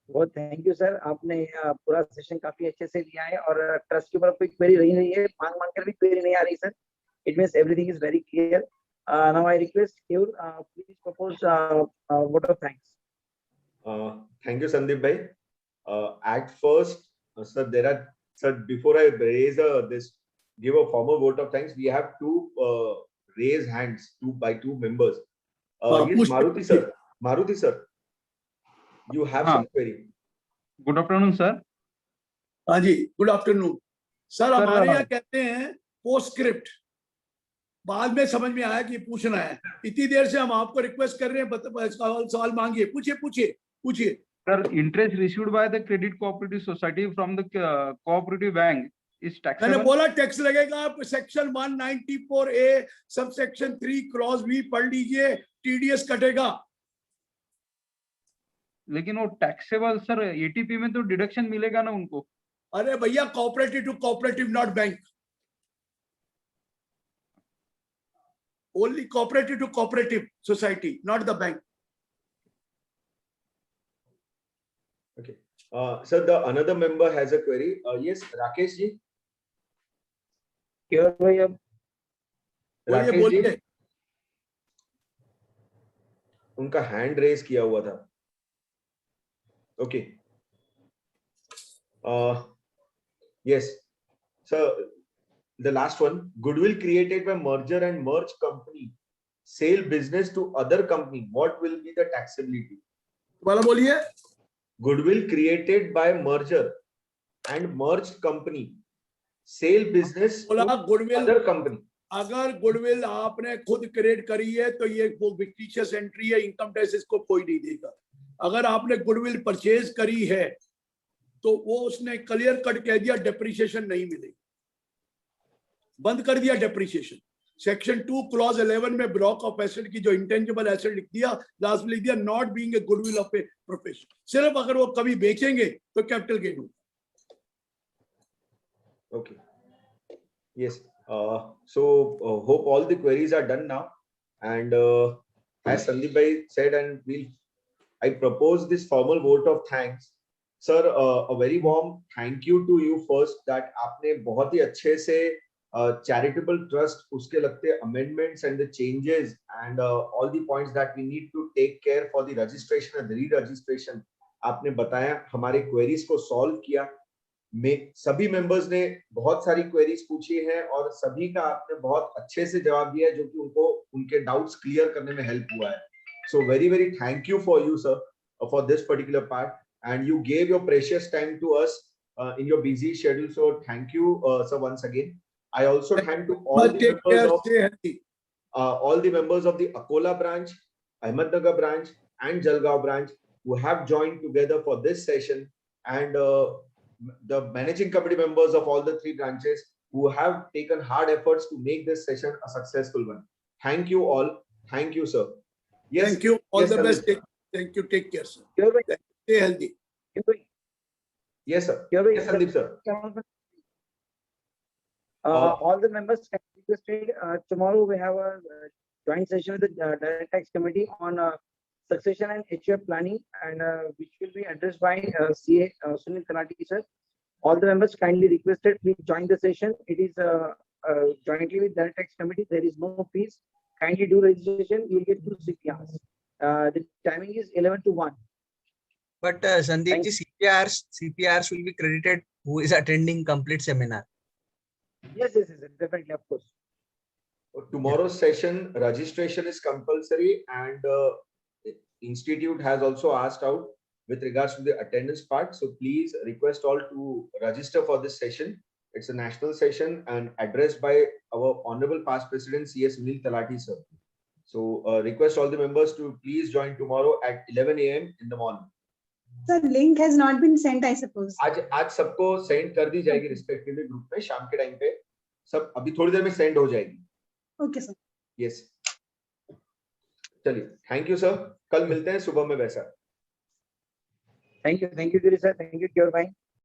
बहुत थैंक यू सर, आपने पूरा सेशन काफी अच्छे से लिया है और ट्रस्ट के ऊपर कोई क्वेरी रही है, मांग कर भी क्वेरी नहीं आ रही sir. It means everything is very clear. Now I request you please propose vote of thanks. Thank you, Sandeep bhai. At first, sir, before I raise give a formal vote of thanks, we have two raise hands, by two members. Yes, Maruti sir, you have some query. Good afternoon, sir. हाँ जी, good afternoon sir. हमारे यहाँ कहते हैं PostScript, बाद में समझ में आया कि पूछना है। इतनी देर से हम आपको रिक्वेस्ट कर रहे हैं, सवाल मांगिए, पूछिए। Sir, interest received by the Credit Cooperative Society from the cooperative bank is taxable. मैंने बोला टैक्स लगेगा। Section 194A subsection 3 clause B पढ़ लीजिए, TDS कटेगा। लेकिन वो टैक्सेबल सर, ATP में तो डिडक्शन मिलेगा ना उनको। अरे भैया, cooperative to cooperative, not bank. Only cooperative to cooperative society, not the bank. Okay. Sir, the another member has a query. Yes, Rakesh ji. Rakesh ji, उनका हैंड रेज किया हुआ था। Okay. Yes, sir. The last one, goodwill created by merger and merge company, sale business to other company. What will be the taxability? वाला बोलिए। Goodwill created by merger and merged company, sale business to other company. अगर goodwill आपने खुद create करी है तो ये वो फिक्टिशियस एंट्री है, इनकम टैक्स इसको कोई नहीं देगा। अगर आपने गुडविल परचेज करी है तो वो उसने क्लियर कट कह दिया डेप्रिसिएशन नहीं मिलेगी, बंद कर दिया डेप्रिसिएशन। सेक्शन 2 क्लॉज 11 में ब्लॉक ऑफ एसेट की जो इंटेंजिबल एसेट लिख दिया, लास्ट में लिख दिया not being a goodwill of a profession, सिर्फ अगर वो कभी बेचेंगे तो कैपिटल गेन होगा। Okay. Yes. So hope all the queries are done now, and as Sandeep bhai said, and I propose this formal vote of thanks. Sir, a very warm thank you to you first that आपने बहुत ही अच्छे से charitable trust, उसके लगते amendments and the changes and all the points that we need to take care for the registration and the re-registration आपने बताया, हमारे queries को solve किया। सभी मेंबर्स ने बहुत सारी क्वेरीज पूछी हैं और सभी का आपने बहुत अच्छे से जवाब दिया है, जो कि उनको उनके डाउट्स क्लियर करने में हेल्प हुआ है। So very very thank you for you sir for this particular part, and you gave your precious time to us in your busy schedule, so thank you sir once again. I also thank to all the members of the Akola branch, Ahmednagar branch and Jalgaon branch who have joined together for this session, and the managing committee members of all the 3 branches who have taken hard efforts to make this session a successful one. Thank you all. Thank you, sir. Yes. Thank you. All yes, the best. Thank you. Take care, sir. Stay healthy. Yes, sir. Yes, Sandeep, sir. All the members can be requested. Tomorrow we have a joint session with the Direct Tax Committee on succession and HUF planning, and which will be addressed by CA Sunil Talati sir. All the members kindly requested, please join the session. It is jointly with Direct Tax Committee. There is no fees. Kindly do registration. You will get 2 CPRs. The timing is 11 to 1. But Sandeep ji, CPRs will be credited who is attending complete seminar. Yes, definitely, of course. Tomorrow's session registration is compulsory, and Institute has also asked out with regards to the attendance part. So please request all to register for this session. It's a national session and addressed by our Honorable Past President C.S. Sunil Talati sir. So request all the members to please join tomorrow at 11 a.m. in the morning. The link has not been sent, I suppose. आज सबको send कर दी जाएगी respectively group में, शाम के time पे सब अभी थोड़ी देर में सेंड हो जाएगी। Okay, sir. Yes. चलिए, थैंक यू सर, कल मिलते हैं सुबह में वैसा। Thank you, Giri sir. Thank you, Kyor bhai.